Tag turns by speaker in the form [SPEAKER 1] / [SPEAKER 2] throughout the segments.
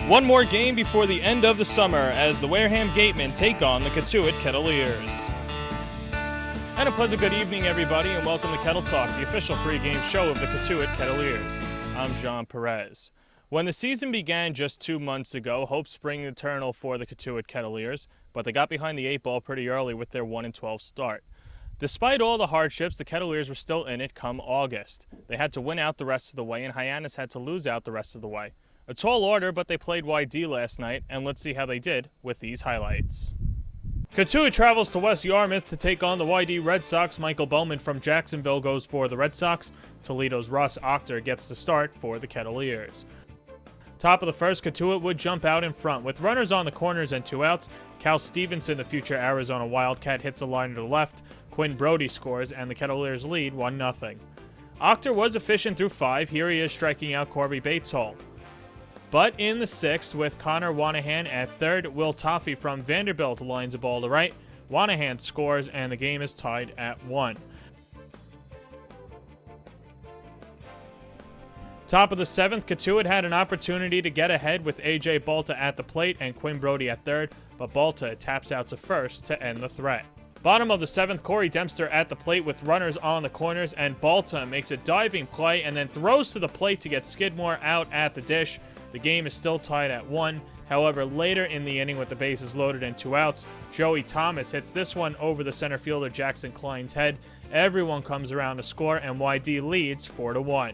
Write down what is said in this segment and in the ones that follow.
[SPEAKER 1] One more game before the end of the summer as the Wareham Gatemen take on the Cotuit Kettleers. And a pleasant good evening, everybody, and welcome to Kettle Talk, the official pregame show of the Cotuit Kettleers. I'm John Perez. When the season began just 2 months ago, hope sprang eternal for the Cotuit Kettleers, but they got behind the 8 ball pretty early with their 1-12 start. Despite all the hardships, the Kettleers were still in it come August. They had to win out the rest of the way, and Hyannis had to lose out the rest of the way. A tall order, but they played YD last night, and let's see how they did with these highlights. Cotuit travels to West Yarmouth to take on the YD Red Sox. Michael Bowman from Jacksonville goes for the Red Sox. Toledo's Russ Ochter gets the start for the Kettleers. Top of the first, Cotuit would jump out in front. With runners on the corners and 2 outs, Cal Stevenson, the future Arizona Wildcat, hits a line to the left. Quinn Brody scores, and the Kettleers lead 1-0. Ochter was efficient through 5. Here he is striking out Corby Bateshall. But in the 6th, with Connor Wanahan at third, Will Toffee from Vanderbilt lines a ball to right. Wanahan scores, and the game is tied at 1. Top of the 7th, Cotuit had an opportunity to get ahead with A.J. Balta at the plate and Quinn Brody at third, but Balta taps out to first to end the threat. Bottom of the 7th, Corey Dempster at the plate with runners on the corners, and Balta makes a diving play and then throws to the plate to get Skidmore out at the dish. The game is still tied at 1. However, later in the inning with the bases loaded and 2 outs, Joey Thomas hits this one over the center fielder Jackson Klein's head. Everyone comes around to score, and YD leads 4-1.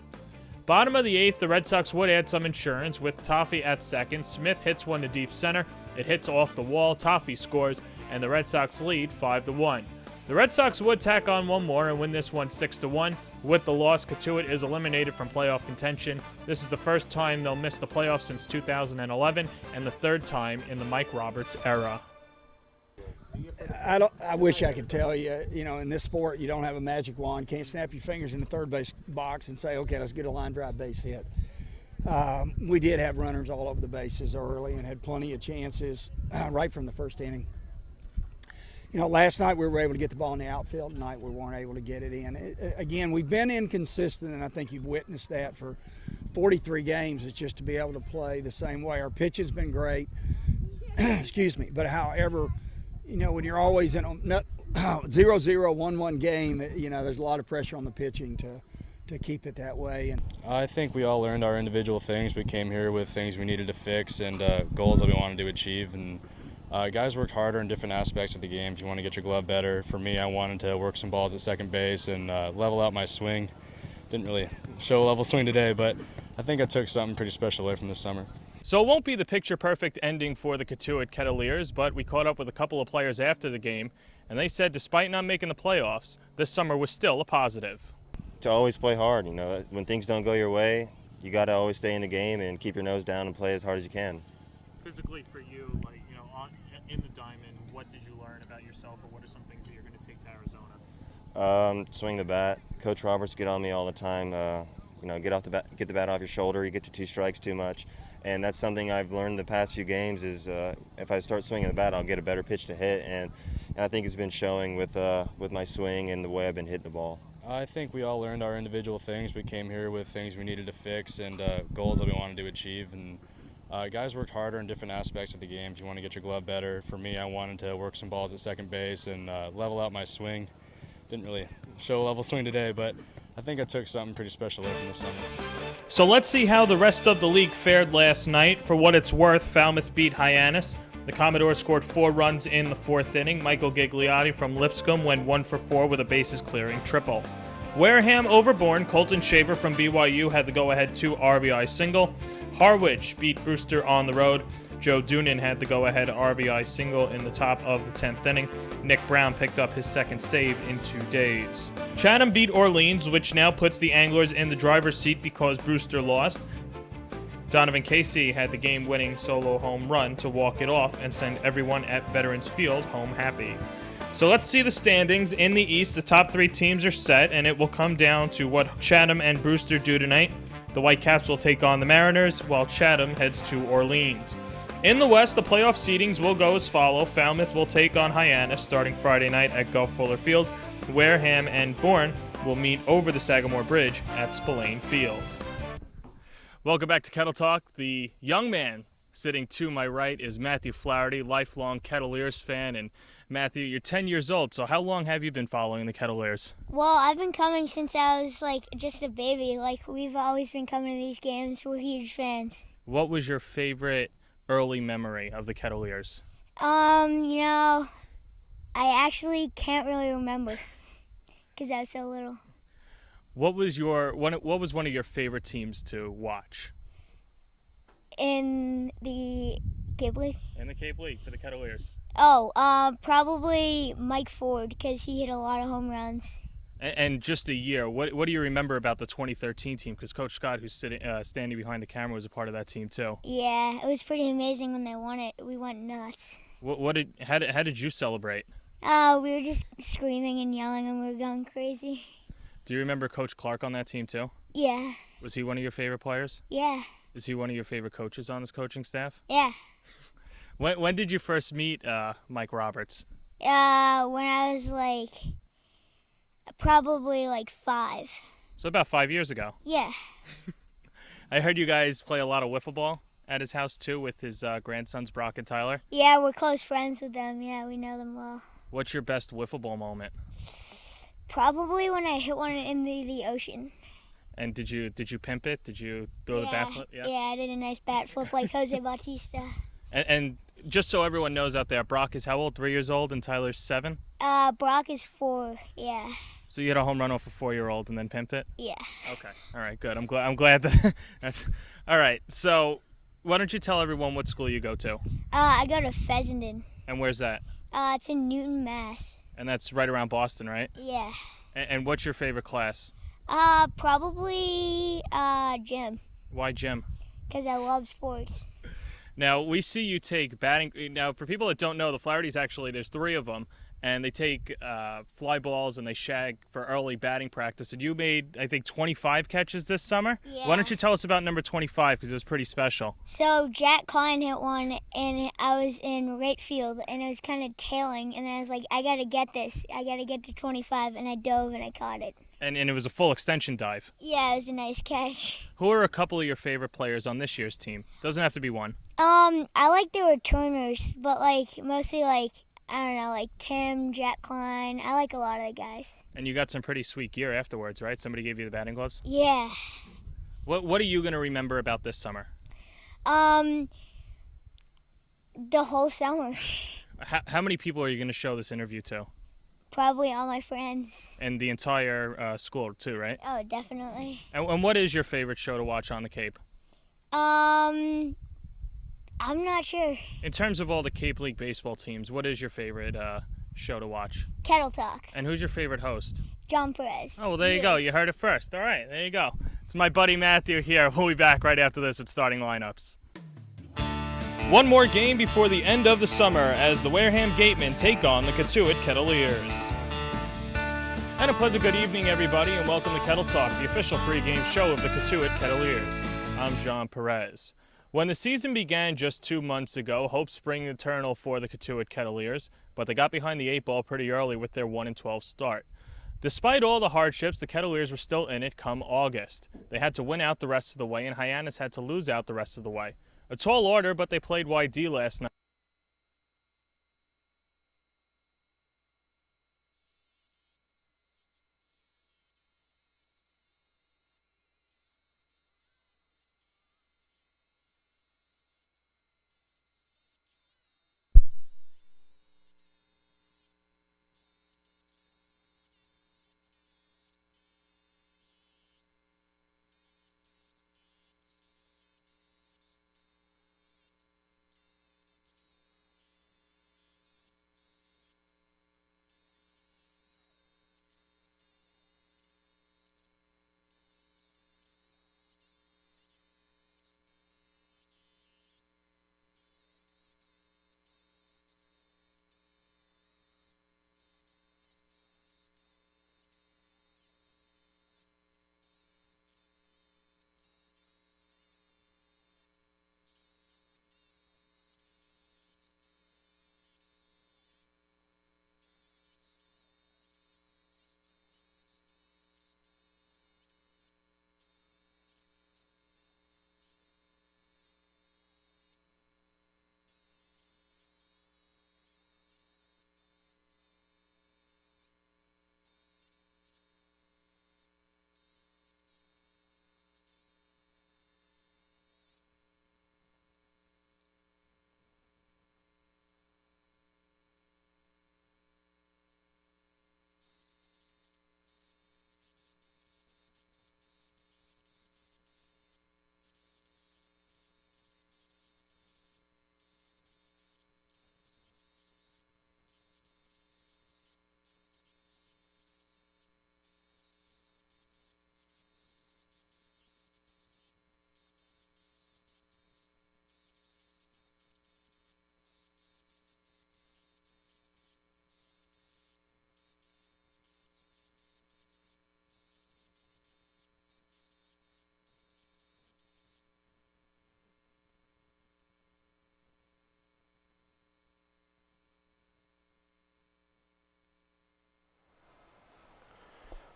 [SPEAKER 1] Bottom of the 8th, the Red Sox would add some insurance with Toffee at second. Smith hits one to deep center. It hits off the wall. Toffee scores, and the Red Sox lead 5-1. The Red Sox would tack on one more and win this one 6-1. With the loss, Cotuit is eliminated from playoff contention. This is the first time they'll miss the playoffs since 2011 and the third time in the Mike Roberts era.
[SPEAKER 2] I wish I could tell you, in this sport, you don't have a magic wand. Can't snap your fingers in the third base box and say, okay, let's get a line drive base hit. We did have runners all over the bases early and had plenty of chances right from the first inning. Last night we were able to get the ball in the outfield. Tonight we weren't able to get it in. Again, we've been inconsistent, and I think you've witnessed that for 43 games. It's just to be able to play the same way. Our pitch has been great, excuse me, but however, when you're always in a 0-0, 1-1 game, there's a lot of pressure on the pitching to keep it that way. And
[SPEAKER 3] I think we all learned our individual things. We came here with things we needed to fix and goals that we wanted to achieve. And guys worked harder in different aspects of the game. If you want to get your glove better, for me, I wanted to work some balls at second base and level out my swing. Didn't really show a level swing today, but I think I took something pretty special away from this summer.
[SPEAKER 1] So it won't be the picture-perfect ending for the Cotuit Kettleers, but we caught up with a couple of players after the game, and they said despite not making the playoffs, this summer was still a positive.
[SPEAKER 4] To always play hard, when things don't go your way, you got to always stay in the game and keep your nose down and play as hard as you can.
[SPEAKER 1] Physically for you, in the diamond, what did you learn about yourself, or what are some things that you're going to take to Arizona?
[SPEAKER 4] Swing the bat. Coach Roberts get on me all the time. Get the bat off your shoulder. You get to 2 strikes too much, and that's something I've learned the past few games. Is if I start swinging the bat, I'll get a better pitch to hit, and I think it's been showing with my swing and the way I've been hitting the ball.
[SPEAKER 3] I think we all learned our individual things. We came here with things we needed to fix and goals that we wanted to achieve. And guys worked harder in different aspects of the game. If you want to get your glove better, for me, I wanted to work some balls at second base and level out my swing. Didn't really show a level swing today, but I think I took something pretty special away from this summer.
[SPEAKER 1] So let's see how the rest of the league fared last night. For what it's worth, Falmouth beat Hyannis. The Commodores scored 4 runs in the 4th inning. Michael Gigliotti from Lipscomb went 1 for 4 with a bases-clearing triple. Wareham over Bourne. Colton Shaver from BYU had the go-ahead 2 RBI single. Harwich beat Brewster on the road. Joe Doonan had the go-ahead RBI single in the top of the 10th inning. Nick Brown picked up his second save in 2 days. Chatham beat Orleans, which now puts the Anglers in the driver's seat because Brewster lost. Donovan Casey had the game-winning solo home run to walk it off and send everyone at Veterans Field home happy. So let's see the standings. In the East, the top 3 teams are set, and it will come down to what Chatham and Brewster do tonight. The Whitecaps will take on the Mariners, while Chatham heads to Orleans. In the West, the playoff seedings will go as follow. Falmouth will take on Hyannis starting Friday night at Gulf Fuller Field. Wareham and Bourne will meet over the Sagamore Bridge at Spillane Field. Welcome back to Kettle Talk. The young man Sitting to my right is Matthew Flaherty, lifelong Kettleers fan. And Matthew, you're 10 years old, so how long have you been following the Kettleers?
[SPEAKER 5] Well, I've been coming since I was just a baby. We've always been coming to these games. We're huge fans.
[SPEAKER 1] What was your favorite early memory of the Kettleers?
[SPEAKER 5] I actually can't really remember because I was so little.
[SPEAKER 1] What was one of your favorite teams to watch?
[SPEAKER 5] In the Cape League?
[SPEAKER 1] In the Cape League for the Kettleers.
[SPEAKER 5] Probably Mike Ford because he hit a lot of home runs.
[SPEAKER 1] And just a year, what do you remember about the 2013 team? Because Coach Scott, who's standing behind the camera, was a part of that team too.
[SPEAKER 5] Yeah, it was pretty amazing when they won it. We went nuts.
[SPEAKER 1] How did you celebrate?
[SPEAKER 5] We were just screaming and yelling and we were going crazy.
[SPEAKER 1] Do you remember Coach Clark on that team too?
[SPEAKER 5] Yeah.
[SPEAKER 1] Was he one of your favorite players?
[SPEAKER 5] Yeah.
[SPEAKER 1] Is he one of your favorite coaches on this coaching staff?
[SPEAKER 5] Yeah.
[SPEAKER 1] When did you first meet Mike Roberts?
[SPEAKER 5] When I was probably 5.
[SPEAKER 1] So about 5 years ago.
[SPEAKER 5] Yeah.
[SPEAKER 1] I heard you guys play a lot of wiffle ball at his house too with his grandsons Brock and Tyler.
[SPEAKER 5] Yeah, we're close friends with them. Yeah, we know them well.
[SPEAKER 1] What's your best wiffle ball moment?
[SPEAKER 5] Probably when I hit one in the ocean.
[SPEAKER 1] And did you pimp it? Did you throw the bat flip?
[SPEAKER 5] Yeah, I did a nice bat flip like Jose Bautista.
[SPEAKER 1] And just so everyone knows out there, Brock is how old? 3 years old, and Tyler's 7?
[SPEAKER 5] Brock is 4, yeah.
[SPEAKER 1] So you hit a home run off a 4-year-old and then pimped it?
[SPEAKER 5] Yeah.
[SPEAKER 1] Okay. All right, good. I'm glad that that's all right. So why don't you tell everyone what school you go to?
[SPEAKER 5] I go to Fessenden.
[SPEAKER 1] And where's that?
[SPEAKER 5] It's in Newton, Mass.
[SPEAKER 1] And that's right around Boston, right?
[SPEAKER 5] Yeah.
[SPEAKER 1] And what's your favorite class?
[SPEAKER 5] Probably gym.
[SPEAKER 1] Why gym?
[SPEAKER 5] Because I love sports.
[SPEAKER 1] Now, we see you take batting. Now, for people that don't know, the Flahertys actually, there's 3 of them, and they take fly balls and they shag for early batting practice. And you made, I think, 25 catches this summer?
[SPEAKER 5] Yeah.
[SPEAKER 1] Why don't you tell us about number 25, because it was pretty special.
[SPEAKER 5] So Jack Klein hit one, and I was in right field, and it was kind of tailing, and then I was like, I got to get this. I got to get to 25, and I dove, and I caught it.
[SPEAKER 1] And it was a full extension dive.
[SPEAKER 5] Yeah, it was a nice catch.
[SPEAKER 1] Who are a couple of your favorite players on this year's team? Doesn't have to be one.
[SPEAKER 5] I like the returners, but mostly I don't know, Tim, Jack Klein. I like a lot of the guys.
[SPEAKER 1] And you got some pretty sweet gear afterwards, right? Somebody gave you the batting gloves?
[SPEAKER 5] Yeah.
[SPEAKER 1] What are you going to remember about this summer?
[SPEAKER 5] The whole summer.
[SPEAKER 1] How many people are you going to show this interview to?
[SPEAKER 5] Probably all my friends.
[SPEAKER 1] And the entire school too, right?
[SPEAKER 5] Oh, definitely.
[SPEAKER 1] And what is your favorite show to watch on the Cape?
[SPEAKER 5] I'm not sure.
[SPEAKER 1] In terms of all the Cape League baseball teams, what is your favorite show to watch?
[SPEAKER 5] Kettle Talk.
[SPEAKER 1] And who's your favorite host?
[SPEAKER 5] John Perez.
[SPEAKER 1] Oh, well, there you go. You heard it first. All right, there you go. It's my buddy Matthew here. We'll be back right after this with starting lineups. One more game before the end of the summer as the Wareham Gatemen take on the Cotuit Kettleers. And a pleasant good evening, everybody, and welcome to Kettle Talk, the official pregame show of the Cotuit Kettleers. I'm John Perez. When the season began just 2 months ago, hope sprang eternal for the Cotuit Kettleers, but they got behind the 8 ball pretty early with their 1-12 start. Despite all the hardships, the Kettleers were still in it come August. They had to win out the rest of the way, and Hyannis had to lose out the rest of the way. A tall order, but they played YD last night.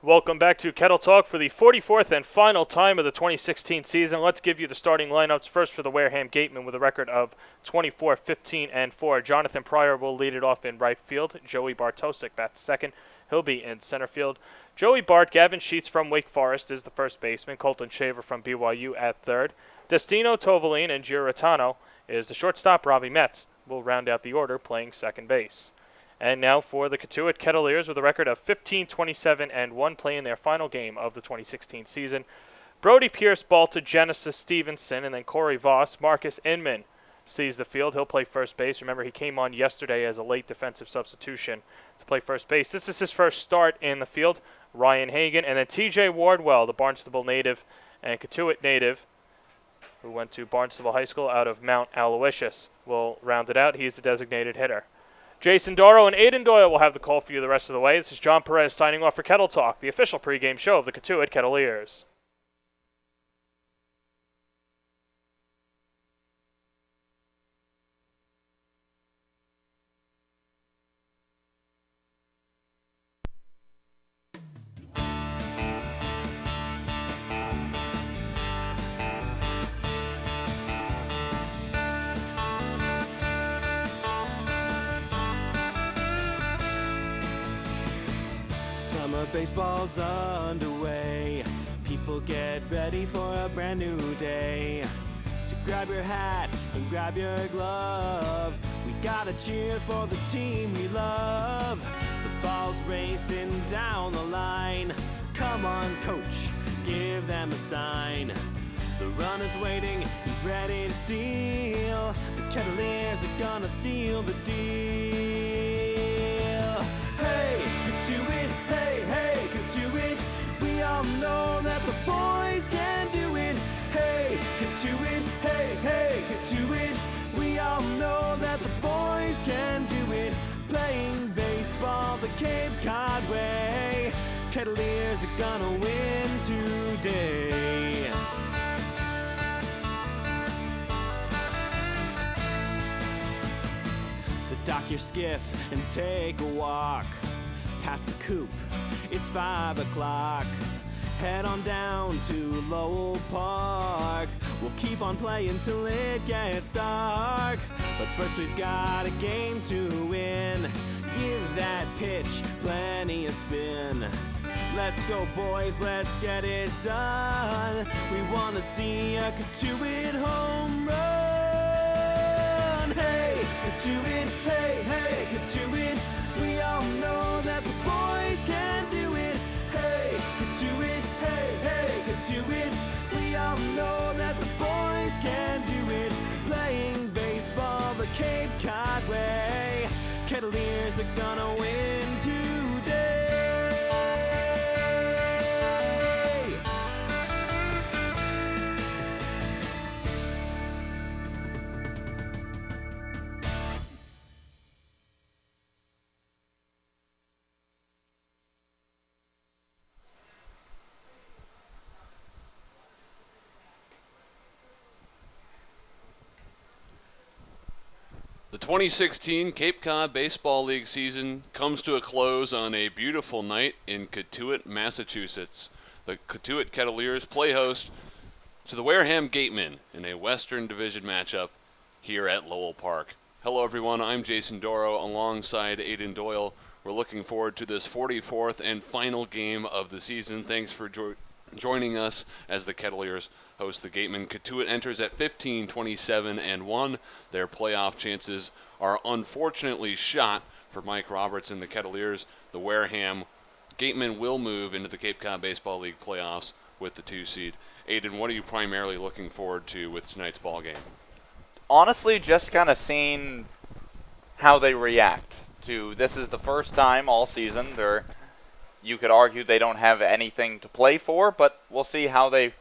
[SPEAKER 1] Welcome back to Kettle Talk for the 44th and final time of the 2016 season. Let's give you the starting lineups. First for the Wareham Gatemen with a record of 24, 15, and 4. Jonathan Pryor will lead it off in right field. Joey Bartosik bats second. He'll be in center field. Joey Bart, Gavin Sheets from Wake Forest is the first baseman. Colton Shaver from BYU at third. Destino Tovalin and Giratano is the shortstop. Robbie Metz will round out the order playing second base. And now for the Cotuit Kettleers with a record of 15, 27, and 1 playing their final game of the 2016 season. Brody Pierce, Balta, Genesis Stevenson, and then Corey Voss. Marcus Inman sees the field. He'll play first base. Remember, he came on yesterday as a late defensive substitution to play first base. This is his first start in the field. Ryan Hagan, and then TJ Wardwell, the Barnstable native and Cotuit native, who went to Barnstable High School out of Mount Aloysius, will round it out. He's the designated hitter. Jason Doro and Aiden Doyle will have the call for you the rest of the way. This is John Perez signing off for Kettle Talk, the official pregame show of the Cotuit Kettleers.
[SPEAKER 6] Summer baseball's underway. People get ready for a brand new day. So grab your hat and grab your glove. We gotta cheer for the team we love. The ball's racing down the line. Come on, coach, give them a sign. The runner's waiting, he's ready to steal. The Kettleers are gonna seal the deal. Hey, Cotuit, hey, hey, Cotuit. We all know that the boys can do it. Hey, Cotuit, hey, hey, Cotuit. We all know that the boys can do it. Playing baseball the Cape Cod way. Kettleers are gonna win today. So dock your skiff and take a walk past the coop. It's 5 o'clock. Head on down to Lowell Park. We'll keep on playing till it gets dark. But first we've got a game to win. Give that pitch plenty of spin. Let's go, boys, let's get it done. We want to see a Cotuit home run. Hey, Cotuit, hey, hey, Cotuit. We all know that the boys can do it. Hey, Cotuit, hey, hey, Cotuit. We all know that the boys can do it. Playing baseball the Cape Cod way. Kettleers are gonna win today.
[SPEAKER 7] The 2016 Cape Cod Baseball League season comes to a close on a beautiful night in Cotuit, Massachusetts. The Cotuit Kettleers play host to the Wareham Gatemen in a Western Division matchup here at Lowell Park. Hello everyone, I'm Jason Doro alongside Aiden Doyle. We're looking forward to this 44th and final game of the season. Thanks for joining us as the Kettleers host the Gatemen. Cotuit enters at 15, 27, and 1. Their playoff chances are unfortunately shot for Mike Roberts and the Kettleers. The Wareham Gatemen will move into the Cape Cod Baseball League playoffs with the 2 seed. Aiden, what are you primarily looking forward to with tonight's ball game?
[SPEAKER 8] Honestly, just kind of seeing how they react to this. Is the first time all season you could argue they don't have anything to play for, but we'll see how they,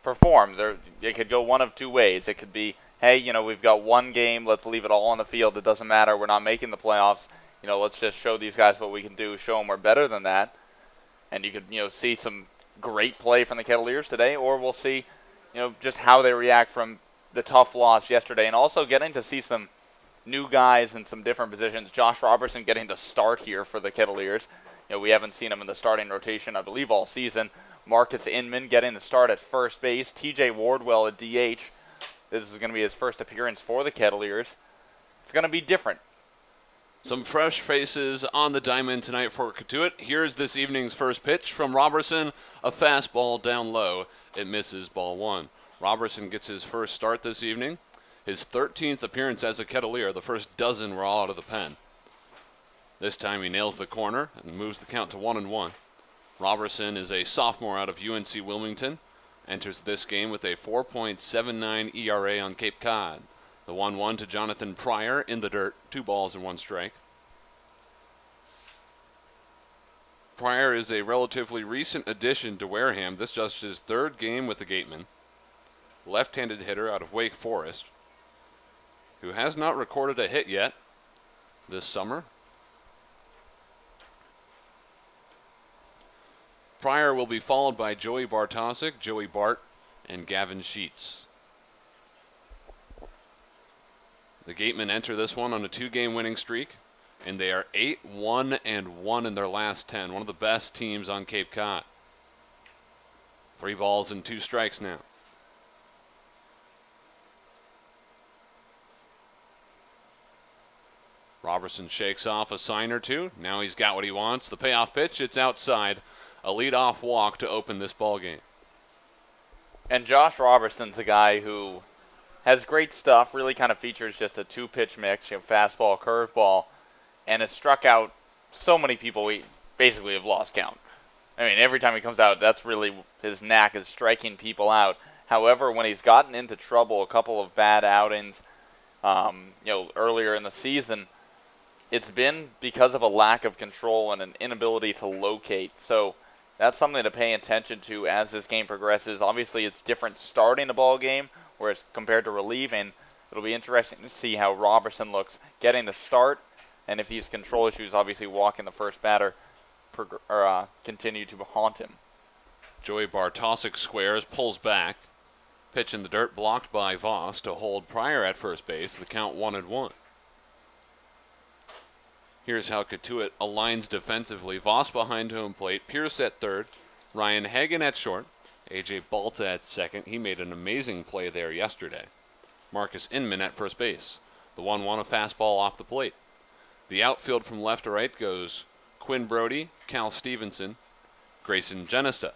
[SPEAKER 8] perform. It could go one of two ways. It could be, hey, we've got one game, let's leave it all on the field. It doesn't matter. We're not making the playoffs. Let's just show these guys what we can do, show them we're better than that. And you could, see some great play from the Kettleers today, or we'll see, just how they react from the tough loss yesterday, and also getting to see some new guys in some different positions. Josh Robertson getting to start here for the Kettleers. we haven't seen him in the starting rotation, I believe, all season. Marcus Inman getting the start at first base. TJ Wardwell at DH. This is going to be his first appearance for the Kettleers. It's going to be different.
[SPEAKER 7] Some fresh faces on the diamond tonight for Cotuit. Here's this evening's first pitch from Robertson. A fastball down low. It misses, ball one. Robertson gets his first start this evening. His 13th appearance as a Kettleer. The first dozen were all out of the pen. This time he nails the corner and moves the count to 1-1. Robertson is a sophomore out of UNC Wilmington. Enters this game with a 4.79 ERA on Cape Cod. The 1-1 to Jonathan Pryor in the dirt. 2 balls and 1 strike. Pryor is a relatively recent addition to Wareham. This just his 3rd game with the Gatemen. Left-handed hitter out of Wake Forest, who has not recorded a hit yet this summer. Pryor will be followed by Joey Bartosik, Joey Bart, and Gavin Sheets. The Gatemen enter this one on a 2-game winning streak, and they are 8-1-1 in their last 10. One of the best teams on Cape Cod. 3 balls and 2 strikes now. Robertson shakes off a sign or two. Now he's got what he wants. The payoff pitch, it's outside. A leadoff walk to open this ball game.
[SPEAKER 8] And Josh Robertson's a guy who has great stuff, really kind of features just a 2-pitch mix, fastball, curveball, and has struck out so many people we basically have lost count. I mean, every time he comes out, that's really his knack, is striking people out. However, when he's gotten into trouble, a couple of bad outings, earlier in the season, it's been because of a lack of control and an inability to locate. So that's something to pay attention to as this game progresses. Obviously, it's different starting a ball game, whereas compared to relieving, it'll be interesting to see how Robertson looks getting the start, and if these control issues, obviously walking the first batter, continue to haunt him.
[SPEAKER 7] Joey Bartosik squares, pulls back. Pitch in the dirt, blocked by Voss to hold Pryor at first base. The count 1-1. Here's how Cotuit aligns defensively. Voss behind home plate, Pierce at third, Ryan Hagan at short, A.J. Balta at second. He made an amazing play there yesterday. Marcus Inman at first base. The 1-1, a fastball off the plate. The outfield from left to right goes Quinn Brody, Cal Stevenson, Grayson Genesta.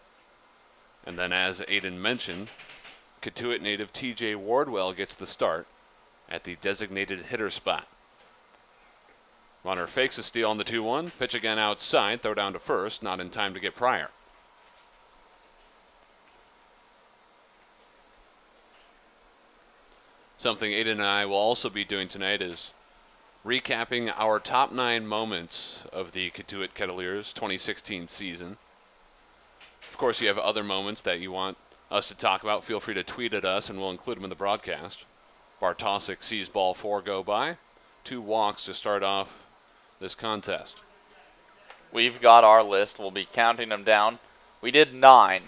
[SPEAKER 7] And then, as Aiden mentioned, Cotuit native TJ Wardwell gets the start at the designated hitter spot. Runner fakes a steal on the 2-1. Pitch again outside. Throw down to first. Not in time to get Pryor. Something Aiden and I will also be doing tonight is recapping our top 9 moments of the Cotuit Kettleers 2016 season. Of course, you have other moments that you want us to talk about. Feel free to tweet at us and we'll include them in the broadcast. Bartosik sees ball 4 go by. 2 walks to start off this contest.
[SPEAKER 8] We've got our list. We'll be counting them down. We did 9,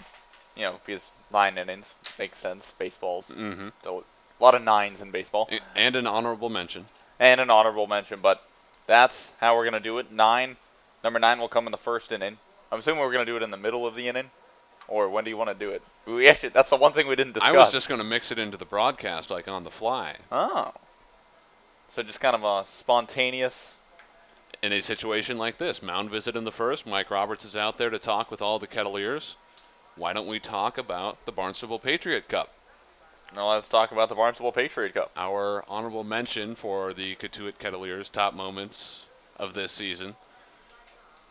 [SPEAKER 8] because 9 innings makes sense. Baseball's a lot of 9s in baseball.
[SPEAKER 7] And an honorable mention.
[SPEAKER 8] But that's how we're going to do it. Number 9 will come in the first inning. I'm assuming we're going to do it in the middle of the inning. Or when do you want to do it? That's the one thing we didn't discuss.
[SPEAKER 7] I was just going to mix it into the broadcast, like on the fly.
[SPEAKER 8] Oh. So just kind of a spontaneous.
[SPEAKER 7] In a situation like this, mound visit in the first. Mike Roberts is out there to talk with all the Kettleers. Why don't we talk about the Barnstable Patriot Cup?
[SPEAKER 8] Now let's talk about the Barnstable Patriot Cup.
[SPEAKER 7] Our honorable mention for the Cotuit Kettleers' top moments of this season.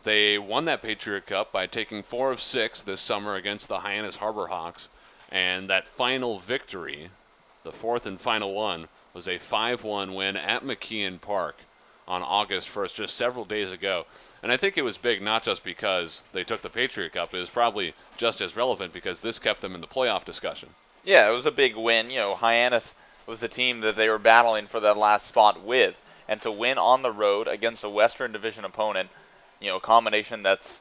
[SPEAKER 7] They won that Patriot Cup by taking 4 of 6 this summer against the Hyannis Harbor Hawks. And that final victory, the 4th and final one, was a 5-1 win at McKeon Park on August 1st, just several days ago. And I think it was big not just because they took the Patriot Cup. It was probably just as relevant because this kept them in the playoff discussion.
[SPEAKER 8] Yeah, it was a big win. Hyannis was the team that they were battling for that last spot with. And to win on the road against a Western Division opponent, a combination that's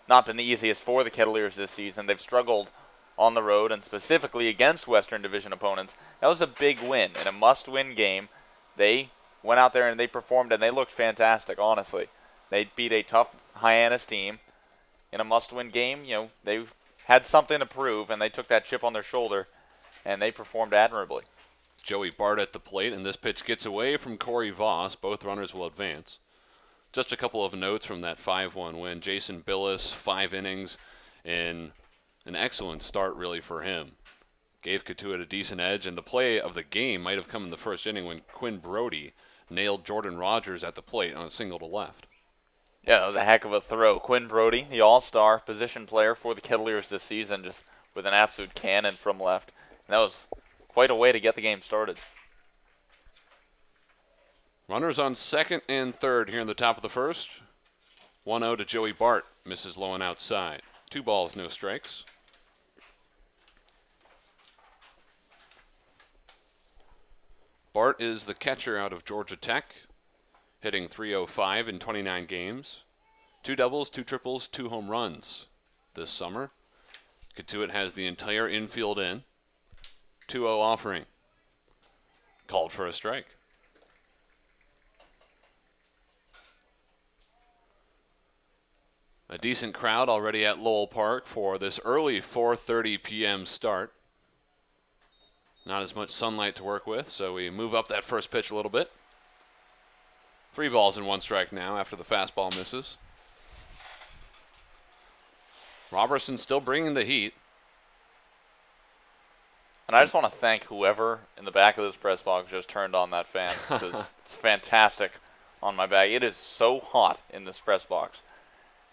[SPEAKER 8] not been the easiest for the Kettleers this season. They've struggled on the road and specifically against Western Division opponents. That was a big win in a must-win game. They went out there and they performed and they looked fantastic, honestly. They beat a tough Hyannis team in a must-win game, they had something to prove, and they took that chip on their shoulder, and they performed admirably.
[SPEAKER 7] Joey Bart at the plate, and this pitch gets away from Corey Voss. Both runners will advance. Just a couple of notes from that 5-1 win. Jason Billis, 5 innings, and an excellent start really for him. Gave Cotuit a decent edge, and the play of the game might have come in the first inning when Quinn Brody nailed Jordan Rogers at the plate on a single to left.
[SPEAKER 8] Yeah, that was a heck of a throw. Quinn Brody, the all-star position player for the Kettleers this season, just with an absolute cannon from left. And that was quite a way to get the game started.
[SPEAKER 7] Runners on second and third here in the top of the first. 1-0 to Joey Bart. Misses low and outside. 2 balls, no strikes. Bart is the catcher out of Georgia Tech, hitting .305 in 29 games. 2 doubles, 2 triples, 2 home runs this summer. Cotuit has the entire infield in. 2-0 offering. Called for a strike. A decent crowd already at Lowell Park for this early 4:30 p.m. start. Not as much sunlight to work with, so we move up that first pitch a little bit. 3 balls and 1 strike now after the fastball misses. Robertson still bringing the heat.
[SPEAKER 8] And I just want to thank whoever in the back of this press box just turned on that fan, because it's fantastic on my back. It is so hot in this press box,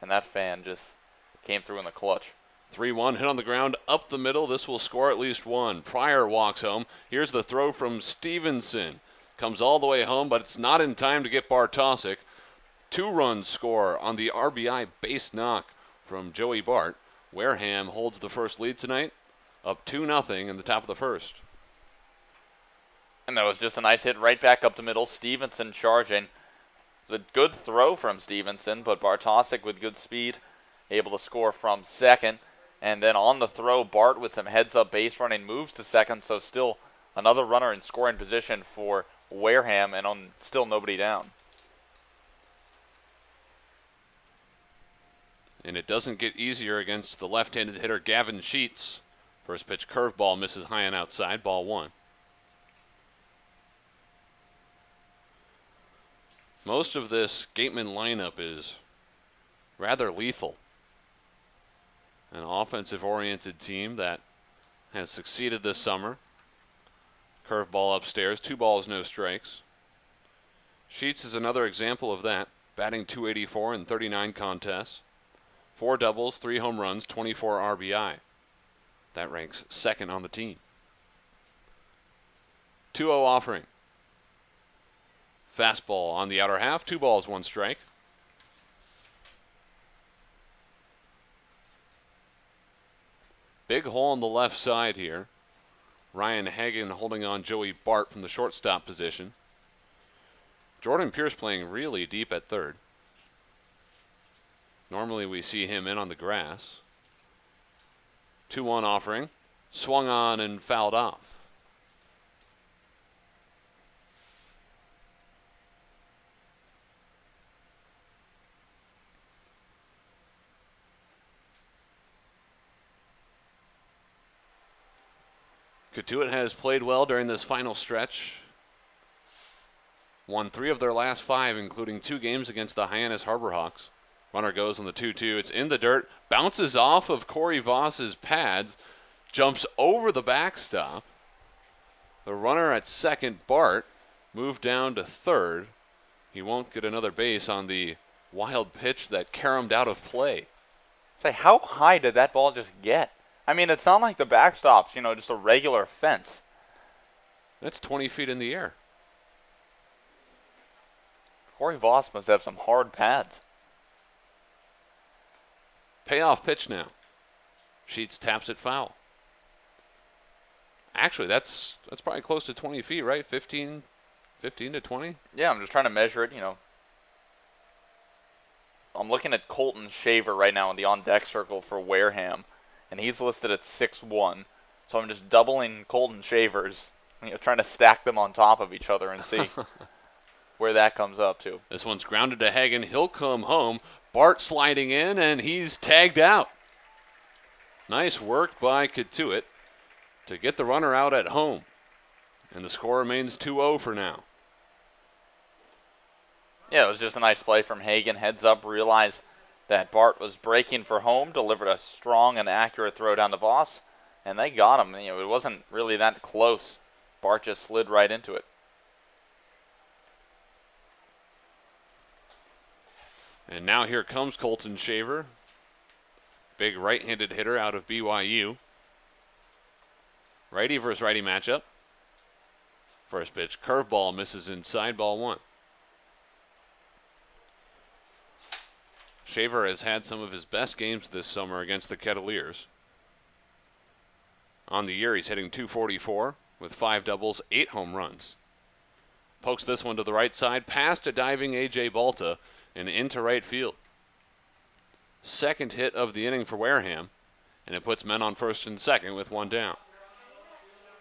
[SPEAKER 8] and that fan just came through in the clutch.
[SPEAKER 7] 3-1 hit on the ground up the middle. This will score at least 1. Pryor walks home. Here's the throw from Stevenson. Comes all the way home, but it's not in time to get Bartosik. 2-run score on the RBI base knock from Joey Bart. Wareham holds the first lead tonight, up 2-0 in the top of the first.
[SPEAKER 8] And that was just a nice hit right back up the middle. Stevenson charging. It was a good throw from Stevenson, but Bartosik with good speed, able to score from second. And then on the throw, Bart with some heads-up base running moves to second, so still another runner in scoring position for Wareham, and on still nobody down.
[SPEAKER 7] And it doesn't get easier against the left-handed hitter Gavin Sheets. First pitch curveball misses high and outside, ball 1. Most of this Gateman lineup is rather lethal. An offensive-oriented team that has succeeded this summer. Curveball upstairs, 2 balls, no strikes. Sheets is another example of that, batting .284 in 39 contests. 4 doubles, 3 home runs, 24 RBI. That ranks second on the team. 2-0 offering. Fastball on the outer half, 2 balls, 1 strike. Big hole on the left side here. Ryan Hagan holding on Joey Bart from the shortstop position. Jordan Pierce playing really deep at third. Normally we see him in on the grass. 2-1 offering. Swung on and fouled off. Cotuit has played well during this final stretch. Won 3 of their last 5, including 2 games against the Hyannis Harbor Hawks. Runner goes on the 2-2. It's in the dirt. Bounces off of Corey Voss's pads. Jumps over the backstop. The runner at second, Bart, moved down to third. He won't get another base on the wild pitch that caromed out of play.
[SPEAKER 8] Say, how high did that ball just get? I mean, it's not like the backstop's, just a regular fence.
[SPEAKER 7] That's 20 feet in the air.
[SPEAKER 8] Corey Voss must have some hard pads.
[SPEAKER 7] Payoff pitch now. Sheets taps it foul. Actually, that's probably close to 20 feet, right? 15 to 20?
[SPEAKER 8] Yeah, I'm just trying to measure it, I'm looking at Colton Shaver right now in the on-deck circle for Wareham, and he's listed at 6'1". So I'm just doubling Colton Shaver's, trying to stack them on top of each other and see where that comes up to.
[SPEAKER 7] This one's grounded to Hagan. He'll come home. Bart sliding in, and he's tagged out. Nice work by Cotuit to get the runner out at home. And the score remains 2-0 for now.
[SPEAKER 8] Yeah, it was just a nice play from Hagan. Heads up, realized that Bart was breaking for home, delivered a strong and accurate throw down to Voss, and they got him. It wasn't really that close. Bart just slid right into it.
[SPEAKER 7] And now here comes Colton Shaver. Big right-handed hitter out of BYU. Righty versus righty matchup. First pitch, curveball misses inside, ball one. Shaver has had some of his best games this summer against the Kettleers. On the year, he's hitting .244 with 5 doubles, 8 home runs. Pokes this one to the right side, past a diving A.J. Balta, and into right field. Second hit of the inning for Wareham, and it puts men on first and second with one down.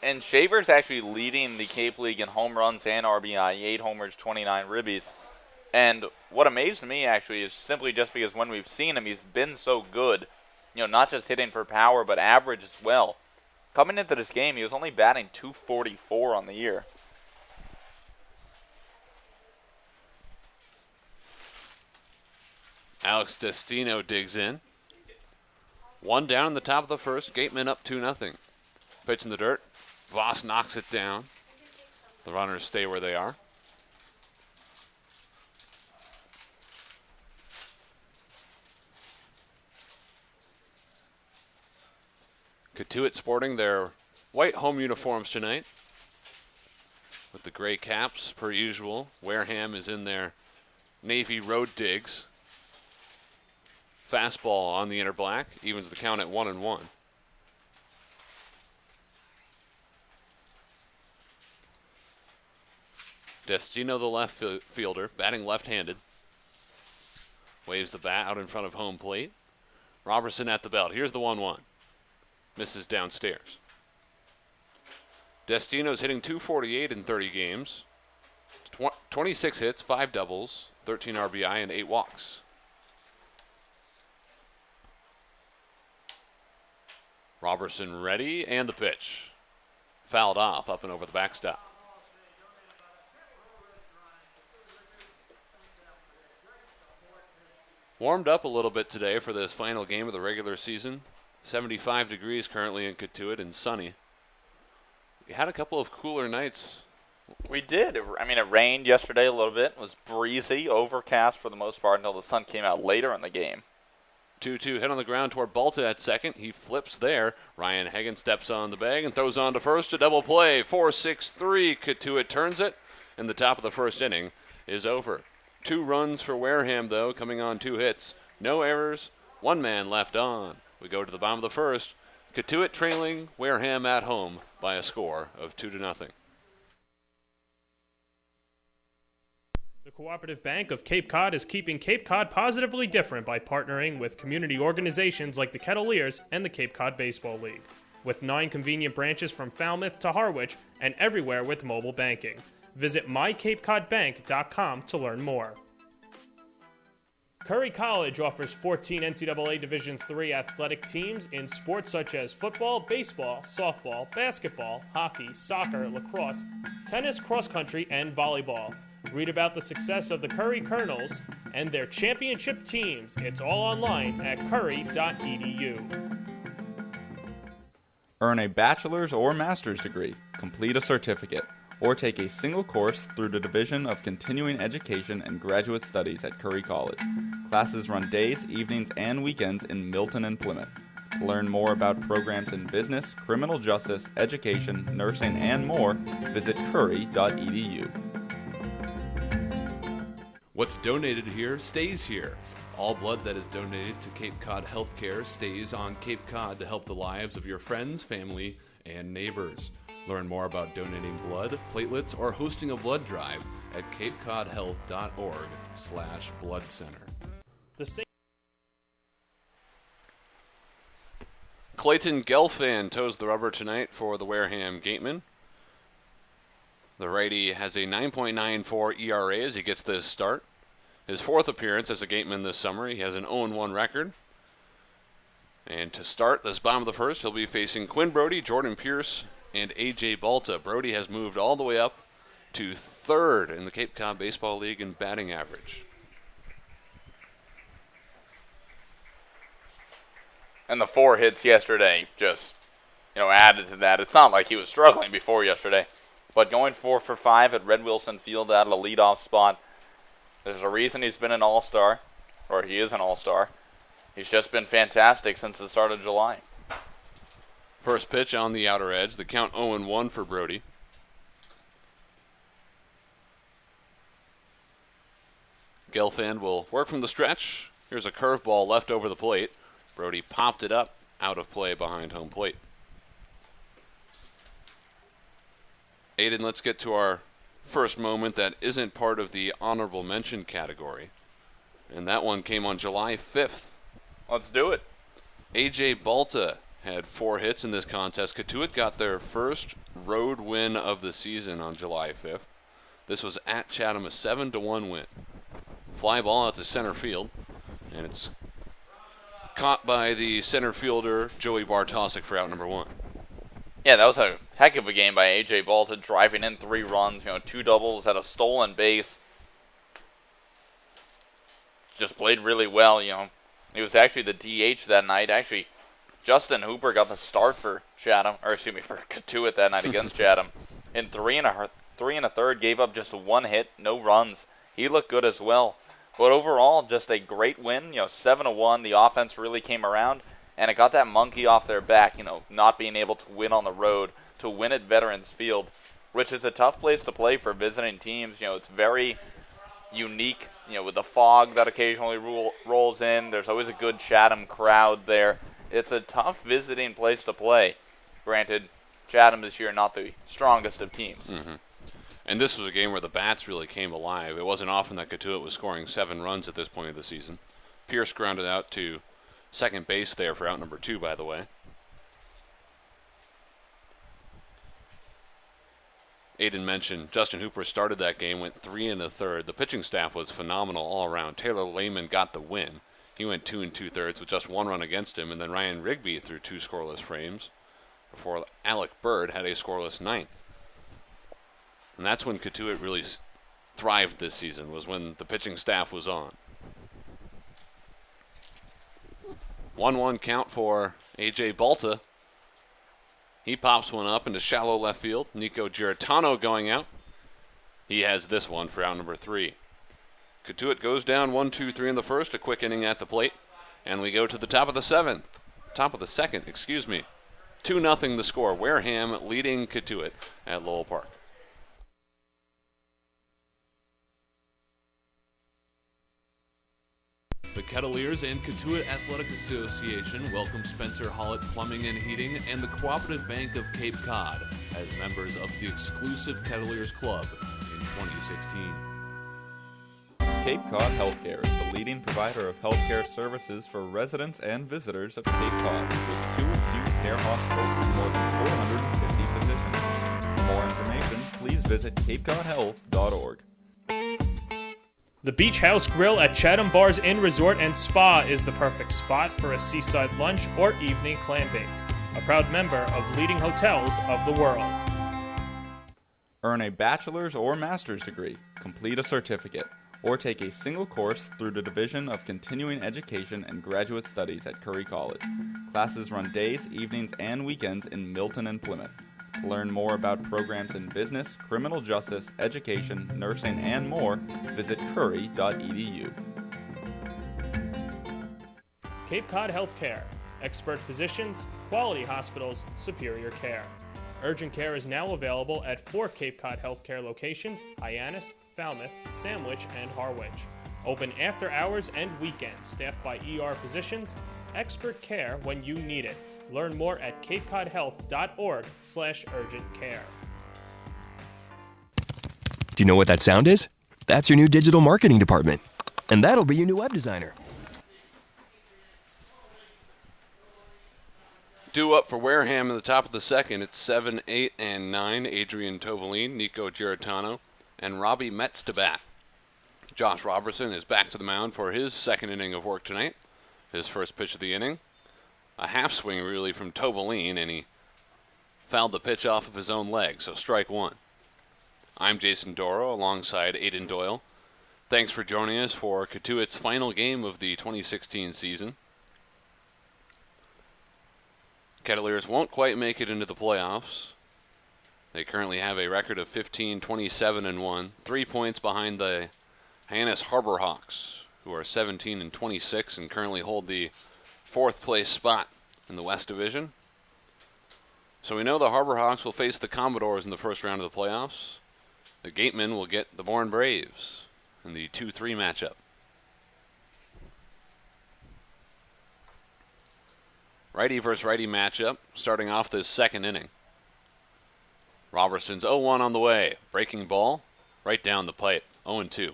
[SPEAKER 8] And Shaver's actually leading the Cape League in home runs and RBI, 8 homers, 29 ribbies. And what amazed me, actually, is simply just because when we've seen him, he's been so good. Not just hitting for power, but average as well. Coming into this game, he was only batting .244 on the year.
[SPEAKER 7] Alex Destino digs in. One down in the top of the first. Gateman up 2-0. Pitch in the dirt. Voss knocks it down. The runners stay where they are. Cotuit sporting their white home uniforms tonight with the gray caps per usual. Wareham is in their navy road digs. Fastball on the inner black, evens the count at 1-1. Destino, the left fielder, batting left-handed. Waves the bat out in front of home plate. Robertson at the belt. Here's the 1-1. Misses downstairs. Destino's hitting .248 in 30 games. 26 hits, 5 doubles, 13 RBI, and 8 walks. Robertson ready, and the pitch. Fouled off, up and over the backstop. Warmed up a little bit today for this final game of the regular season. 75 degrees currently in Cotuit and sunny. We had a couple of cooler nights.
[SPEAKER 8] We did. It rained yesterday a little bit. It was breezy, overcast for the most part until the sun came out later in the game.
[SPEAKER 7] 2-2 hit on the ground toward Balta at second. He flips there. Ryan Hagen steps on the bag and throws on to first. A double play. 4-6-3. Cotuit turns it, and the top of the first inning is over. 2 runs for Wareham, though, coming on 2 hits. No errors. 1 man left on. We go to the bottom of the first. Cotuit trailing Wareham at home by a score of 2-0.
[SPEAKER 1] The Cooperative Bank of Cape Cod is keeping Cape Cod positively different by partnering with community organizations like the Kettleers and the Cape Cod Baseball League. With 9 convenient branches from Falmouth to Harwich and everywhere with mobile banking. Visit mycapecodbank.com to learn more. Curry College offers 14 NCAA Division III athletic teams in sports such as football, baseball, softball, basketball, hockey, soccer, lacrosse, tennis, cross country, and volleyball. Read about the success of the Curry Colonels and their championship teams. It's all online at curry.edu.
[SPEAKER 9] Earn a bachelor's or master's degree, complete a certificate, or take a single course through the Division of Continuing Education and Graduate Studies at Curry College. Classes run days, evenings, and weekends in Milton and Plymouth. To learn more about programs in business, criminal justice, education, nursing, and more, visit curry.edu.
[SPEAKER 10] What's donated here stays here. All blood that is donated to Cape Cod Healthcare stays on Cape Cod to help the lives of your friends, family, and neighbors. Learn more about donating blood, platelets, or hosting a blood drive at capecodhealth.org/blood center.
[SPEAKER 7] Clayton Gelfand toes the rubber tonight for the Wareham Gatemen. The righty has a 9.94 ERA as he gets this start. his fourth appearance as a gateman this summer. He has an 0-1 record. And to start this bottom of the first, he'll be facing Quinn Brody, Jordan Pierce, and A.J. Balta. Brody has moved all the way up to third in the Cape Cod Baseball League in batting average.
[SPEAKER 8] And the 4 hits yesterday just, added to that. It's not like he was struggling before yesterday. But going 4 for 5 at Red Wilson Field out of the leadoff spot, there's a reason he's been an all-star, or he is an all-star. He's just been fantastic since the start of July.
[SPEAKER 7] First pitch on the outer edge. The count 0-1 for Brody. Gelfand will work from the stretch. Here's a curveball left over the plate. Brody popped it up, out of play behind home plate. Aiden, let's get to our first moment that isn't part of the honorable mention category. And that one came on July 5th.
[SPEAKER 8] Let's do it.
[SPEAKER 7] A.J. Balta had 4 hits in this contest. Cotuit got their first road win of the season on July 5th. This was at Chatham, a 7-1 win. Fly ball out to center field, and it's caught by the center fielder, Joey Bartosik, for out number 1.
[SPEAKER 8] Yeah, that was a heck of a game by A.J. Balta, driving in 3 runs, 2 doubles, had a stolen base. Just played really well, He was actually the DH that night. Actually, Justin Hooper got the start for for Cotuit that night against Chatham. In 3 1/3, gave up just 1 hit, no runs. He looked good as well. But overall, just a great win. 7-1. The offense really came around, and it got that monkey off their back. Not being able to win on the road, to win at Veterans Field, which is a tough place to play for visiting teams. It's very unique. With the fog that occasionally rolls in, there's always a good Chatham crowd there. It's a tough visiting place to play. Granted, Chatham this year not the strongest of teams.
[SPEAKER 7] Mm-hmm. And this was a game where the bats really came alive. It wasn't often that Cotuit was scoring 7 runs at this point of the season. Pierce grounded out to second base there for out number 2, by the way. Aiden mentioned Justin Hooper started that game, went 3 1/3. The pitching staff was phenomenal all around. Taylor Lehman got the win. He went 2 2/3 with just 1 run against him, and then Ryan Rigby threw 2 scoreless frames before Alec Bird had a scoreless 9th. And that's when Cotuit really thrived this season, was when the pitching staff was on. 1-1 count for A.J. Balta. He pops one up into shallow left field. Nico Giratano going out. He has this one for out number 3. Cotuit goes down 1-2-3 in the first, a quick inning at the plate. And we go to the top of the second, 2-0 the score. Wareham leading Cotuit at Lowell Park.
[SPEAKER 10] The Kettleers and Cotuit Athletic Association welcome Spencer Hollett Plumbing and Heating and the Cooperative Bank of Cape Cod as members of the exclusive Kettleers Club in 2016.
[SPEAKER 9] Cape Cod Healthcare is the leading provider of healthcare services for residents and visitors of Cape Cod, with 2 acute care hospitals and more than 450 physicians. For more information, please visit capecodhealth.org.
[SPEAKER 1] The Beach House Grill at Chatham Bars Inn Resort and Spa is the perfect spot for a seaside lunch or evening clam bake. A proud member of leading hotels of the world.
[SPEAKER 9] Earn a bachelor's or master's degree, complete a certificate, or take a single course through the Division of Continuing Education and Graduate Studies at Curry College. Classes run days, evenings, and weekends in Milton and Plymouth. To learn more about programs in business, criminal justice, education, nursing, and more, visit curry.edu.
[SPEAKER 1] Cape Cod Healthcare. Expert physicians, quality hospitals, superior care. Urgent care is now available at 4 Cape Cod Healthcare locations: Hyannis, Falmouth, Sandwich, and Harwich. Open after hours and weekends, staffed by ER physicians. Expert care when you need it. Learn more at capecodhealth.org/urgent care.
[SPEAKER 11] Do you know what that sound is? That's your new digital marketing department. And that'll be your new web designer.
[SPEAKER 7] Due up for Wareham in the top of the second. It's 7, 8, and 9. Adrian Tovaline, Nico Giratano, and Robbie Metz to bat. Josh Robertson is back to the mound for his second inning of work tonight. His first pitch of the inning. A half swing really from Tovaline, and he fouled the pitch off of his own leg, so strike one. I'm Jason Doro alongside Aiden Doyle. Thanks for joining us for Cotuit's final game of the 2016 season. Kettleers won't quite make it into the playoffs. They currently have a record of 15-27-1, 3 points behind the Hyannis Harbor Hawks, who are 17-26 and currently hold the 4th place spot in the West Division. So we know the Harbor Hawks will face the Commodores in the first round of the playoffs. The Gatemen will get the Bourne Braves in the 2-3 matchup. Righty versus righty matchup starting off this second inning. Robertson's 0-1 on the way. Breaking ball right down the pipe. 0-2.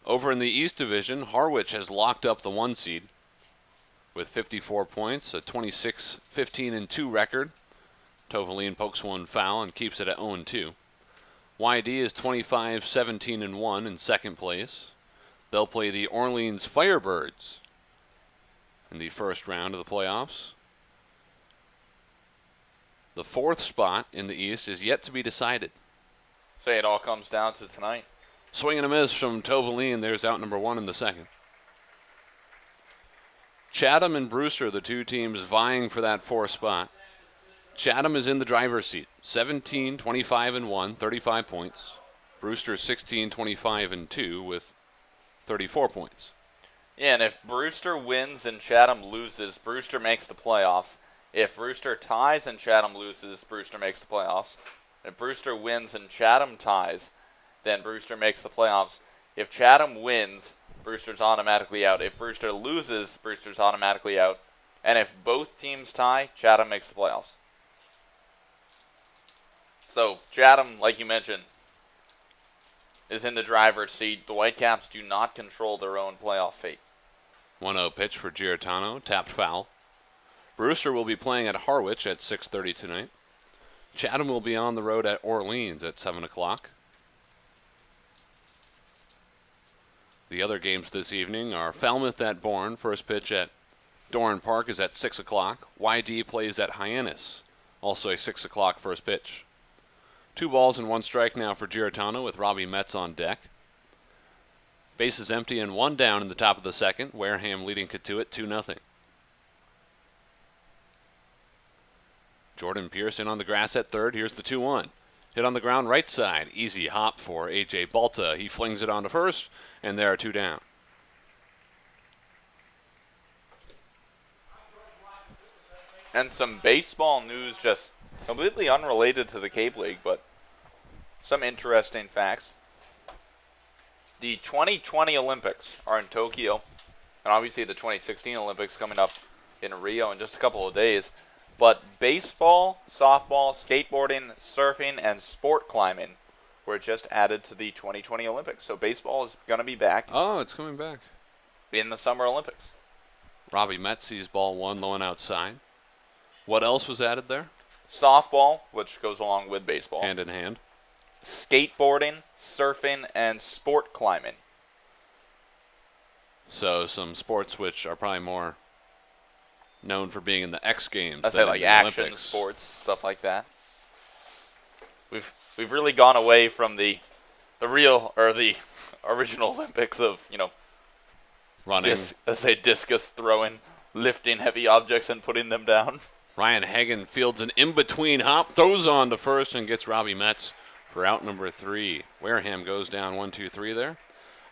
[SPEAKER 7] Over in the East Division, Harwich has locked up the 1 seed with 54 points, a 26-15-2 record. Tovaline pokes one foul and keeps it at 0-2. YD is 25-17-1 in second place. They'll play the Orleans Firebirds in the first round of the playoffs. The 4th spot in the East is yet to be decided.
[SPEAKER 8] Say it all comes down to tonight.
[SPEAKER 7] Swing and a miss from Tovaline. There's out number 1 in the second. Chatham and Brewster, the two teams vying for that 4th spot. Chatham is in the driver's seat. 17-25-1, 35 points. Brewster 16-25-2 with 34 points.
[SPEAKER 8] Yeah, and if Brewster wins and Chatham loses, Brewster makes the playoffs. If Brewster ties and Chatham loses, Brewster makes the playoffs. If Brewster wins and Chatham ties, then Brewster makes the playoffs. If Chatham wins, Brewster's automatically out. If Brewster loses, Brewster's automatically out. And if both teams tie, Chatham makes the playoffs. So Chatham, like you mentioned, is in the driver's seat. The Whitecaps do not control their own playoff fate.
[SPEAKER 7] 1-0 pitch for Giartano, tapped foul. Brewster will be playing at Harwich at 6:30 tonight. Chatham will be on the road at Orleans at 7 o'clock. The other games this evening are Falmouth at Bourne. First pitch at Doran Park is at 6 o'clock. YD plays at Hyannis, also a 6 o'clock first pitch. 2 balls and 1 strike now for Giartano with Robbie Metz on deck. Bases empty and 1 down in the top of the second. Wareham leading Cotuit 2-0. Jordan Pearson on the grass at third. Here's the 2-1. Hit on the ground right side. Easy hop for A.J. Balta. He flings it on to first, and there are 2 down.
[SPEAKER 8] And some baseball news, just completely unrelated to the Cape League, but some interesting facts. The 2020 Olympics are in Tokyo, and obviously the 2016 Olympics coming up in Rio in just a couple of days. But baseball, softball, skateboarding, surfing, and sport climbing were just added to the 2020 Olympics. So baseball is going to be back.
[SPEAKER 7] Oh, it's coming back.
[SPEAKER 8] In the Summer Olympics.
[SPEAKER 7] Robbie Metz sees ball 1 low and outside. What else was added there?
[SPEAKER 8] Softball, which goes along with baseball.
[SPEAKER 7] Hand in hand.
[SPEAKER 8] Skateboarding, surfing, and sport climbing.
[SPEAKER 7] So some sports which are probably more known for being in the X Games.
[SPEAKER 8] I say like action
[SPEAKER 7] Olympics.
[SPEAKER 8] sports, stuff like that. We've really gone away from the real or the original Olympics of, you know,
[SPEAKER 7] running,
[SPEAKER 8] discus throwing, lifting heavy objects and putting them down.
[SPEAKER 7] Ryan Hagen fields an in-between hop, throws on to first, and gets Robbie Metz for out number 3. Wareham goes down 1-2-3 there.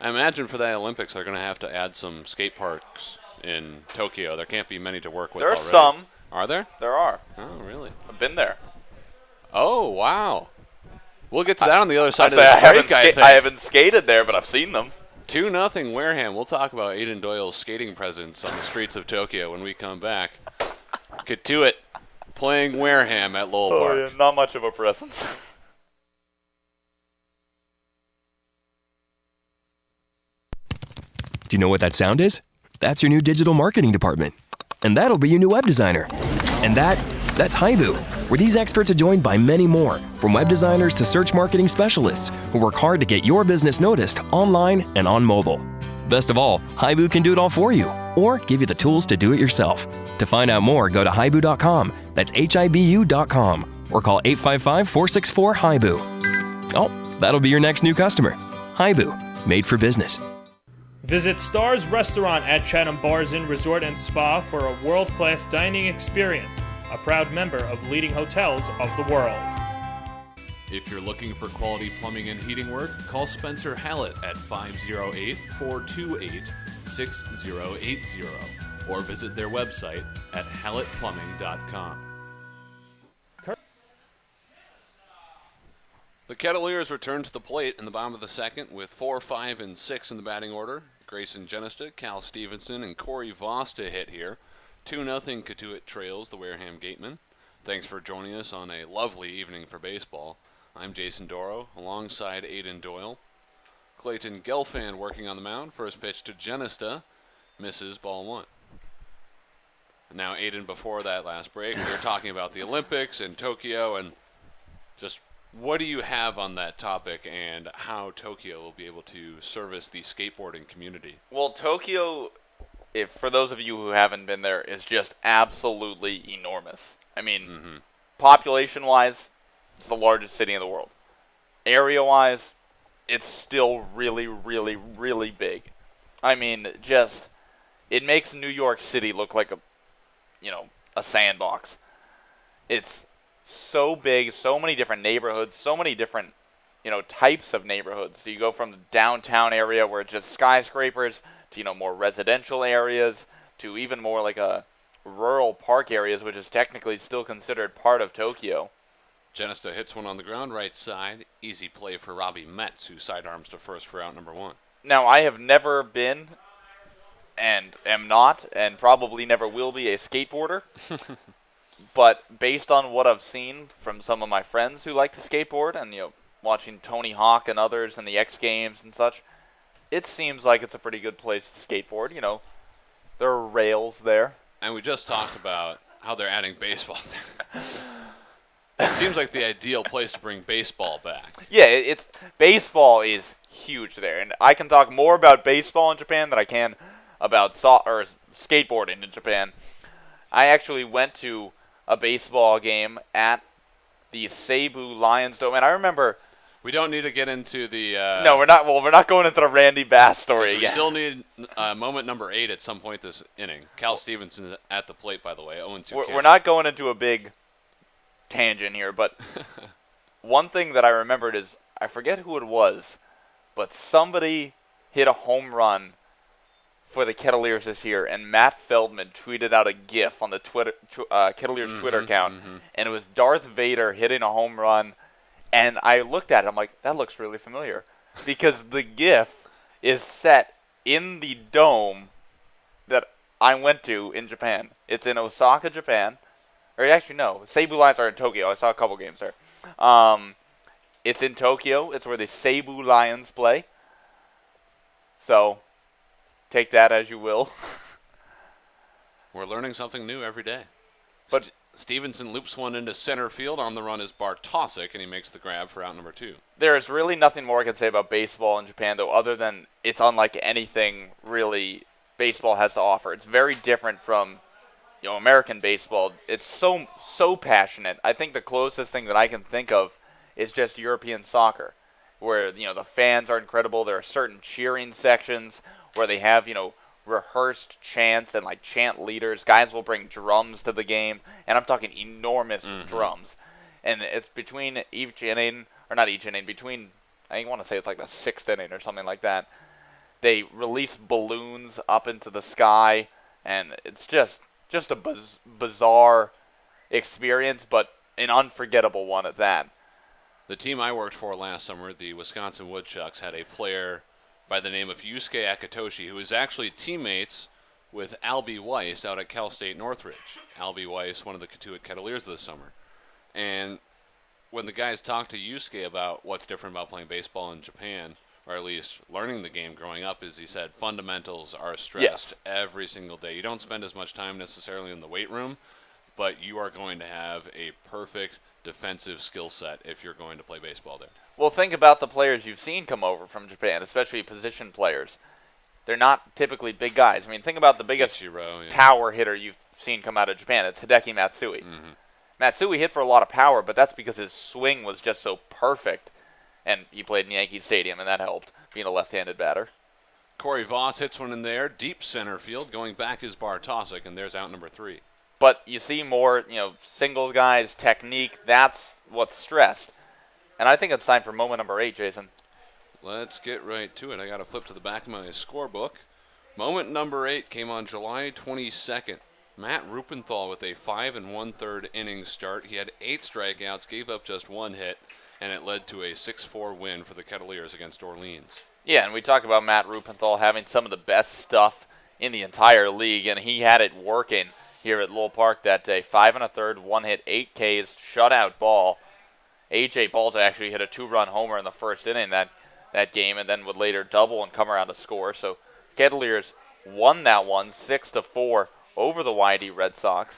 [SPEAKER 7] I imagine for the Olympics they're going to have to add some skate parks in Tokyo. There can't be many to work with.
[SPEAKER 8] There are
[SPEAKER 7] already.
[SPEAKER 8] some.
[SPEAKER 7] Are there?
[SPEAKER 8] There are.
[SPEAKER 7] Oh, really?
[SPEAKER 8] I've been there.
[SPEAKER 7] Oh, wow. We'll get to that on the other side of the break, I think.
[SPEAKER 8] I haven't skated there, but I've seen them.
[SPEAKER 7] 2-0 Wareham. We'll talk about Aiden Doyle's skating presence on the streets of Tokyo when we come back. Cotuit playing Wareham at Lowell Park.
[SPEAKER 8] Yeah, not much of a presence.
[SPEAKER 11] Do you know what that sound is? That's your new digital marketing department. And that'll be your new web designer. And that That's Haibu, where these experts are joined by many more, from web designers to search marketing specialists, who work hard to get your business noticed online and on mobile. Best of all, Haibu can do it all for you, or give you the tools to do it yourself. To find out more, go to haibu.com. That's HIBU.com, or call 855-464-HIBU. Oh, that'll be your next new customer. Haibu, made for business.
[SPEAKER 1] Visit Stars Restaurant at Chatham Bars Inn Resort and Spa for a world-class dining experience, a proud member of leading hotels of the world.
[SPEAKER 10] If you're looking for quality plumbing and heating work, call Spencer Hallett at 508-428-6080 or visit their website at hallettplumbing.com.
[SPEAKER 7] The Kettleers return to the plate in the bottom of the second with 4, 5, and 6 in the batting order. Grayson Genista, Cal Stevenson, and Corey Voss to hit here. 2-0 Cotuit trails the Wareham Gatemen. Thanks for joining us on a lovely evening for baseball. I'm Jason Doro, alongside Aiden Doyle. Clayton Gelfand working on the mound. First pitch to Genista, misses, ball 1. Now, Aiden, before that last break, we were talking about the Olympics and Tokyo, and just what do you have on that topic and how Tokyo will be able to service the skateboarding community?
[SPEAKER 8] Well, Tokyo, for those of you who haven't been there, is just absolutely enormous. I mean, population-wise, it's the largest city in the world. Area-wise, it's still really, really, really big. I mean, it makes New York City look like a sandbox. It's so big, so many different neighborhoods, so many different, types of neighborhoods. So you go from the downtown area where it's just skyscrapers to, more residential areas to even more like a rural park areas, which is technically still considered part of Tokyo.
[SPEAKER 7] Genista hits one on the ground right side. Easy play for Robbie Metz, who sidearms to first for out number 1.
[SPEAKER 8] Now, I have never been and am not and probably never will be a skateboarder. But based on what I've seen from some of my friends who like to skateboard and, watching Tony Hawk and others in the X Games and such, it seems like it's a pretty good place to skateboard. There are rails there.
[SPEAKER 7] And we just talked about how they're adding baseball there. It seems like the ideal place to bring baseball back.
[SPEAKER 8] Yeah, baseball is huge there. And I can talk more about baseball in Japan than I can about skateboarding in Japan. I actually went to a baseball game at the Seibu Lions Dome, and I remember.
[SPEAKER 7] We don't need to get into the.
[SPEAKER 8] No, we're not. Well, we're not going into the Randy Bass story
[SPEAKER 7] We
[SPEAKER 8] again.
[SPEAKER 7] still need moment number 8 at some point this inning. Cal Stevenson at the plate, by the way, 0-2.
[SPEAKER 8] We're not going into a big tangent here, but one thing that I remembered is I forget who it was, but somebody hit a home run for the Kettleers this year, and Matt Feldman tweeted out a GIF on the Kettleers Twitter account, and it was Darth Vader hitting a home run, and I looked at it, I'm like, that looks really familiar, because the GIF is set in the dome that I went to in Japan. It's in Osaka, Japan, or actually no, Seibu Lions are in Tokyo. I saw a couple games there. It's in Tokyo. It's where the Seibu Lions play. So take that as you will.
[SPEAKER 7] We're learning something new every day.
[SPEAKER 8] But
[SPEAKER 7] Stevenson loops one into center field. On the run is Bartosik, and he makes the grab for out number 2.
[SPEAKER 8] There is really nothing more I can say about baseball in Japan, though, other than it's unlike anything really baseball has to offer. It's very different from American baseball. It's so passionate. I think the closest thing that I can think of is just European soccer, where the fans are incredible. There are certain cheering sections where they have, rehearsed chants and chant leaders. Guys will bring drums to the game, and I'm talking enormous drums. And it's between each inning, or not each inning, between, I want to say it's the 6th inning or something like that. They release balloons up into the sky, and it's just a bizarre experience, but an unforgettable one at that.
[SPEAKER 7] The team I worked for last summer, the Wisconsin Woodchucks, had a player by the name of Yusuke Akitoshi, who was actually teammates with Albie Weiss out at Cal State Northridge. Albie Weiss, one of the Cotuit Kettleers this summer. And when the guys talked to Yusuke about what's different about playing baseball in Japan, or at least learning the game growing up, is he said fundamentals are stressed every single day. You don't spend as much time necessarily in the weight room, but you are going to have a perfect defensive skill set if you're going to play baseball there.
[SPEAKER 8] Well, think about the players you've seen come over from Japan, especially position players. They're not typically big guys. I mean, think about the biggest power hitter you've seen come out of Japan. It's Hideki Matsui. Matsui hit for a lot of power, but that's because his swing was just so perfect. And he played in Yankee Stadium, and that helped, being a left-handed batter.
[SPEAKER 7] Corey Voss hits one in there, deep center field. Going back is Bartosik, and there's out number 3.
[SPEAKER 8] But you see more, single guys, technique. That's what's stressed. And I think it's time for moment number 8, Jason.
[SPEAKER 7] Let's get right to it. I got to flip to the back of my scorebook. Moment number 8 came on July 22nd. Matt Rupenthal with a 5 1/3 inning start. He had 8 strikeouts, gave up just 1 hit, and it led to a 6-4 win for the Kettleers against Orleans.
[SPEAKER 8] Yeah, and we talk about Matt Rupenthal having some of the best stuff in the entire league, and he had it working here at Lowell Park that day. 5 1/3, 1 hit, 8 Ks, shutout ball. A.J. Balta actually hit a 2-run homer in the first inning that game, and then would later double and come around to score. So Kettleers won that one 6-4 over the YD Red Sox.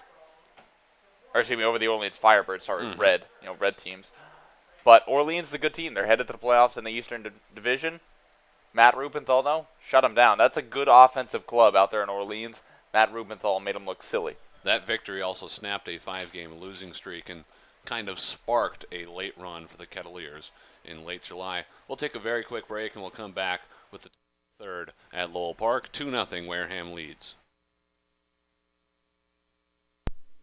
[SPEAKER 8] Or excuse me, over the Orleans Firebirds. Sorry, red teams. But Orleans is a good team. They're headed to the playoffs in the Eastern Division. Matt Rupenthal, though, shut him down. That's a good offensive club out there in Orleans. Matt Rupenthal made him look silly.
[SPEAKER 7] That victory also snapped a 5-game losing streak and kind of sparked a late run for the Kettleers in late July. We'll take a very quick break, and we'll come back with the third at Lowell Park. 2-0 Wareham leads.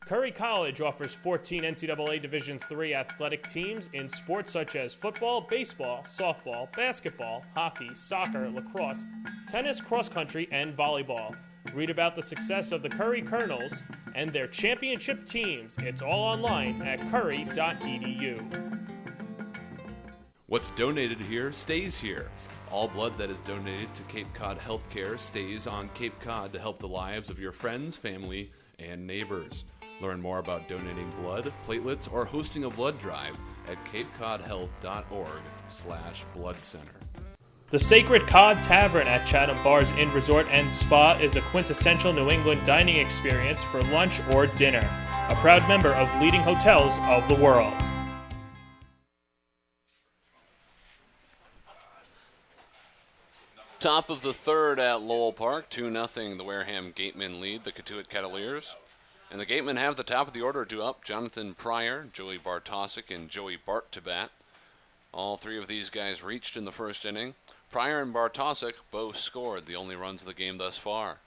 [SPEAKER 1] Curry College offers 14 NCAA Division III athletic teams in sports such as football, baseball, softball, basketball, hockey, soccer, lacrosse, tennis, cross country, and volleyball. Read about the success of the Curry Colonels and their championship teams. It's all online at curry.edu.
[SPEAKER 10] What's donated here stays here. All blood that is donated to Cape Cod Healthcare stays on Cape Cod to help the lives of your friends, family, and neighbors. Learn more about donating blood, platelets, or hosting a blood drive at capecodhealth.org/blood center.
[SPEAKER 1] The Sacred Cod Tavern at Chatham Bars Inn Resort and Spa is a quintessential New England dining experience for lunch or dinner. A proud member of leading hotels of the world.
[SPEAKER 7] Top of the third at Lowell Park, 2-0 the Wareham Gatemen lead the Cotuit Kettleers. And the Gatemen have the top of the order due up. Jonathan Pryor, Joey Bartosik, and Joey Bart to bat. All 3 of these guys reached in the first inning. Pryor and Bartosik both scored the only runs of the game thus far.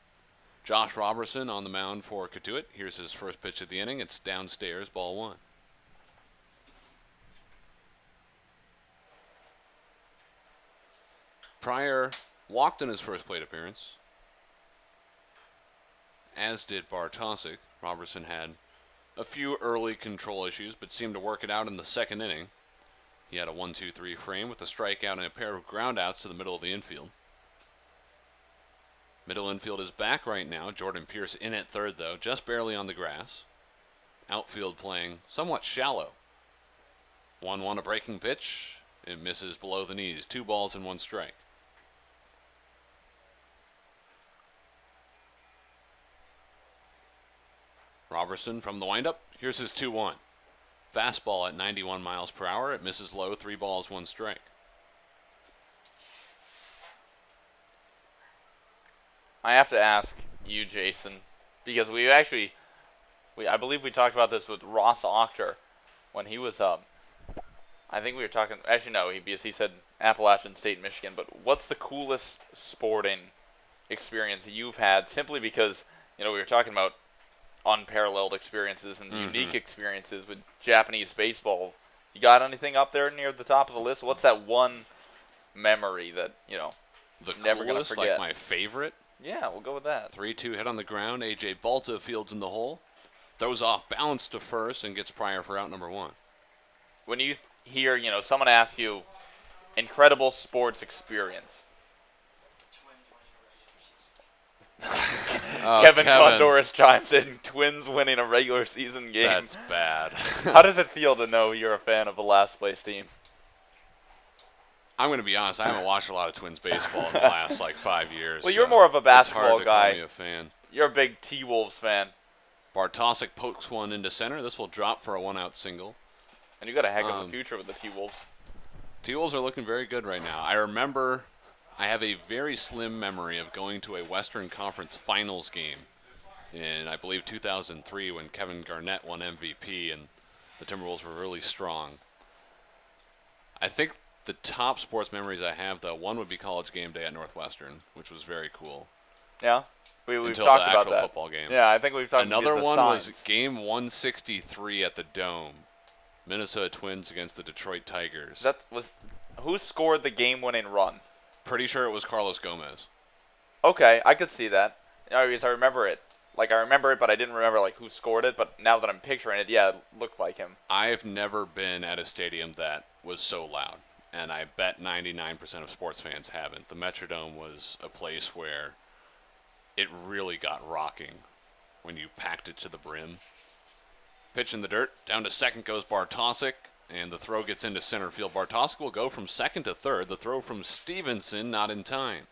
[SPEAKER 7] Josh Robertson on the mound for Cotuit. Here's his first pitch of the inning. It's downstairs, ball 1. Pryor walked in his first plate appearance, as did Bartosik. Robertson had a few early control issues, but seemed to work it out in the second inning. He had a 1-2-3 frame with a strikeout and a pair of groundouts to the middle of the infield. Middle infield is back right now. Jordan Pierce in at third, though, just barely on the grass. Outfield playing somewhat shallow. 1-1 a breaking pitch. It misses below the knees. 2 balls and 1 strike. Robertson from the windup. Here's his 2-1. Fastball at 91 miles per hour. It misses low. 3 balls, 1 strike.
[SPEAKER 8] I have to ask you, Jason, because I believe we talked about this with Ross Octor when he was I think we were talking. Actually, no, because he said Appalachian State, Michigan. But what's the coolest sporting experience you've had? Simply because we were talking about unparalleled experiences and unique experiences with Japanese baseball. You got anything up there near the top of the list? What's that one memory that
[SPEAKER 7] the
[SPEAKER 8] never
[SPEAKER 7] coolest,
[SPEAKER 8] gonna forget?
[SPEAKER 7] like my favorite?
[SPEAKER 8] Yeah, we'll go with that.
[SPEAKER 7] 3-2 hit on the ground. A.J. Balta fields in the hole. Throws off balance to first and gets Pryor for out number 1.
[SPEAKER 8] When you hear, someone ask you, incredible sports experience. Kevin Condoris chimes in, Twins winning a regular season game.
[SPEAKER 7] That's bad.
[SPEAKER 8] How does it feel to know you're a fan of a last place team?
[SPEAKER 7] I'm going to be honest, I haven't watched a lot of Twins baseball in the last 5 years.
[SPEAKER 8] Well, you're more of a basketball
[SPEAKER 7] it's hard to
[SPEAKER 8] guy.
[SPEAKER 7] call me a fan.
[SPEAKER 8] You're a big T-Wolves fan.
[SPEAKER 7] Bartosik pokes one into center. This will drop for a 1-out single.
[SPEAKER 8] And you got a heck of a future with the T-Wolves.
[SPEAKER 7] T-Wolves are looking very good right now. I have a very slim memory of going to a Western Conference Finals game in, I believe, 2003 when Kevin Garnett won MVP and the Timberwolves were really strong. I think the top sports memories I have, though, one would be College Game Day at Northwestern, which was very cool.
[SPEAKER 8] Yeah, we've
[SPEAKER 7] until
[SPEAKER 8] talked
[SPEAKER 7] the
[SPEAKER 8] about
[SPEAKER 7] actual
[SPEAKER 8] that.
[SPEAKER 7] Football game.
[SPEAKER 8] Yeah, I think we've talked about
[SPEAKER 7] Another one was
[SPEAKER 8] signs.
[SPEAKER 7] Game 163 at the Dome. Minnesota Twins against the Detroit Tigers.
[SPEAKER 8] Who scored the game-winning run?
[SPEAKER 7] Pretty sure it was Carlos Gomez.
[SPEAKER 8] Okay, I could see that. I remember it. I remember it, but I didn't remember who scored it. But now that I'm picturing it, yeah, it looked like him.
[SPEAKER 7] I've never been at a stadium that was so loud, and I bet 99% of sports fans haven't. The Metrodome was a place where it really got rocking when you packed it to the brim. Pitch in the dirt. Down to second goes Bartosik, and the throw gets into center field. Bartosik will go from second to third. The throw from Stevenson not in time.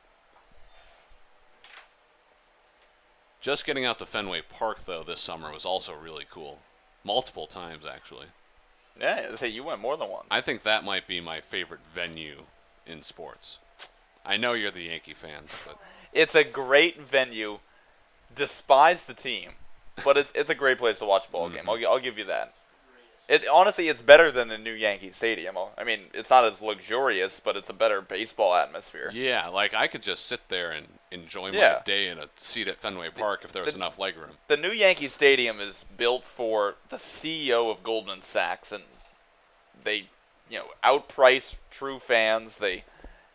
[SPEAKER 7] Just getting out to Fenway Park, though, this summer was also really cool. Multiple times, actually.
[SPEAKER 8] Yeah, you went more than once.
[SPEAKER 7] I think that might be my favorite venue in sports. I know you're the Yankee fan, but
[SPEAKER 8] it's a great venue. Despise the team, but it's a great place to watch a ball game. I'll give you that. Honestly, it's better than the new Yankee Stadium. I mean, it's not as luxurious, but it's a better baseball atmosphere.
[SPEAKER 7] Yeah, I could just sit there and enjoy my day in a seat at Fenway Park if there was enough legroom.
[SPEAKER 8] The new Yankee Stadium is built for the CEO of Goldman Sachs, and they, outprice true fans. They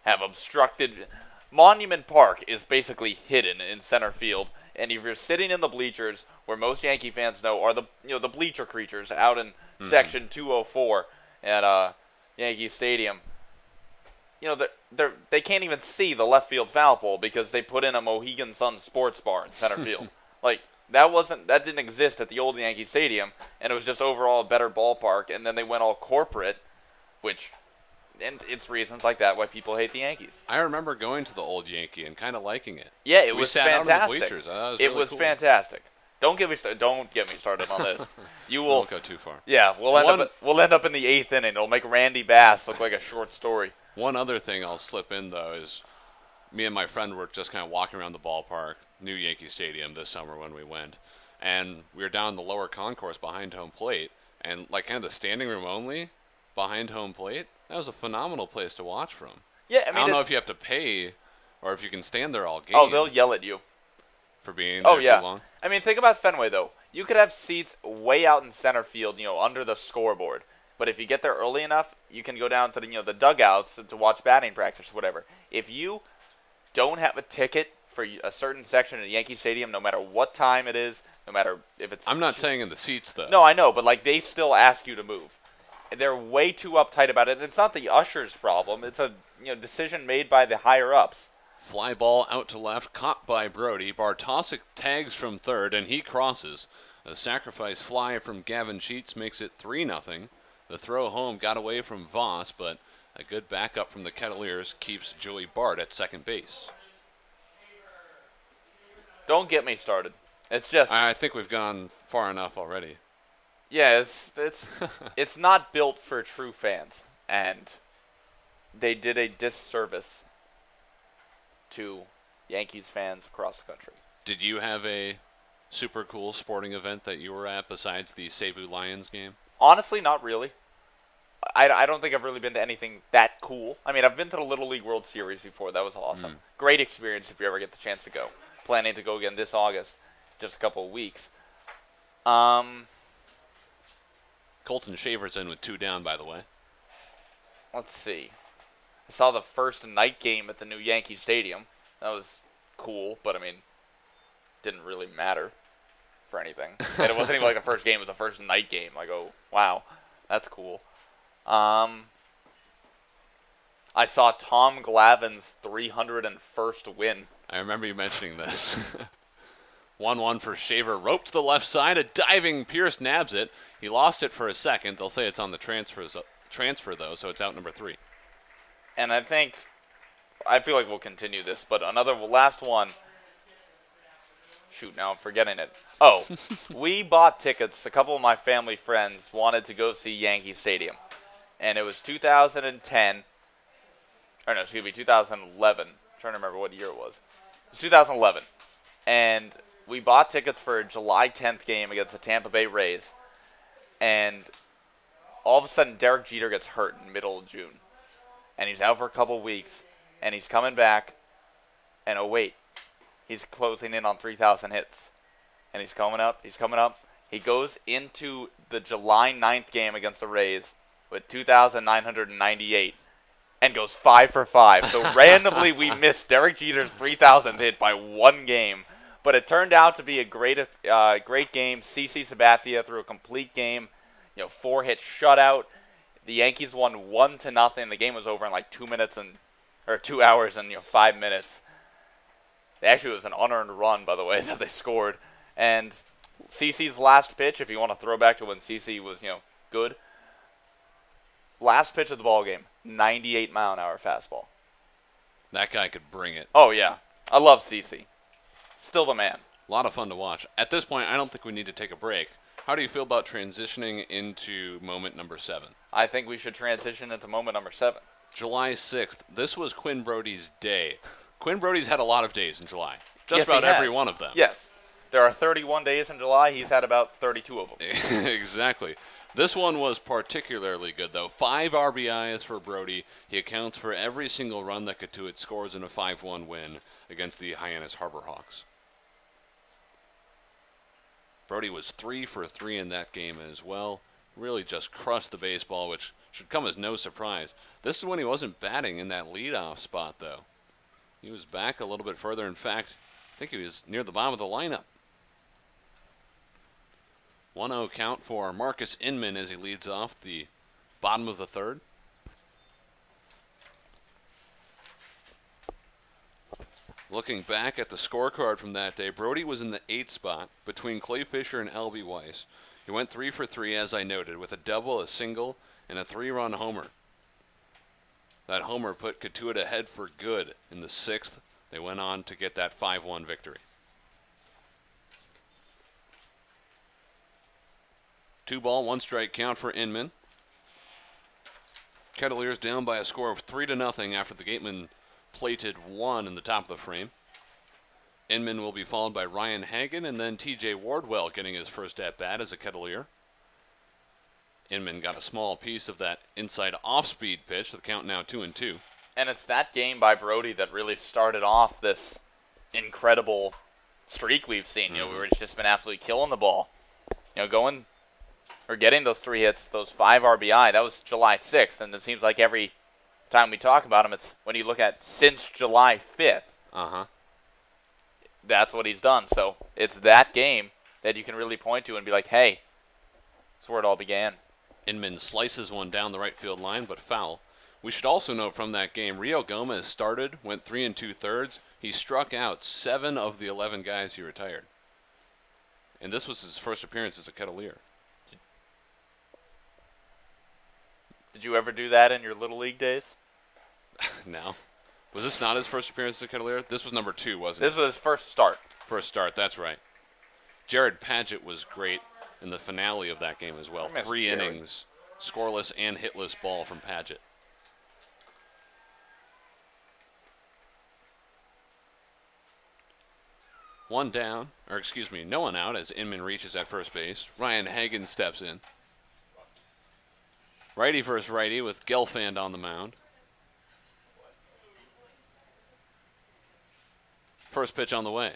[SPEAKER 8] have obstructed. Monument Park is basically hidden in center field, and if you're sitting in the bleachers, where most Yankee fans know are the bleacher creatures out in section 204 at Yankee Stadium, they can't even see the left field foul pole because they put in a Mohegan Sun sports bar in center field. That didn't exist at the old Yankee Stadium, and it was just overall a better ballpark. And then they went all corporate, and it's reasons like that why people hate the Yankees.
[SPEAKER 7] I remember going to the old Yankee and kind of liking it.
[SPEAKER 8] Yeah, it was
[SPEAKER 7] fantastic.
[SPEAKER 8] fantastic.
[SPEAKER 7] Out in the bleachers.
[SPEAKER 8] It was
[SPEAKER 7] cool.
[SPEAKER 8] fantastic. Don't get me started on this. You will.
[SPEAKER 7] Don't go too far.
[SPEAKER 8] Yeah, we'll end up in the 8th inning. It'll make Randy Bass look like a short story.
[SPEAKER 7] One other thing I'll slip in though is, me and my friend were just kind of walking around the ballpark, new Yankee Stadium this summer when we went, and we were down in the lower concourse behind home plate, and kind of the standing room only behind home plate. That was a phenomenal place to watch from.
[SPEAKER 8] Yeah,
[SPEAKER 7] I don't know if you have to pay, or if you can stand there all game.
[SPEAKER 8] Oh, they'll yell at you
[SPEAKER 7] for being there too long.
[SPEAKER 8] I mean, think about Fenway though. You could have seats way out in center field, under the scoreboard. But if you get there early enough, you can go down to the dugouts to watch batting practice or whatever. If you don't have a ticket for a certain section of Yankee Stadium, no matter what time it is, no matter if it's...
[SPEAKER 7] I'm not saying in the seats, though.
[SPEAKER 8] No, I know, but they still ask you to move. They're way too uptight about it. And it's not the ushers' problem. It's a decision made by the higher-ups.
[SPEAKER 7] Fly ball out to left, caught by Brody. Bartosik tags from third, and he crosses. A sacrifice fly from Gavin Sheets makes it 3-0. The throw home got away from Voss, but a good backup from the Kettleers keeps Joey Bart at second base.
[SPEAKER 8] Don't get me started. It's just...
[SPEAKER 7] I think we've gone far enough already.
[SPEAKER 8] Yeah, it's not built for true fans, and they did a disservice to Yankees fans across the country.
[SPEAKER 7] Did you have a super cool sporting event that you were at besides the Cebu Lions game?
[SPEAKER 8] Honestly, not really. I don't think I've really been to anything that cool. I mean, I've been to the Little League World Series before. That was awesome. Great experience if you ever get the chance to go. Planning to go again this August, just a couple of weeks.
[SPEAKER 7] Colton Shaver's in with 2 down, by the way.
[SPEAKER 8] Let's see. I saw the first night game at the new Yankee Stadium. That was cool, but didn't really matter for anything. And it wasn't even the first game; it was the first night game. Oh, wow, that's cool. I saw Tom Glavine's 301st win.
[SPEAKER 7] I remember you mentioning this. 1-1 for Shaver. Roped to the left side. A diving Pierce nabs it. He lost it for a second. They'll say it's on the transfer though, so it's out number 3.
[SPEAKER 8] And I feel like we'll continue this, but last one. Shoot, now I'm forgetting it. Oh, we bought tickets. A couple of my family friends wanted to go see Yankee Stadium. And it was 2010. Or no, excuse me, 2011. I'm trying to remember what year it was. It was 2011. And we bought tickets for a July 10th game against the Tampa Bay Rays. And all of a sudden, Derek Jeter gets hurt in the middle of June. And he's out for a couple weeks. And he's coming back. And oh, wait. He's closing in on 3,000 hits. And he's coming up. He's coming up. He goes into the July 9th game against the Rays with 2,998 and goes 5 for 5. So randomly we missed Derek Jeter's 3,000th hit by one game. But it turned out to be a great game. CC Sabathia threw a complete game. 4-hit shutout. The Yankees won 1-0. The game was over in like 2 hours and 5 minutes. Actually, it was an unearned run, by the way, that they scored. And CC's last pitch, if you want to throw back to when CC was, good. Last pitch of the ball game, 98-mile-an-hour fastball.
[SPEAKER 7] That guy could bring it.
[SPEAKER 8] Oh, yeah. I love CC. Still the man.
[SPEAKER 7] A lot of fun to watch. At this point, I don't think we need to take a break. How do you feel about transitioning into moment number 7?
[SPEAKER 8] I think we should transition into moment number 7.
[SPEAKER 7] July 6th. This was Quinn Brody's day. Quinn Brody's had a lot of days in July. Just
[SPEAKER 8] Yes,
[SPEAKER 7] about
[SPEAKER 8] he has.
[SPEAKER 7] every one of them.
[SPEAKER 8] Yes. There are 31 days in July. He's had about 32 of them.
[SPEAKER 7] Exactly. This one was particularly good, though. 5 RBIs for Brody. He accounts for every single run that Cotuit scores in a 5-1 win against the Hyannis Harbor Hawks. Brody was 3 for 3 in that game as well. Really just crushed the baseball, which should come as no surprise. This is when he wasn't batting in that leadoff spot, though. He was back a little bit further. In fact, I think he was near the bottom of the lineup. 1-0 count for Marcus Inman as he leads off the bottom of the third. Looking back at the scorecard from that day, Brody was in the 8th spot between Clay Fisher and L.B. Weiss. He went 3 for 3, as I noted, with a double, a single, and a 3-run homer. That homer put Cotuit ahead for good in the 6th. They went on to get that 5-1 victory. 2-ball, 1-strike count for Inman. Kettleers down by a score of 3-0 after the gateman plated 1 in the top of the frame. Inman will be followed by Ryan Hagan and then T.J. Wardwell getting his first at-bat as a Kettleer. Inman got a small piece of that inside off-speed pitch. The count now 2-2.
[SPEAKER 8] And it's that game by Brody that really started off this incredible streak we've seen. We've just been absolutely killing the ball. Getting those 3 hits, those 5 RBI. That was July 6th, and it seems like every time we talk about him, it's when you look at since July 5th. That's what he's done. So it's that game that you can really point to and be like, hey, that's where it all began.
[SPEAKER 7] Inman slices one down the right field line, but foul. We should also note from that game, Rio Gomez started, went 3 2/3. He struck out 7 of the 11 guys he retired. And this was his first appearance as a Kettleer.
[SPEAKER 8] Did you ever do that in your Little League days?
[SPEAKER 7] No. Was this not his first appearance as a Kettleer? This was number 2, wasn't it?
[SPEAKER 8] This was his first start.
[SPEAKER 7] First start, that's right. Jared Padgett was great in the finale of that game as well. 3 innings, scoreless and hitless ball from Padgett. No one out as Inman reaches at first base. Ryan Hagan steps in. Righty versus righty with Gelfand on the mound. First pitch on the way.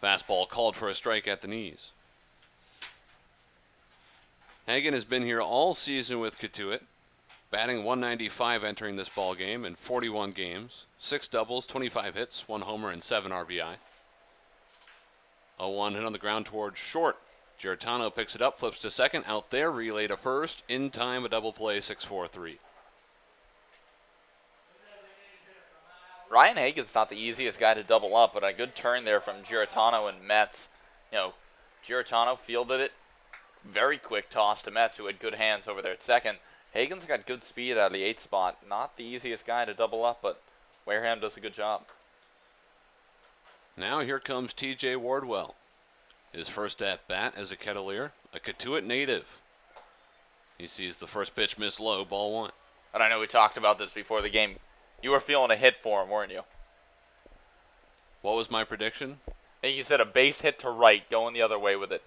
[SPEAKER 7] Fastball called for a strike at the knees. Hagan has been here all season with Cotuit, batting .195 entering this ball game in 41 games, 6 doubles, 25 hits, 1 homer, and 7 RBI. 0-1 hit on the ground towards short. Giarratano picks it up, flips to second, out there, relay to first, in time, a double play, 6-4-3.
[SPEAKER 8] Ryan Hagan's not the easiest guy to double up, but a good turn there from Giarratano and Metz. Giarratano fielded it. Very quick toss to Metz, who had good hands over there at second. Hagan's got good speed out of the 8th spot. Not the easiest guy to double up, but Wareham does a good job.
[SPEAKER 7] Now here comes TJ Wardwell. His first at bat as a Kettleer, a Cotuit native. He sees the first pitch miss low, ball one.
[SPEAKER 8] And I know we talked about this before the game. You were feeling a hit for him, weren't you?
[SPEAKER 7] What was my prediction?
[SPEAKER 8] I think you said a base hit to right, going the other way with it.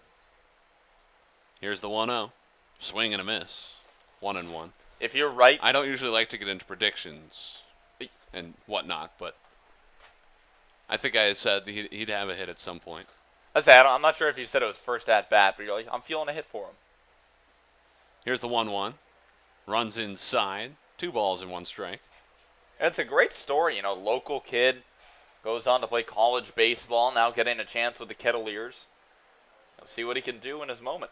[SPEAKER 7] Here's the 1-0. Swing and a miss. 1-1.
[SPEAKER 8] If you're right,
[SPEAKER 7] I don't usually like to get into predictions and whatnot, but I think I said he'd have a hit at some point.
[SPEAKER 8] I'm not sure if you said it was first at bat, but you're like, I'm feeling a hit for him.
[SPEAKER 7] Here's the 1-1. Runs inside. 2 balls and 1 strike.
[SPEAKER 8] And it's a great story, local kid goes on to play college baseball, now getting a chance with the Kettleers. You'll see what he can do in his moment.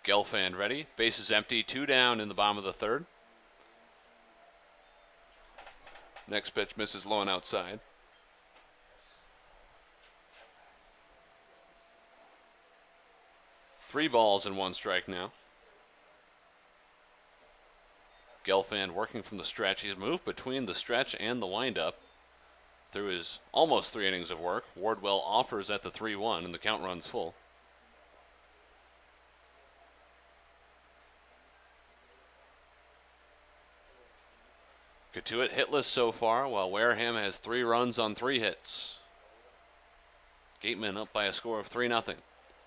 [SPEAKER 7] Gelfand ready. Base is empty. 2 down in the bottom of the third. Next pitch misses low and outside. Three balls and 1 strike now. Gelfand working from the stretch. He's moved between the stretch and the windup through his almost 3 innings of work. Wardwell offers at the 3-1 and the count runs full. Cotuit hitless so far, while Wareham has 3 runs on 3 hits. Gateman up by a score of 3-0.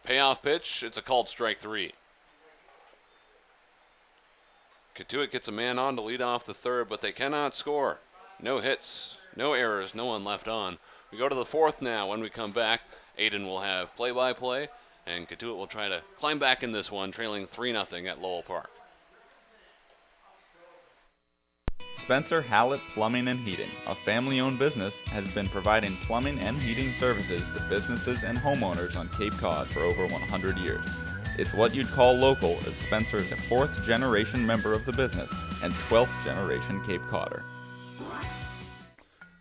[SPEAKER 7] Payoff pitch, it's a called strike 3. Cotuit gets a man on to lead off the third, but they cannot score. No hits, no errors, no one left on. We go to the fourth now. When we come back, Aiden will have play-by-play, and Cotuit will try to climb back in this one, trailing 3-0 at Lowell Park.
[SPEAKER 9] Spencer Hallett Plumbing and Heating, a family-owned business, has been providing plumbing and heating services to businesses and homeowners on Cape Cod for over 100 years. It's what you'd call local, as Spencer is a 4th-generation member of the business and 12th-generation Cape Codder.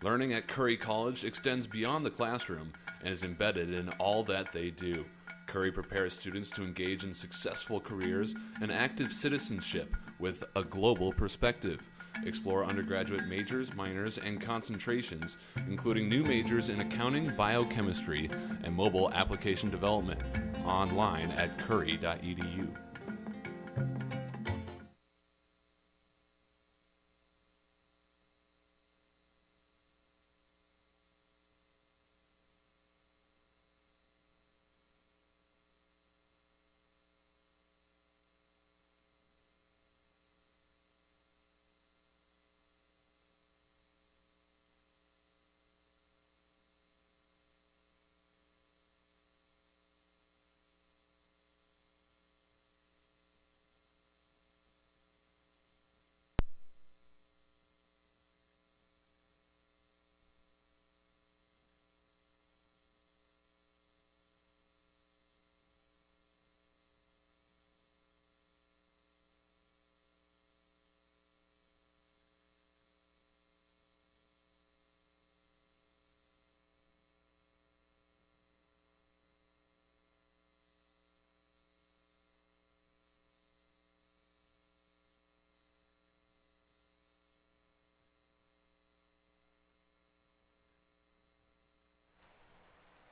[SPEAKER 10] Learning at Curry College extends beyond the classroom and is embedded in all that they do. Curry prepares students to engage in successful careers and active citizenship with a global perspective. Explore undergraduate majors, minors, and concentrations, including new majors in accounting, biochemistry, and mobile application development, online at curry.edu.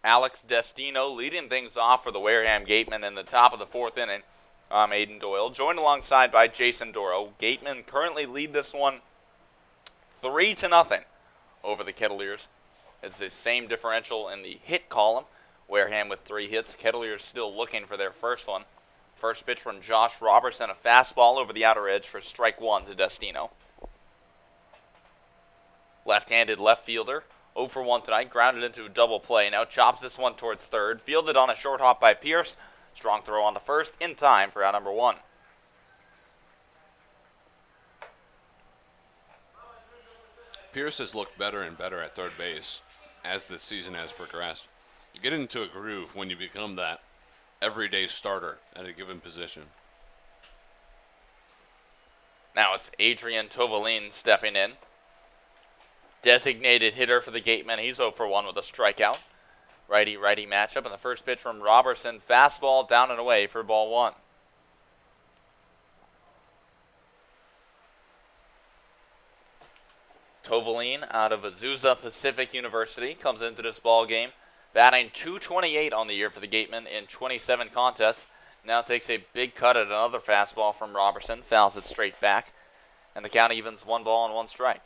[SPEAKER 8] Alex Destino leading things off for the Wareham Gatemen in the top of the 4th inning. I'm Aiden Doyle, joined alongside by Jason Doro. Gatemen currently lead this one 3-0 over the Kettleers. It's the same differential in the hit column. Wareham with 3 hits. Kettleers still looking for their first one. First pitch from Josh Robertson, a fastball over the outer edge for strike 1 to Destino. Left-handed left fielder. 0 for 1 tonight, grounded into a double play. Now chops this one towards third. Fielded on a short hop by Pierce. Strong throw on to first in time for out number 1.
[SPEAKER 7] Pierce has looked better and better at third base as the season has progressed. You get into a groove when you become that everyday starter at a given position.
[SPEAKER 8] Now it's Adrian Tovalin stepping in. Designated hitter for the Gatemen. He's 0 for 1 with a strikeout. Righty-righty matchup. And the first pitch from Robertson. Fastball down and away for ball 1. Tovaline out of Azusa Pacific University comes into this ball game, batting .228 on the year for the Gatemen in 27 contests. Now takes a big cut at another fastball from Robertson, fouls it straight back, and the count evens 1 ball and 1 strike.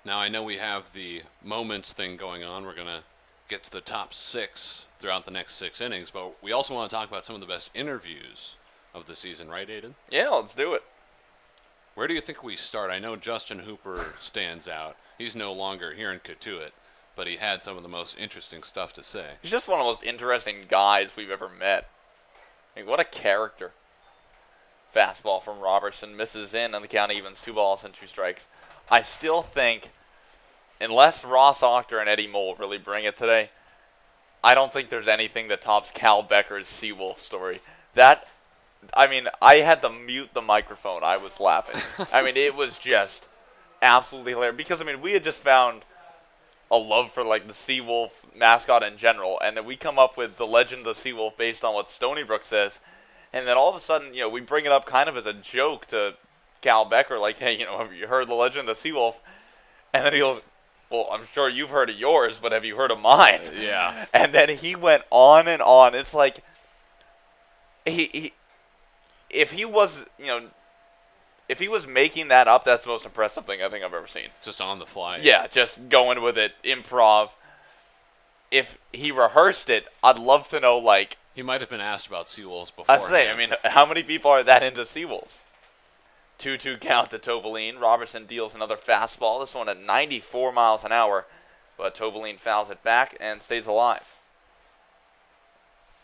[SPEAKER 7] Now, I know we have the moments thing going on. We're going to get to the top 6 throughout the next 6 innings, but we also want to talk about some of the best interviews of the season, right, Aiden?
[SPEAKER 8] Yeah, let's do it.
[SPEAKER 7] Where do you think we start? I know Justin Hooper stands out. He's no longer here in Cotuit, but he had some of the most interesting stuff to say.
[SPEAKER 8] He's just one of the most interesting guys we've ever met. I mean, what a character. Fastball from Robertson misses in, and the count evens 2 balls and 2 strikes. I still think, unless Ross Octor and Eddie Mole really bring it today, I don't think there's anything that tops Cal Becker's Seawolf story. I had to mute the microphone. I was laughing. It was just absolutely hilarious. Because, we had just found a love for, the Seawolf mascot in general. And then we come up with the legend of the Seawolf based on what Stony Brook says. And then all of a sudden, we bring it up kind of as a joke to Cal Becker. Like, hey, have you heard the legend of the Seawolf? And then he goes, well, I'm sure you've heard of yours, but have you heard of mine?
[SPEAKER 7] Yeah.
[SPEAKER 8] And then he went on and on. It's like, if he was making that up, that's the most impressive thing I think I've ever seen.
[SPEAKER 7] Just on the fly.
[SPEAKER 8] Yeah, just going with it, improv. If he rehearsed it, I'd love to know,
[SPEAKER 7] He might have been asked about Seawolves before.
[SPEAKER 8] I say, how many people are that into Seawolves? 2-2 count to Tovaline. Robertson deals another fastball, this one at 94 miles an hour, but Tovaline fouls it back and stays alive.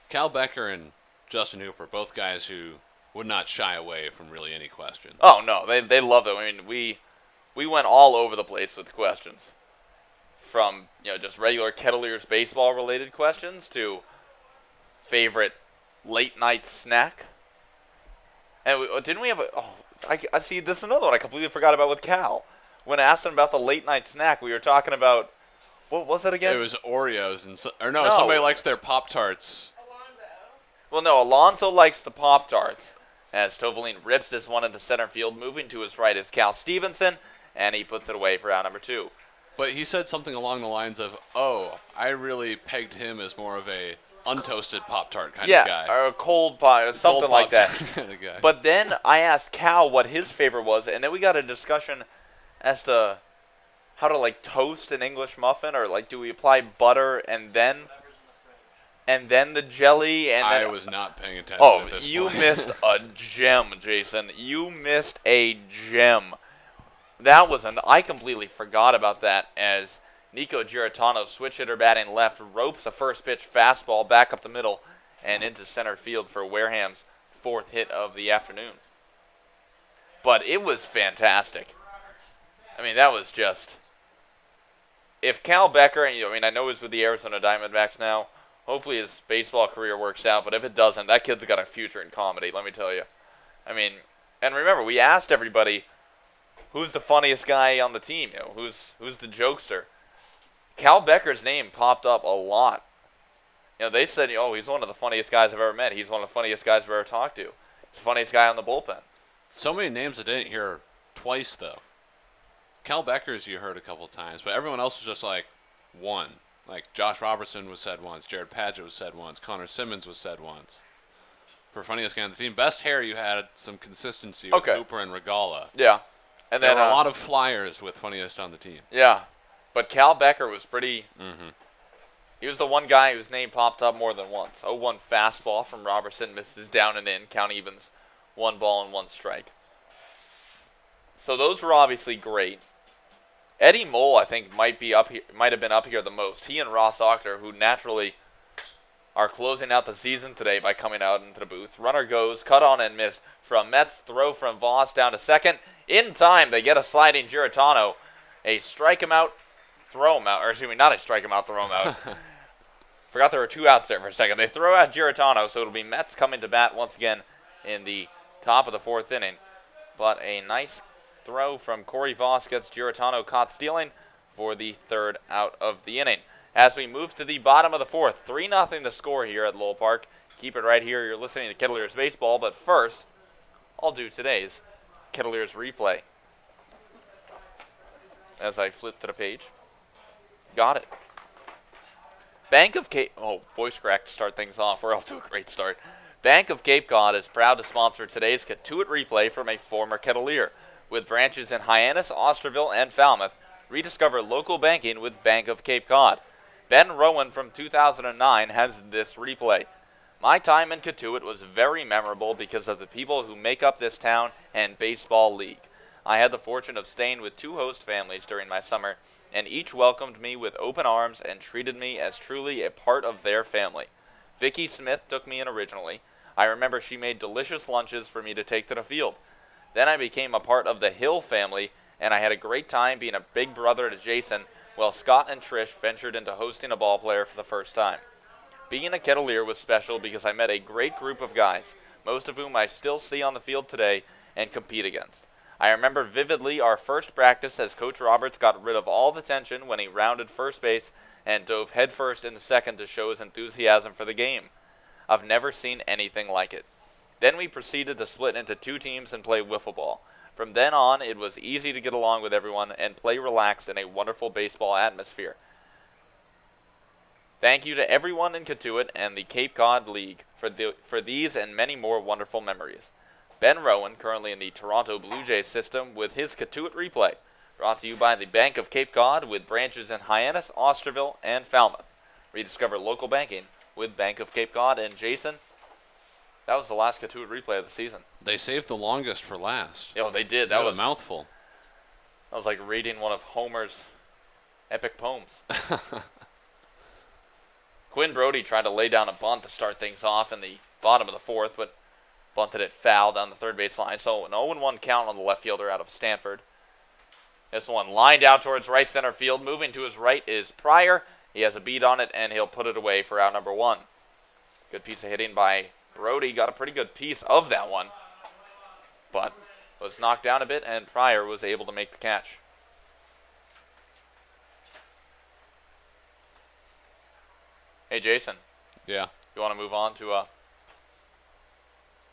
[SPEAKER 7] Cal Becker and Justin Hooper, both guys who would not shy away from really any question.
[SPEAKER 8] Oh, no, they love it. We went all over the place with questions. From, just regular Kettleers baseball-related questions to favorite late-night snack. And didn't we have I see, this is another one I completely forgot about with Cal. When I asked him about the late-night snack, we were talking about, what was it again?
[SPEAKER 7] It was Oreos, no, somebody likes their Pop-Tarts.
[SPEAKER 8] Well, no, Alonso likes the Pop-Tarts. As Tovaline rips this one into center field, moving to his right is Cal Stevenson, and he puts it away for out number 2.
[SPEAKER 7] But he said something along the lines of, I really pegged him as more of a untoasted Pop-Tart kind of guy.
[SPEAKER 8] Yeah, or a cold pie, or something like that.
[SPEAKER 7] Kind of guy.
[SPEAKER 8] But then I asked Cal what his favorite was, and then we got a discussion as to how to, toast an English muffin, or, do we apply butter and then the jelly? And
[SPEAKER 7] I
[SPEAKER 8] then,
[SPEAKER 7] was not paying attention at this point.
[SPEAKER 8] You missed a gem, Jason. You missed a gem. That was I completely forgot about that as Nico Giratano, switch hitter batting left, ropes a first pitch fastball back up the middle and into center field for Wareham's 4th hit of the afternoon. But it was fantastic. That was just... If Cal Becker, I know he's with the Arizona Diamondbacks now, hopefully his baseball career works out, but if it doesn't, that kid's got a future in comedy, let me tell you. And remember, we asked everybody, who's the funniest guy on the team? Who's the jokester? Cal Becker's name popped up a lot. They said, he's one of the funniest guys I've ever met. He's one of the funniest guys I've ever talked to. He's the funniest guy on the bullpen.
[SPEAKER 7] So many names I didn't hear twice, though. Cal Becker's you heard a couple times, but everyone else was just one. Josh Robertson was said once, Jared Padgett was said once, Connor Simmons was said once. For funniest guy on the team, best hair you had some consistency with Hooper and Regala.
[SPEAKER 8] Yeah. And
[SPEAKER 7] there were a lot of flyers with funniest on the team.
[SPEAKER 8] Yeah. But Cal Becker was pretty...
[SPEAKER 7] Mm-hmm.
[SPEAKER 8] He was the one guy whose name popped up more than once. 0-1 fastball from Robertson, misses down and in. Count evens 1 ball and 1 strike. So those were obviously great. Eddie Mole, I think, might have been up here the most. He and Ross Octor, who naturally are closing out the season today by coming out into the booth. Runner goes, cut on and missed from Metz, throw from Voss down to second. In time, they get a sliding Giratano. A strike him out, throw him out. Or excuse me, not a strike him out, throw him out. Forgot there were 2 outs there for a second. They throw out Giratano, so it'll be Metz coming to bat once again in the top of the 4th inning. But a nice throw from Corey Voss gets Giratano caught stealing for the 3rd out of the inning. As we move to the bottom of the 4th, 3-0 the score here at Lowell Park. Keep it right here. You're listening to Kettleers Baseball, but first, I'll do today's Kettleers replay. As I flip to the page. Got it. Bank of Cape... Oh, voice crack to start things off. We're off to a great start. Bank of Cape Cod is proud to sponsor today's Cotuit replay from a former Kettleer. With branches in Hyannis, Osterville, and Falmouth, rediscover local banking with Bank of Cape Cod. Ben Rowan from 2009 has this replay. My time in Cotuit was very memorable because of the people who make up this town and baseball league. I had the fortune of staying with 2 host families during my summer, and each welcomed me with open arms and treated me as truly a part of their family. Vicki Smith took me in originally. I remember she made delicious lunches for me to take to the field. Then I became a part of the Hill family, and I had a great time being a big brother to Jason, while Scott and Trish ventured into hosting a ball player for the first time. Being a Kettleer was special because I met a great group of guys, most of whom I still see on the field today and compete against. I remember vividly our first practice as Coach Roberts got rid of all the tension when he rounded first base and dove headfirst into second to show his enthusiasm for the game. I've never seen anything like it. Then we proceeded to split into 2 teams and play wiffle ball. From then on, it was easy to get along with everyone and play relaxed in a wonderful baseball atmosphere. Thank you to everyone in Cotuit and the Cape Cod League for these and many more wonderful memories. Ben Rowan, currently in the Toronto Blue Jays system, with his Cotuit replay. Brought to you by the Bank of Cape Cod with branches in Hyannis, Osterville, and Falmouth. Rediscover local banking with Bank of Cape Cod. And Jason, that was the last Cotuit replay of the season.
[SPEAKER 7] They saved the longest for last.
[SPEAKER 8] Oh, they did. That was
[SPEAKER 7] a mouthful.
[SPEAKER 8] That was like reading one of Homer's epic poems. Quinn Brody tried to lay down a bunt to start things off in the bottom of the 4th, but bunted it foul down the third base line. So an 0-1 count on the left fielder out of Stanford. This one lined out towards right center field. Moving to his right is Pryor. He has a beat on it, and he'll put it away for out number 1. Good piece of hitting by Brody. Got a pretty good piece of that one, but was knocked down a bit, and Pryor was able to make the catch. Hey, Jason.
[SPEAKER 7] Yeah.
[SPEAKER 8] You want to move on to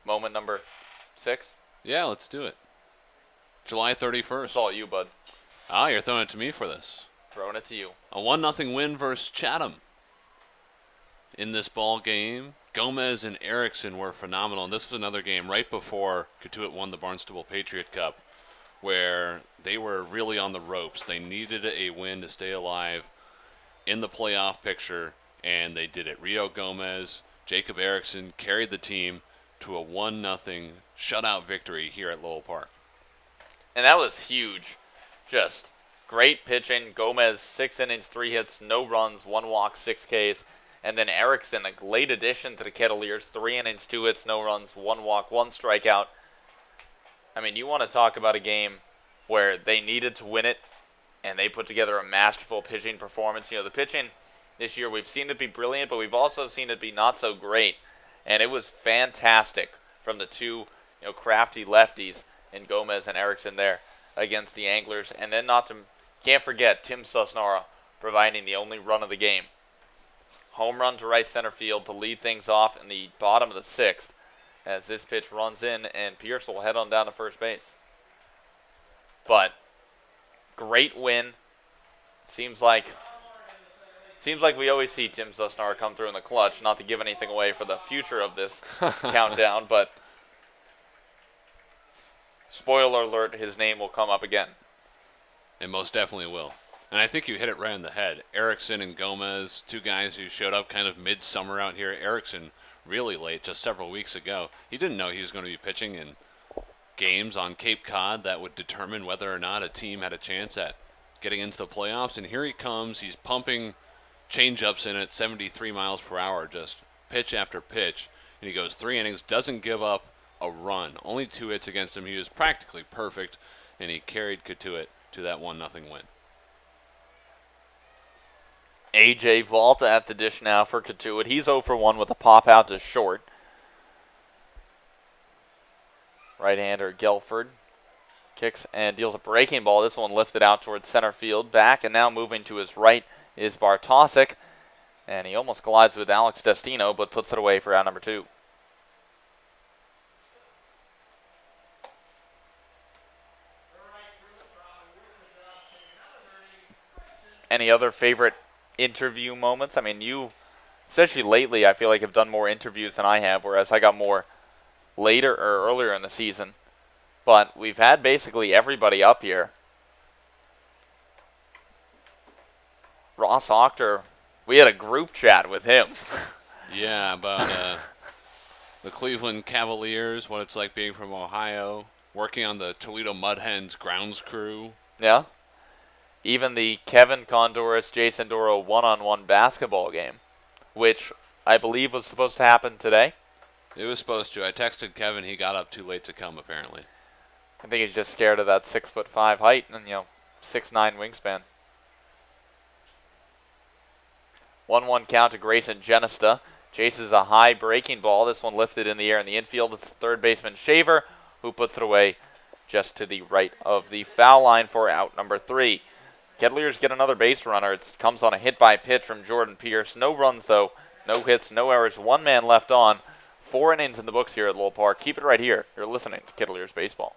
[SPEAKER 8] moment number 6?
[SPEAKER 7] Yeah, let's do it. July 31st.
[SPEAKER 8] It's all you, bud.
[SPEAKER 7] Ah, you're throwing it to me for this.
[SPEAKER 8] Throwing it to you.
[SPEAKER 7] A 1-0 win versus Chatham. In this ball game, Gomez and Erickson were phenomenal. And this was another game right before Cotuit won the Barnstable Patriot Cup, where they were really on the ropes. They needed a win to stay alive in the playoff picture, and they did it. Rio Gomez, Jacob Erickson carried the team to a 1-0 shutout victory here at Lowell Park.
[SPEAKER 8] And that was huge. Just great pitching. Gomez, 6 innings, 3 hits, no runs, 1 walk, 6 Ks. And then Erickson, a late addition to the Kettleers, 3 innings, 2 hits, no runs, 1 walk, 1 strikeout. I mean, you want to talk about a game where they needed to win it, and they put together a masterful pitching performance. You know, the pitching this year, we've seen it be brilliant, but we've also seen it be not so great. And it was fantastic from the 2, crafty lefties in Gomez and Erickson there against the Anglers. And then can't forget Tim Susnara providing the only run of the game. Home run to right center field to lead things off in the bottom of the 6th as this pitch runs in and Pierce will head on down to first base. But great win. Seems like we always see Tim Susnara come through in the clutch, not to give anything away for the future of this countdown, but spoiler alert, his name will come up again.
[SPEAKER 7] It most definitely will. And I think you hit it right on the head. Erickson and Gomez, 2 guys who showed up kind of midsummer out here. Erickson really late, just several weeks ago. He didn't know he was going to be pitching in games on Cape Cod that would determine whether or not a team had a chance at getting into the playoffs. And here he comes. He's pumping change-ups in at 73 miles per hour, just pitch after pitch. And he goes 3 innings, doesn't give up a run. Only 2 hits against him. He was practically perfect, and he carried Cotuit to that 1-0 win.
[SPEAKER 8] A.J. Volta at the dish now for Cotuit. He's 0 for 1 with a pop out to short. Right-hander Gelford kicks and deals a breaking ball. This one lifted out towards center field. Back and now moving to his right is Bartosik. And he almost collides with Alex Destino, but puts it away for out number 2. Any other favorite interview moments? I mean, you, especially lately, I feel like have done more interviews than I have, whereas I got more later or earlier in the season. But we've had basically everybody up here. Ross Octor, we had a group chat with him.
[SPEAKER 7] Yeah, about the Cleveland Cavaliers, what it's like being from Ohio, working on the Toledo Mud Hens grounds crew.
[SPEAKER 8] Yeah. Even the Kevin Condoris, Jason Doro one-on-one basketball game, which I believe was supposed to happen today.
[SPEAKER 7] It was supposed to. I texted Kevin. He got up too late to come, apparently.
[SPEAKER 8] I think he's just scared of that 6'5" height and 6'9" wingspan. 1-1 count to Grayson Genesta. Chases a high breaking ball. This one lifted in the air in the infield. It's third baseman Shaver, who puts it away just to the right of the foul line for out number 3. Kettleers get another base runner. It comes on a hit by pitch from Jordan Pierce. No runs, though. No hits, no errors. 1 man left on. 4 innings in the books here at Lowell Park. Keep it right here. You're listening to Kettleers Baseball.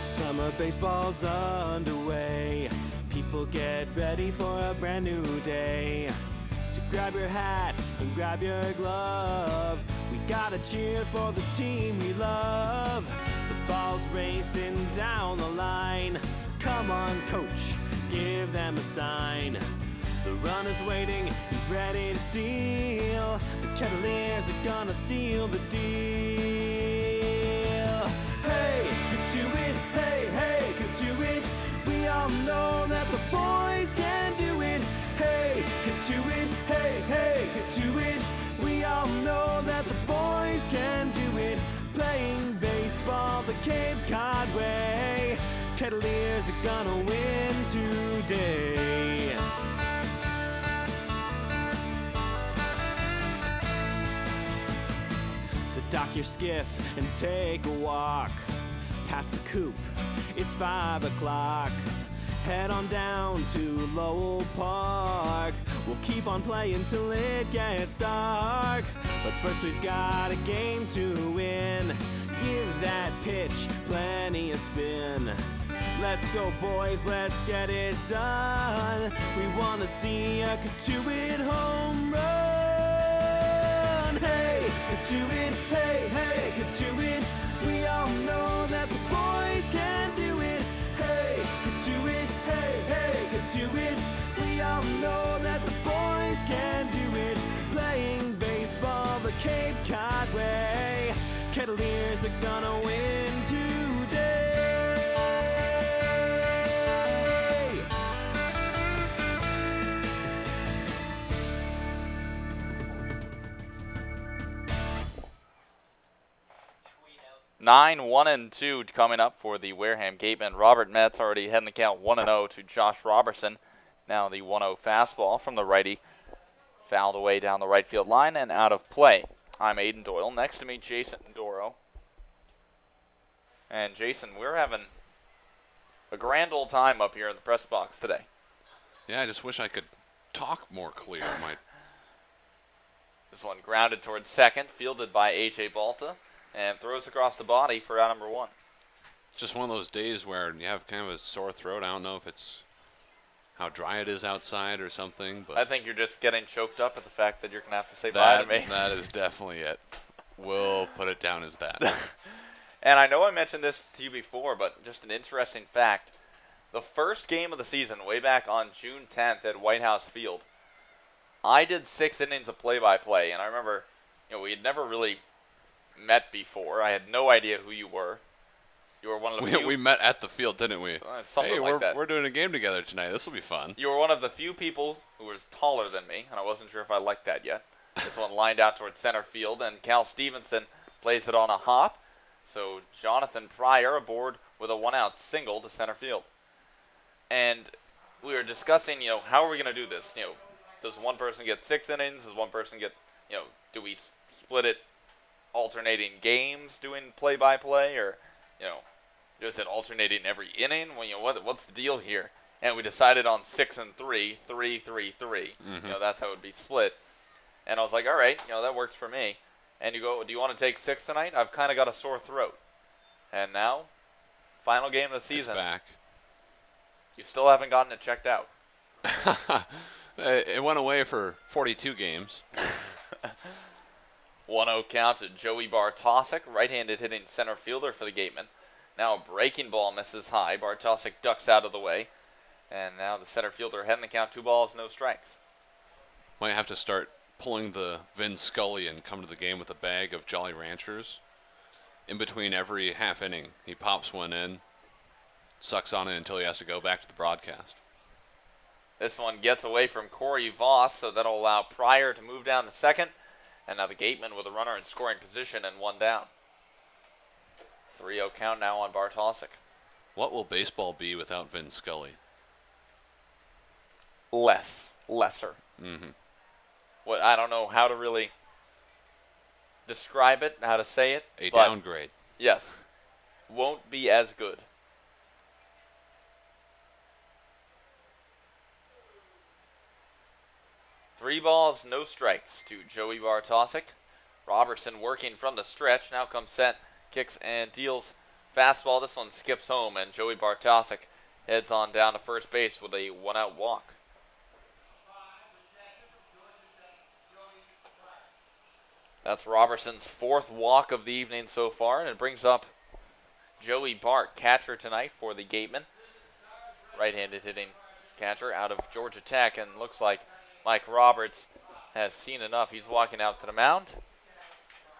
[SPEAKER 6] Summer baseball's underway. People get ready for a brand new day. So grab your hat and grab your glove. We gotta cheer for the team we love. The ball's racing down the line. Come on, coach, give them a sign. The runner's waiting, he's ready to steal. The Kettleers are gonna seal the deal. Hey, Cotuit, hey, hey, Cotuit. We all know that the boys can do it. Hey, Cotuit, hey, hey, Cotuit. We all know that the boys can do it. Playing baseball the Cape Cod way. Kettleers are gonna win today. So dock your skiff and take a walk past the coop. It's 5 o'clock. Head on down to Lowell Park. We'll keep on playing till it gets dark. But first we've got a game to win. Give that pitch plenty of spin. Let's go, boys, let's get it done. We want to see a Cotuit home run. Hey, Cotuit, hey, hey, Cotuit. We all know that the boys can do it. Hey, Cotuit, hey, hey, Cotuit. We all know that the boys can do it. Playing baseball the Cape Cod way. Kettleers are gonna win today.
[SPEAKER 8] 9-1-2 coming up for the Wareham Gatemen. Robert Metz already heading the count 1-0 to Josh Robertson. Now the 1-0 fastball from the righty. Fouled away down the right field line and out of play. I'm Aiden Doyle. Next to me, Jason Doro. And Jason, we're having a grand old time up here in the press box today.
[SPEAKER 7] Yeah, I just wish I could talk more clear.
[SPEAKER 8] This one grounded towards second, fielded by A.J. Balta, and throws across the body for out number 1.
[SPEAKER 7] It's just one of those days where you have kind of a sore throat. I don't know if it's how dry it is outside or something. But
[SPEAKER 8] I think you're just getting choked up at the fact that you're going to have to say bye to me.
[SPEAKER 7] That is definitely it. We'll put it down as that.
[SPEAKER 8] And I know I mentioned this to you before, but just an interesting fact. The first game of the season, way back on June 10th at White House Field, I did 6 innings of play-by-play, and I remember, we had never really met before. I had no idea who you were. You were one of the few.
[SPEAKER 7] We met at the field, didn't we?
[SPEAKER 8] Something like that.
[SPEAKER 7] We're doing a game together tonight. This will be fun.
[SPEAKER 8] You were one of the few people who was taller than me, and I wasn't sure if I liked that yet. This one lined out towards center field, and Cal Stevenson plays it on a hop. So Jonathan Pryor aboard with a 1-out single to center field. And we were discussing, how are we going to do this? does one person get 6 innings? Does one person get, do we split it alternating games doing play-by-play, or, is it alternating every inning? Well, what's the deal here? And we decided on 6 and 3, 3, 3, 3. That's how it would be split. And I was like, all right, that works for me. And you go, do you want to take 6 tonight? I've kind of got a sore throat. And now, final game of the season.
[SPEAKER 7] It's back.
[SPEAKER 8] You still haven't gotten it checked out.
[SPEAKER 7] It went away for 42 games.
[SPEAKER 8] 1-0 count to Joey Bartosik, right-handed hitting center fielder for the Gatemen. Now a breaking ball misses high. Bartosik ducks out of the way. And now the center fielder heading the count, 2 balls, no strikes.
[SPEAKER 7] Might have to start pulling the Vin Scully and come to the game with a bag of Jolly Ranchers. In between every half inning, he pops one in, sucks on it until he has to go back to the broadcast.
[SPEAKER 8] This one gets away from Corey Voss, so that'll allow Pryor to move down to second. And now the Gatemen with a runner in scoring position and 1 down. 3-0 count now on Bartosik.
[SPEAKER 7] What will baseball be without Vin Scully?
[SPEAKER 8] Lesser. What, I don't know how to really describe it, how to say it.
[SPEAKER 7] A downgrade.
[SPEAKER 8] Yes. Won't be as good. Three balls, no strikes to Joey Bartosik. Robertson working from the stretch. Now comes set, kicks and deals fastball. This one skips home, and Joey Bartosik heads on down to first base with a 1-out walk. That's Robertson's 4th walk of the evening so far, and it brings up Joey Bart, catcher tonight for the Gatemen. Right-handed hitting catcher out of Georgia Tech, and looks like Mike Roberts has seen enough. He's walking out to the mound,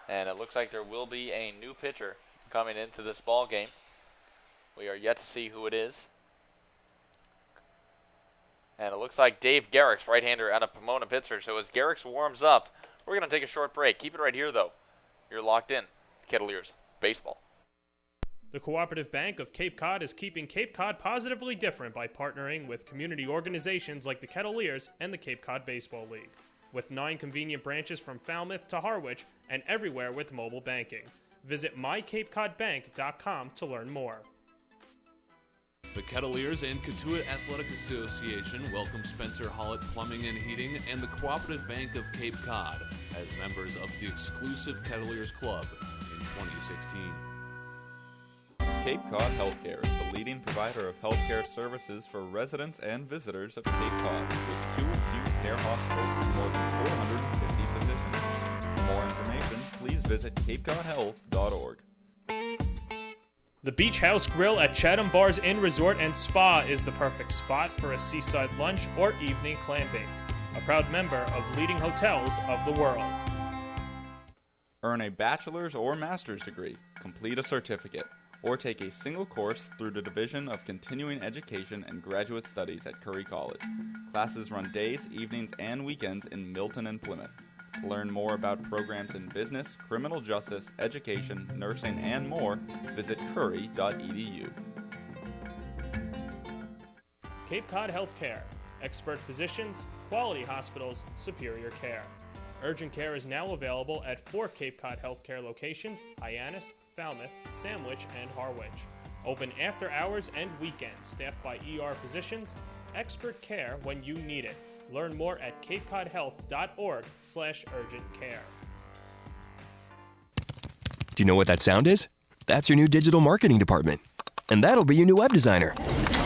[SPEAKER 8] and it looks like there will be a new pitcher coming into this ball game. We are yet to see who it is. And it looks like Dave Garrix, right-hander out of Pomona, pitcher. So as Garrix warms up, we're going to take a short break. Keep it right here, though. You're locked in. Kettleers Baseball.
[SPEAKER 1] The Cooperative Bank of Cape Cod is keeping Cape Cod positively different by partnering with community organizations like the Kettleers and the Cape Cod Baseball League. With 9 convenient branches from Falmouth to Harwich and everywhere with mobile banking. Visit mycapecodbank.com to learn more.
[SPEAKER 10] The Kettleers and Cotuit Athletic Association welcome Spencer Hollett Plumbing and Heating and the Cooperative Bank of Cape Cod as members of the exclusive Kettleers Club in 2016.
[SPEAKER 9] Cape Cod Healthcare is the leading provider of healthcare services for residents and visitors of Cape Cod, with 2 acute care hospitals and more than 450 physicians. For more information, please visit capecodhealth.org.
[SPEAKER 1] The Beach House Grill at Chatham Bars Inn Resort and Spa is the perfect spot for a seaside lunch or evening clamping. A proud member of leading hotels of the world.
[SPEAKER 9] Earn a bachelor's or master's degree, complete a certificate, or take a single course through the Division of Continuing Education and Graduate Studies at Curry College. Classes run days, evenings, and weekends in Milton and Plymouth. To learn more about programs in business, criminal justice, education, nursing, and more, visit curry.edu.
[SPEAKER 1] Cape Cod Healthcare. Expert physicians, quality hospitals, superior care. Urgent care is now available at 4 Cape Cod Healthcare locations: Hyannis, Falmouth, Sandwich, and Harwich. Open after hours and weekends, staffed by ER physicians. Expert care when you need it. Learn more at capecodhealth.org/urgent care.
[SPEAKER 11] Do you know what that sound is? That's your new digital marketing department. And that'll be your new web designer.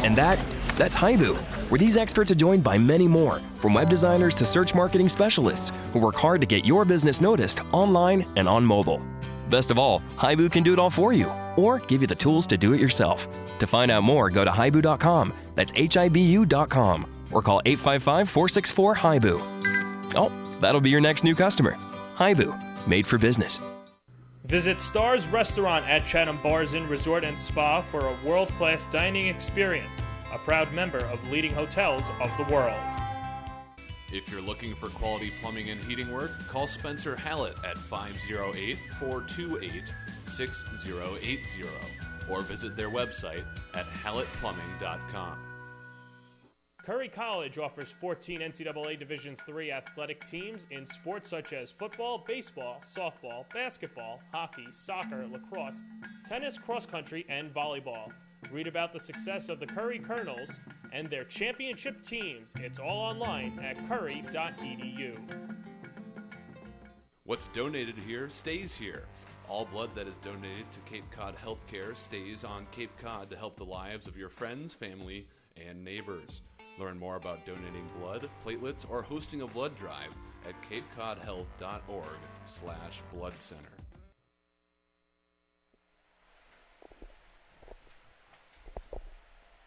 [SPEAKER 11] And that's Haibu, where these experts are joined by many more, from web designers to search marketing specialists who work hard to get your business noticed online and on mobile. Best of all, Haibu can do it all for you, or give you the tools to do it yourself. To find out more, go to haibu.com. That's HIBU.com. Or call 855-464-HIBU. Oh, that'll be your next new customer. Haibu, made for business.
[SPEAKER 1] Visit Stars Restaurant at Chatham Bars Inn Resort and Spa for a world-class dining experience. A proud member of leading hotels of the world.
[SPEAKER 10] If you're looking for quality plumbing and heating work, call Spencer Hallett at 508-428-6080 or visit their website at hallettplumbing.com.
[SPEAKER 1] Curry College offers 14 NCAA Division III athletic teams in sports such as football, baseball, softball, basketball, hockey, soccer, lacrosse, tennis, cross country, and volleyball. Read about the success of the Curry Colonels and their championship teams. It's all online at curry.edu.
[SPEAKER 10] What's donated here stays here. All blood that is donated to Cape Cod Healthcare stays on Cape Cod to help the lives of your friends, family, and neighbors. Learn more about donating blood, platelets, or hosting a blood drive at capecodhealth.org/blood center.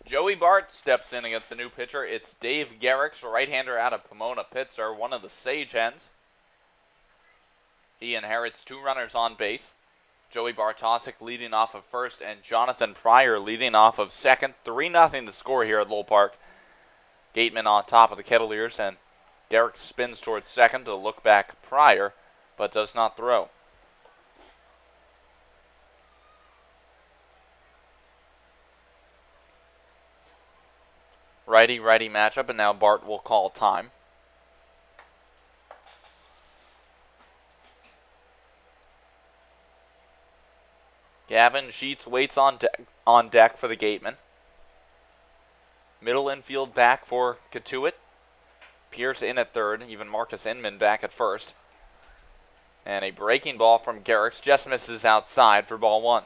[SPEAKER 8] Joey Bart steps in against the new pitcher. It's Dave Garrix, right-hander out of Pomona Pitzer, one of the Sage Hens. He inherits 2 runners on base. Joey Bartosik leading off of first, and Jonathan Pryor leading off of second. 3-0 the score here at Lowell Park. Gateman on top of the Kettleers, and Garrix spins towards second to look back Pryor, but does not throw. Righty-righty matchup, and now Bart will call time. Gavin Sheets waits on deck for the Gateman. Middle infield back for Cotuit. Pierce in at third, even Marcus Inman back at first. And a breaking ball from Garrix just misses outside for ball 1.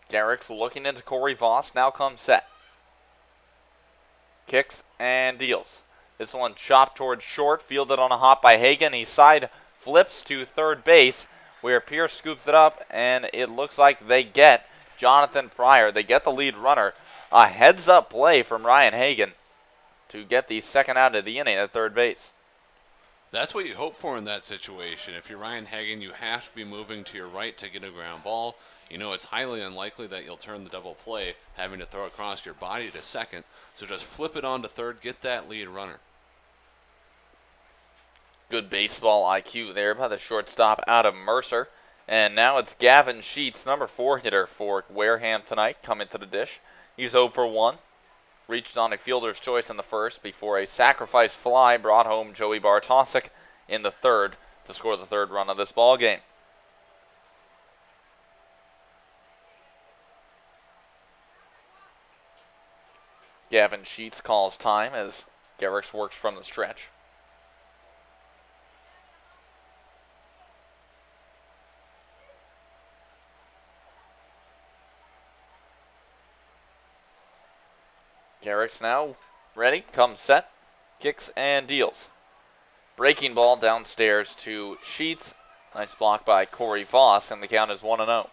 [SPEAKER 8] Garrix looking into Corey Voss, now comes set. Kicks and deals. This one chopped towards short, fielded on a hop by Hagan. He side flips to third base, where Pierce scoops it up, and it looks like they get Jonathan Pryor. They get the lead runner. A heads-up play from Ryan Hagan to get the second out of the inning at third base.
[SPEAKER 7] That's what you hope for in that situation. If you're Ryan Hagan, you have to be moving to your right to get a ground ball. You know it's highly unlikely that you'll turn the double play, having to throw across your body to second. So just flip it on to third, get that lead runner.
[SPEAKER 8] Good baseball IQ there by the shortstop out of Mercer. And now it's Gavin Sheets, number 4 hitter for Wareham tonight, coming to the dish. He's 0 for 1. Reached on a fielder's choice in the first before a sacrifice fly brought home Joey Bartosik in the third to score the third run of this ball game. Gavin Sheets calls time as Garrix works from the stretch. Garrix now ready, comes set, kicks and deals. Breaking ball downstairs to Sheets. Nice block by Corey Voss, and the count is 1-0.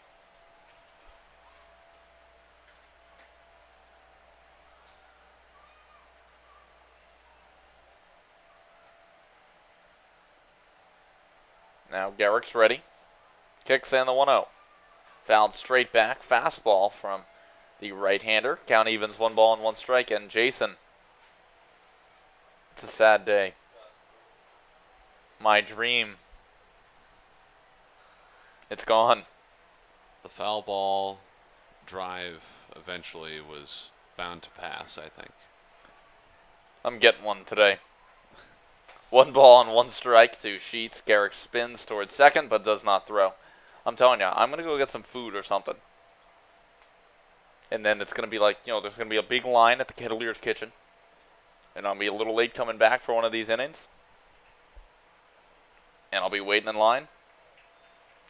[SPEAKER 8] Now Garrix ready. Kicks in the 1-0. Fouled straight back. Fastball from the right-hander. Count evens 1 ball and 1 strike. And Jason, it's a sad day. My dream, it's gone.
[SPEAKER 7] The foul ball drive eventually was bound to pass, I think.
[SPEAKER 8] I'm getting one today. 1 ball and 1 strike to Sheets. Garrix spins towards second but does not throw. I'm telling you, I'm going to go get some food or something. And then it's going to be like, you know, there's going to be a big line at the Kettleers kitchen. And I'll be a little late coming back for one of these innings. And I'll be waiting in line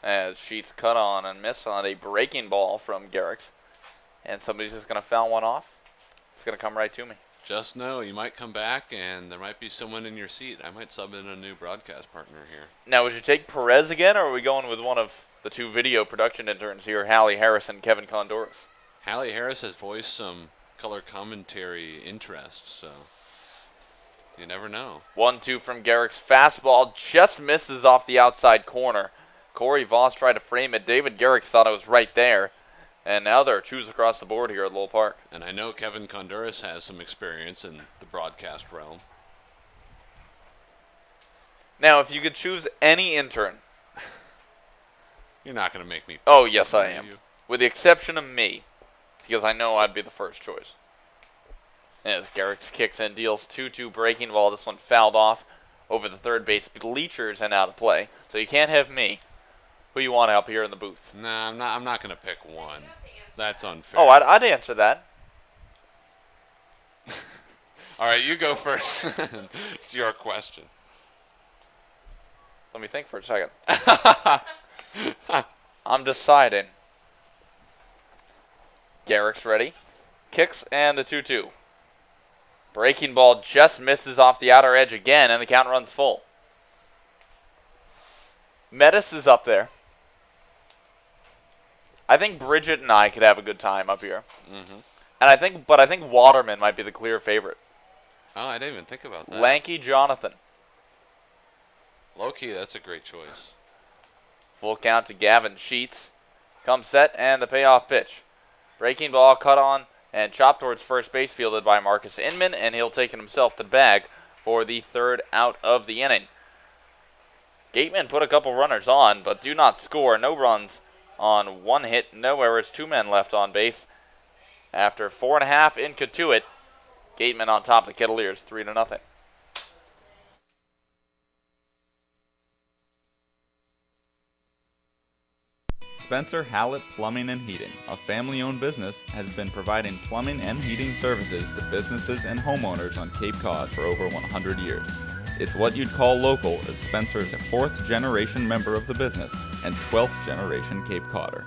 [SPEAKER 8] as Sheets cut on and miss on a breaking ball from Garrix. And somebody's just going to foul one off. It's going to come right to me.
[SPEAKER 7] Just know you might come back and there might be someone in your seat. I might sub in a new broadcast partner here.
[SPEAKER 8] Now, would you take Perez again, or are we going with one of the 2 video production interns here, Hallie Harris and Kevin Condoris?
[SPEAKER 7] Hallie Harris has voiced some color commentary interest, so you never know.
[SPEAKER 8] 1-2 from Garrix. Fastball just misses off the outside corner. Corey Voss tried to frame it. David Garrix thought it was right there. And now there are 2s across the board here at Lowell Park.
[SPEAKER 7] And I know Kevin Conduras has some experience in the broadcast realm.
[SPEAKER 8] Now, if you could choose any intern.
[SPEAKER 7] You're not going to make me.
[SPEAKER 8] Oh, yes, I am.
[SPEAKER 7] You.
[SPEAKER 8] With the exception of me, because I know I'd be the first choice. As Garrix kicks in, deals 2-2 breaking ball. This one fouled off over the third base bleachers and out of play. So you can't have me. Who you want up here in the booth?
[SPEAKER 7] Nah, I'm not going to pick one. That's unfair.
[SPEAKER 8] Oh, I'd answer that.
[SPEAKER 7] All right, you go first. It's your question.
[SPEAKER 8] Let me think for a second. I'm deciding. Garrick's ready. Kicks and the 2-2. Breaking ball just misses off the outer edge again, and the count runs full. Metis is up there. I think Bridget and I could have a good time up here.
[SPEAKER 7] Mm-hmm.
[SPEAKER 8] And I think Waterman might be the clear favorite.
[SPEAKER 7] Oh, I didn't even think about that.
[SPEAKER 8] Lanky Jonathan.
[SPEAKER 7] Low-key, that's a great choice.
[SPEAKER 8] Full count to Gavin Sheets. Comes set and the payoff pitch. Breaking ball cut on and chopped towards first base, fielded by Marcus Inman, and he'll take it himself to the bag for the third out of the inning. Gateman put a couple runners on, but do not score. No runs on one hit, no errors, 2 men left on base. After 4.5 in Cotuit, Gateman on top of the Kettleers, 3-0.
[SPEAKER 9] Spencer Hallett Plumbing and Heating, a family-owned business, has been providing plumbing and heating services to businesses and homeowners on Cape Cod for over 100 years. It's what you'd call local, as Spencer is a 4th-generation member of the business and 12th-generation Cape Codder.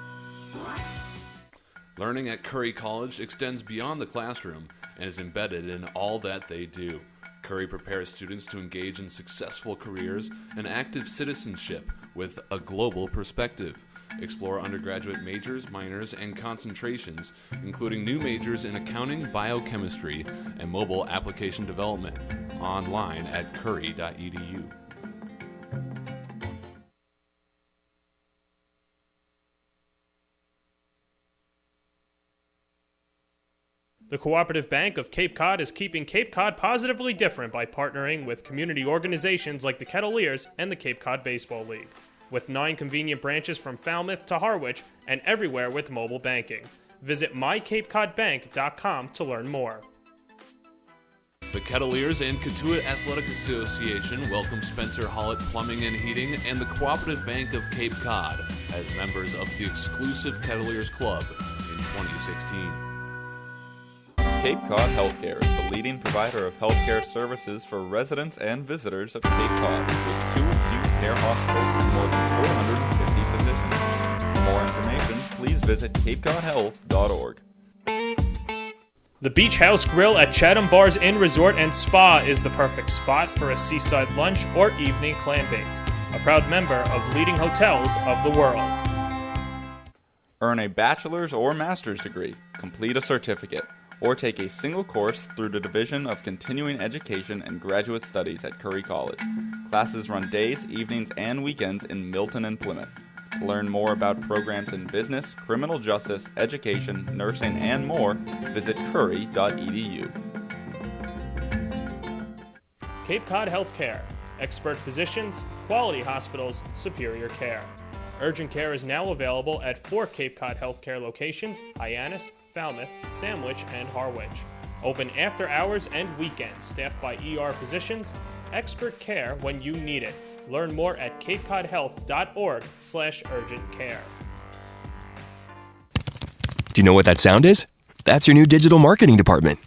[SPEAKER 10] Learning at Curry College extends beyond the classroom and is embedded in all that they do. Curry prepares students to engage in successful careers and active citizenship with a global perspective. Explore undergraduate majors, minors, and concentrations, including new majors in accounting, biochemistry, and mobile application development, online at curry.edu.
[SPEAKER 1] The Cooperative Bank of Cape Cod is keeping Cape Cod positively different by partnering with community organizations like the Kettleers and the Cape Cod Baseball League. With 9 convenient branches from Falmouth to Harwich and everywhere with mobile banking. Visit mycapecodbank.com to learn more.
[SPEAKER 10] The Kettleers and Cotuit Athletic Association welcome Spencer Hallett Plumbing and Heating and the Cooperative Bank of Cape Cod as members of the exclusive Kettleers Club in 2016.
[SPEAKER 9] Cape Cod Healthcare is the leading provider of healthcare services for residents and visitors of Cape Cod, with 2 acute care hospitals and more than 450 physicians. For more information, please visit capecodhealth.org.
[SPEAKER 1] The Beach House Grill at Chatham Bars Inn Resort and Spa is the perfect spot for a seaside lunch or evening clamping. A proud member of leading hotels of the world.
[SPEAKER 9] Earn a bachelor's or master's degree, complete a certificate, or take a single course through the Division of Continuing Education and Graduate Studies at Curry College. Classes run days, evenings, and weekends in Milton and Plymouth. To learn more about programs in business, criminal justice, education, nursing, and more, visit curry.edu.
[SPEAKER 1] Cape Cod Healthcare. Expert physicians, quality hospitals, superior care. Urgent care is now available at 4 Cape Cod Healthcare locations: Hyannis, Falmouth, Sandwich, and Harwich. Open after hours and weekends, staffed by ER physicians. Expert care when you need it. Learn more at capecodhealth.org/urgent care.
[SPEAKER 11] Do you know what that sound is? That's your new digital marketing department.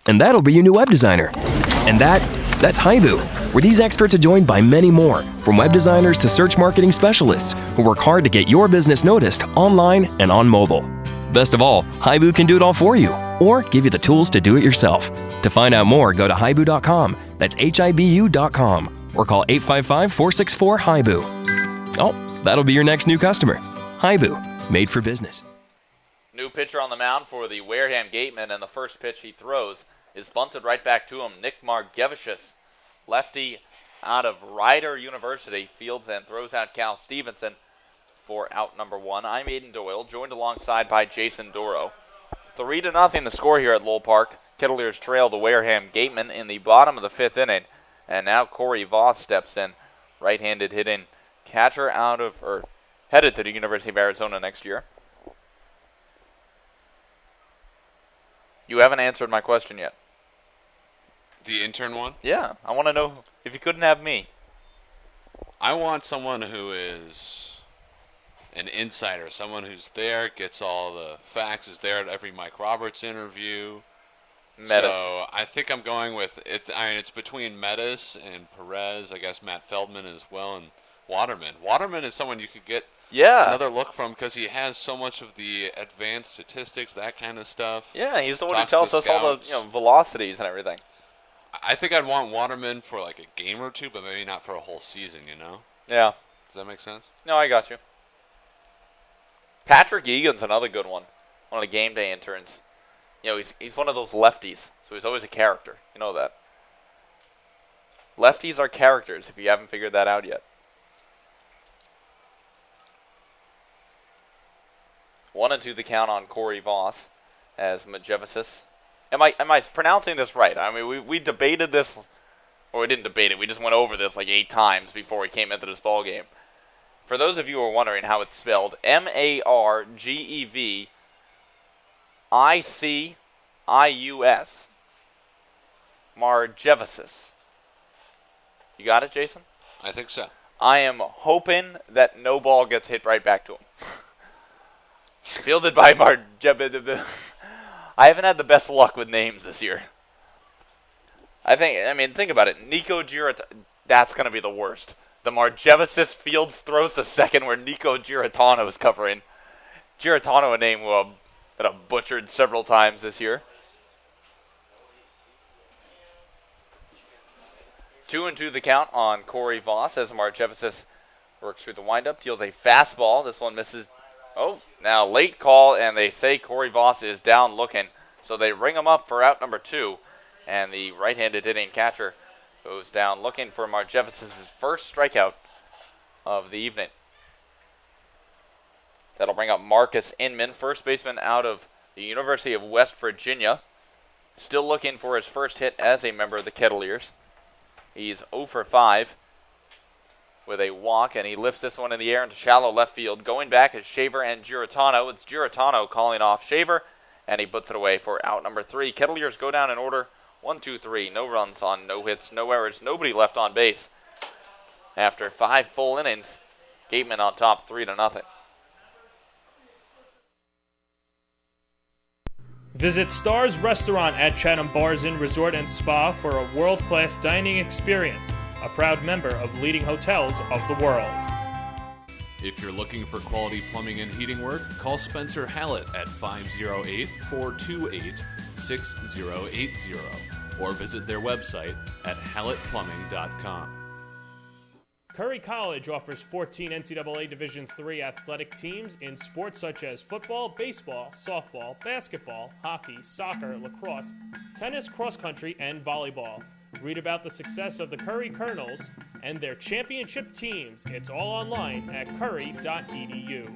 [SPEAKER 11] And that'll be your new web designer. And that's Haibu, where these experts are joined by many more, from web designers to search marketing specialists, who work hard to get your business noticed online and on mobile. Best of all, Haibu can do it all for you, or give you the tools to do it yourself. To find out more, go to haibu.com. That's HIBU.com. Or call 855-464-HIBU. Oh, that'll be your next new customer. Haibu, made for business.
[SPEAKER 8] New pitcher on the mound for the Wareham Gatemen, and the first pitch he throws is bunted right back to him. Nick Margevicius, lefty out of Rider University, fields and throws out Cal Stevenson for out number 1. I'm Aiden Doyle, joined alongside by Jason Doro. 3-0 the score here at Lowell Park. Kettleers trail the Wareham Gatemen in the bottom of the 5th inning, and now Corey Voss steps in, right-handed hitting catcher headed to the University of Arizona next year. You haven't answered my question yet.
[SPEAKER 7] The intern one?
[SPEAKER 8] Yeah, I want to know if you couldn't have me.
[SPEAKER 7] I want someone who is an insider, someone who's there, gets all the facts, is there at every Mike Roberts interview.
[SPEAKER 8] Metis.
[SPEAKER 7] So I think I'm going with it. I mean, it's between Metis and Perez. I guess Matt Feldman as well, and Waterman. Waterman is someone you could get another look from because he has so much of the advanced statistics, that kind of stuff.
[SPEAKER 8] Yeah, he's the one who
[SPEAKER 7] Talks
[SPEAKER 8] tells
[SPEAKER 7] to
[SPEAKER 8] us all the
[SPEAKER 7] scouts.
[SPEAKER 8] velocities and everything.
[SPEAKER 7] I think I'd want Waterman for like a game or two, but maybe not for a whole season.
[SPEAKER 8] Yeah.
[SPEAKER 7] Does that make sense?
[SPEAKER 8] No, I got you. Patrick Egan's another good one of the game day interns. He's one of those lefties, so he's always a character. You know that. Lefties are characters, if you haven't figured that out yet. 1-2 the count on Corey Voss as Majevicis. Am I pronouncing this right? I mean, we debated this, or we didn't debate it. We just went over this like 8 times before we came into this ball game. For those of you who are wondering how it's spelled, Margevicis. Margevicis. You got it, Jason?
[SPEAKER 7] I think so.
[SPEAKER 8] I am hoping that no ball gets hit right back to him. Fielded by Margevicis. I haven't had the best luck with names this year. Think about it. Nico Giratano, that's going to be the worst. The Margevicis fields throws the second where Nico Giratano is covering. Giratano, a name that I've butchered several times this year. 2-2 the count on Corey Voss as Margevicis works through the windup, deals a fastball. This one misses. Oh, now late call, and they say Corey Voss is down looking. So they ring him up for out number 2, and the right-handed hitting catcher goes down looking for Margevicis' first strikeout of the evening. That'll bring up Marcus Inman, first baseman out of the University of West Virginia. Still looking for his first hit as a member of the Kettleers. He's 0 for 5 with a walk, and he lifts this one in the air into shallow left field. Going back is Shaver and Giratano. It's Giratano calling off Shaver, and he puts it away for out number 3. Kettleers go down in order 1, 2, 3. No runs on, no hits, no errors, nobody left on base. After 5 full innings, Gateman on top 3-0.
[SPEAKER 1] Visit Stars Restaurant at Chatham Bars Inn Resort and Spa for a world-class dining experience, a proud member of leading hotels of the world.
[SPEAKER 10] If you're looking for quality plumbing and heating work, call Spencer Hallett at 508-428-6080 or visit their website at hallettplumbing.com.
[SPEAKER 1] Curry College offers 14 NCAA Division III athletic teams in sports such as football, baseball, softball, basketball, hockey, soccer, lacrosse, tennis, cross country, and volleyball. Read about the success of the Curry Colonels and their championship teams. It's all online at curry.edu.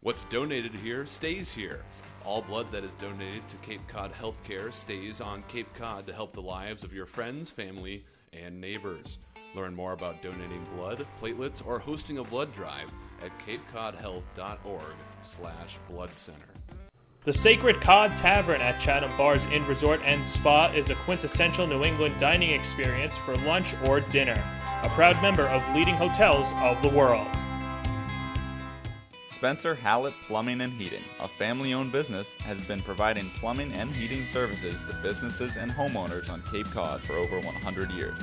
[SPEAKER 10] What's donated here stays here. All blood that is donated to Cape Cod Healthcare stays on Cape Cod to help the lives of your friends, family, and neighbors. Learn more about donating blood, platelets, or hosting a blood drive at capecodhealth.org/blood center.
[SPEAKER 1] The Sacred Cod Tavern at Chatham Bars Inn Resort and Spa is a quintessential New England dining experience for lunch or dinner. A proud member of leading hotels of the world.
[SPEAKER 9] Spencer Hallett Plumbing and Heating, a family-owned business, has been providing plumbing and heating services to businesses and homeowners on Cape Cod for over 100 years.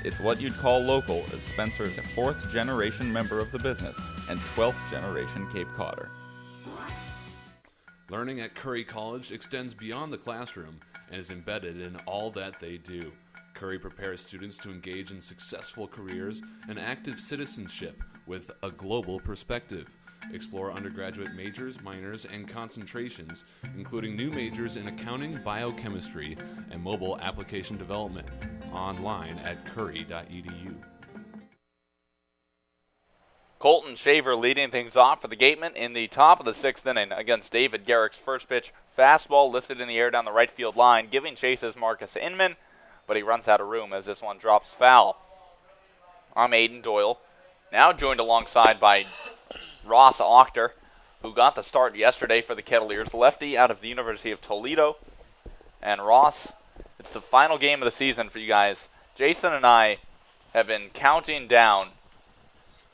[SPEAKER 9] It's what you'd call local, as Spencer is a 4th-generation member of the business and 12th-generation Cape Codder.
[SPEAKER 10] Learning at Curry College extends beyond the classroom and is embedded in all that they do. Curry prepares students to engage in successful careers and active citizenship with a global perspective. Explore undergraduate majors, minors, and concentrations, including new majors in accounting, biochemistry, and mobile application development, online at curry.edu.
[SPEAKER 8] Colton Shaver leading things off for the Gatemen in the top of the 6th inning against David Garrick's first pitch. Fastball lifted in the air down the right field line, giving chase is Marcus Inman, but he runs out of room as this one drops foul. I'm Aiden Doyle, now joined alongside by Ross Achter, who got the start yesterday for the Kettleers, lefty out of the University of Toledo. And Ross, it's the final game of the season for you guys. Jason and I have been counting down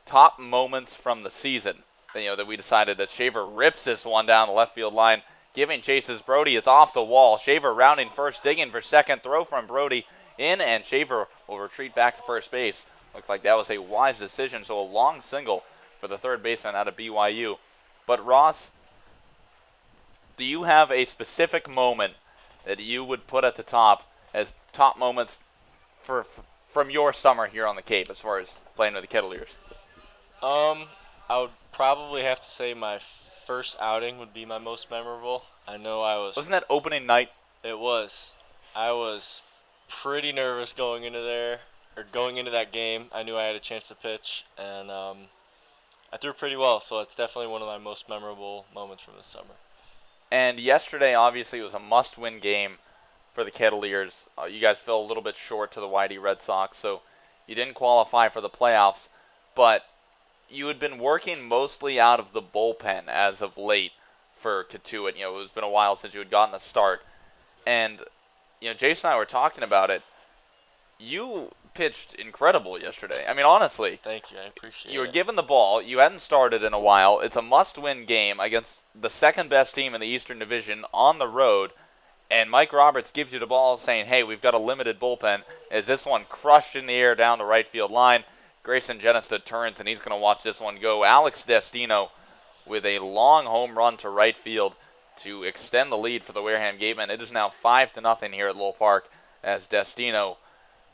[SPEAKER 8] top moments from the season. That we decided that Shaver rips this one down the left field line, giving chases Brody. It's off the wall. Shaver rounding first, digging for second. Throw from Brody in, and Shaver will retreat back to first base. Looks like that was a wise decision, so a long single for the third baseman out of BYU. But Ross, do you have a specific moment that you would put at the top as top moments from your summer here on the Cape as far as playing with the Kettleers?
[SPEAKER 12] I would probably have to say my first outing would be my most memorable. I know
[SPEAKER 8] Wasn't that opening night?
[SPEAKER 12] It was. I was pretty nervous going into that game. I knew I had a chance to pitch, and I threw pretty well, so it's definitely one of my most memorable moments from this summer.
[SPEAKER 8] And yesterday, obviously, was a must-win game for the Kettleers. You guys fell a little bit short to the Whitey Red Sox, so you didn't qualify for the playoffs, but you had been working mostly out of the bullpen as of late for Cotuit. It's been a while since you had gotten a start. And, Jason and I were talking about it. You pitched incredible yesterday. I mean, honestly.
[SPEAKER 12] Thank you. I appreciate it.
[SPEAKER 8] You were given the ball. You hadn't started in a while. It's a must-win game against the second-best team in the Eastern Division on the road. And Mike Roberts gives you the ball saying, hey, we've got a limited bullpen. As this one crushed in the air down the right field line. Grayson Genesta turns, and he's going to watch this one go. Alex Destino with a long home run to right field to extend the lead for the Wareham Gatemen. It is now 5-0 here at Lowell Park as Destino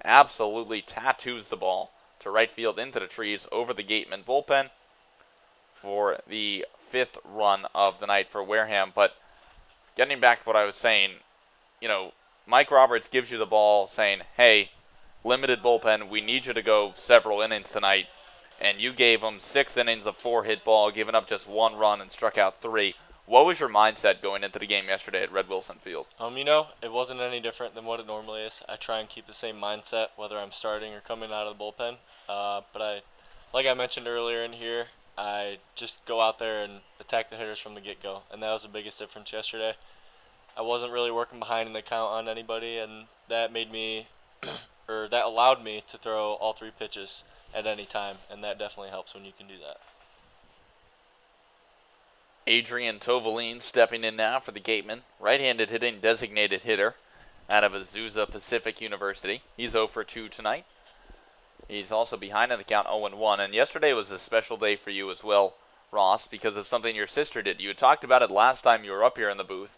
[SPEAKER 8] absolutely tattoos the ball to right field into the trees over the Gatemen bullpen for the 5th run of the night for Wareham. But getting back to what I was saying, Mike Roberts gives you the ball saying, hey, limited bullpen, we need you to go several innings tonight. And you gave them 6 innings of 4-hit ball, giving up just 1 run and struck out 3. What was your mindset going into the game yesterday at Red Wilson Field?
[SPEAKER 12] It wasn't any different than what it normally is. I try and keep the same mindset whether I'm starting or coming out of the bullpen. But like I mentioned earlier in here, I just go out there and attack the hitters from the get-go. And that was the biggest difference yesterday. I wasn't really working behind in the count on anybody, and that made me that allowed me to throw all 3 pitches at any time, and that definitely helps when you can do that.
[SPEAKER 8] Adrian Tovaline stepping in now for the Gatemen. Right-handed hitting designated hitter out of Azusa Pacific University. He's 0 for 2 tonight. He's also behind in the count 0-1, and yesterday was a special day for you as well, Ross, because of something your sister did. You had talked about it last time you were up here in the booth,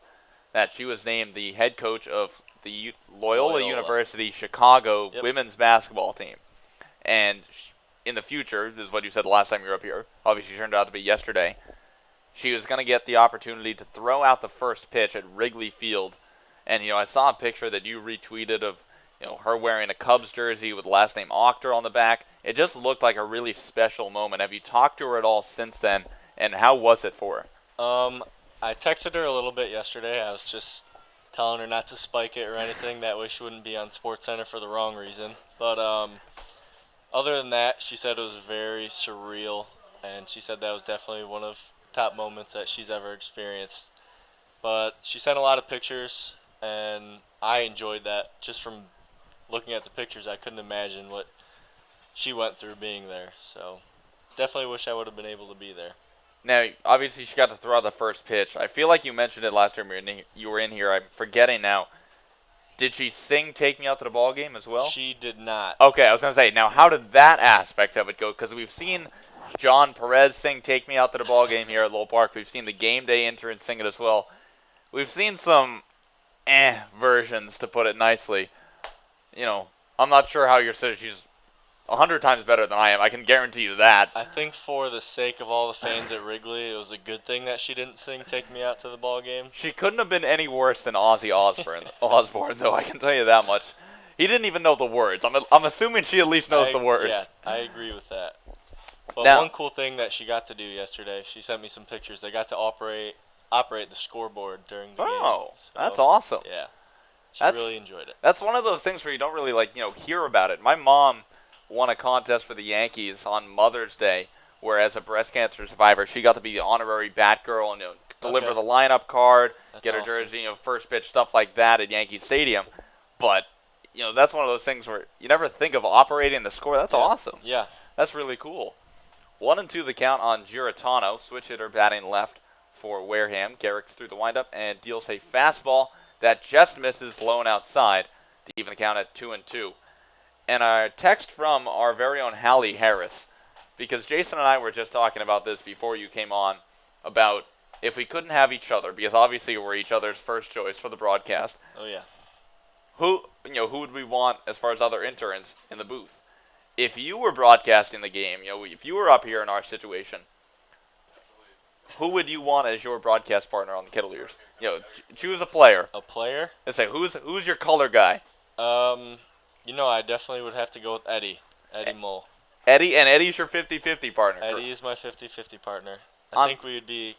[SPEAKER 8] that she was named the head coach of the Loyola University Chicago women's basketball team. And in the future, this is what you said the last time you were up here, obviously turned out to be yesterday, she was going to get the opportunity to throw out the first pitch at Wrigley Field. And, I saw a picture that you retweeted of, her wearing a Cubs jersey with the last name Achter on the back. It just looked like a really special moment. Have you talked to her at all since then, and how was it for her?
[SPEAKER 12] I texted her a little bit yesterday. I was just telling her not to spike it or anything. That way she wouldn't be on SportsCenter for the wrong reason. But other than that, she said it was very surreal, and she said that was definitely one of the top moments that she's ever experienced. But she sent a lot of pictures, and I enjoyed that. Just from looking at the pictures, I couldn't imagine what she went through being there. So definitely wish I would have been able to be there.
[SPEAKER 8] Now, obviously, she got to throw out the first pitch. I feel like you mentioned it last time you were in here. I'm forgetting now. Did she sing Take Me Out to the Ball Game as well?
[SPEAKER 12] She did not.
[SPEAKER 8] Okay, I was going to say, now how did that aspect of it go? Because we've seen John Perez sing Take Me Out to the Ball Game here at Lowell Park. We've seen the game day intern sing it as well. We've seen some versions, to put it nicely. I'm not sure how your sister, she's 100 times better than I am. I can guarantee you that.
[SPEAKER 12] I think for the sake of all the fans at Wrigley, it was a good thing that she didn't sing Take Me Out to the Ball Game.
[SPEAKER 8] She couldn't have been any worse than Ozzy Osbourne, though, I can tell you that much. He didn't even know the words. I'm assuming she at least knows the words.
[SPEAKER 12] Yeah, I agree with that. But
[SPEAKER 8] now,
[SPEAKER 12] one cool thing that she got to do yesterday, she sent me some pictures. They got to operate the scoreboard during the game.
[SPEAKER 8] Oh,
[SPEAKER 12] so,
[SPEAKER 8] that's awesome.
[SPEAKER 12] Yeah. She really enjoyed it.
[SPEAKER 8] That's one of those things where you don't really hear about it. My mom won a contest for the Yankees on Mother's Day, where as a breast cancer survivor, she got to be the honorary Batgirl and deliver the lineup card, get her jersey, first pitch, stuff like that at Yankee Stadium. But that's one of those things where you never think of operating the score. That's awesome.
[SPEAKER 12] Yeah.
[SPEAKER 8] That's really cool. 1-2 the count on Giratano. Switch hitter batting left for Wareham. Garrick's through the windup and deals a fastball that just misses low and outside to even the count at 2-2. And our text from our very own Hallie Harris, because Jason and I were just talking about this before you came on, about if we couldn't have each other, because obviously we're each other's first choice for the broadcast.
[SPEAKER 12] Oh yeah.
[SPEAKER 8] Who would we want as far as other interns in the booth? If you were broadcasting the game, if you were up here in our situation, who would you want as your broadcast partner on the Kettleers? Choose a player.
[SPEAKER 12] A player?
[SPEAKER 8] Let's say who's your color guy?
[SPEAKER 12] I definitely would have to go with Eddie Mole.
[SPEAKER 8] Eddie's your 50-50 partner.
[SPEAKER 12] Eddie is my 50-50 partner. I think we would be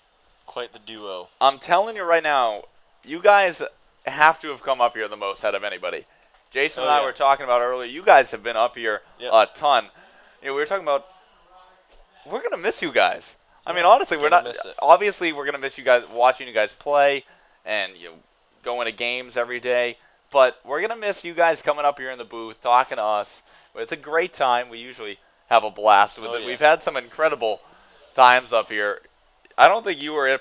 [SPEAKER 12] quite the duo.
[SPEAKER 8] I'm telling you right now, you guys have to have come up here the most out of anybody. Jason and I were talking about earlier, you guys have been up here a ton. We were talking about, we're going to miss you guys. I mean, honestly, we're not, obviously we're going to miss you guys, watching you guys play and going to games every day. But we're going to miss you guys coming up here in the booth, talking to us. It's a great time. We usually have a blast with it. Yeah. We've had some incredible times up here. I don't think you were,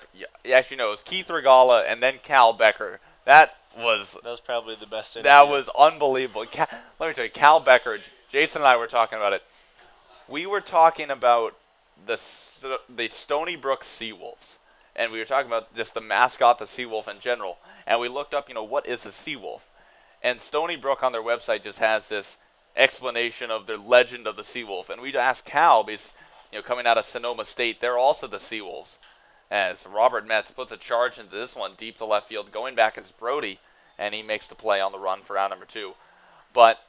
[SPEAKER 8] actually no, it was Keith Regala and then Cal Becker. That was
[SPEAKER 12] probably the best interview.
[SPEAKER 8] That was unbelievable. Let me tell you, Cal Becker, Jason and I were talking about it. We were talking about the Stony Brook Seawolves. And we were talking about just the mascot, the Seawolf in general. And we looked up, what is a Seawolf? And Stony Brook on their website just has this explanation of their legend of the Seawolf. And we asked Cal, because, coming out of Sonoma State, they're also the Seawolves. As Robert Metz puts a charge into this one deep to left field, going back as Brody, and he makes the play on the run for out number 2. But,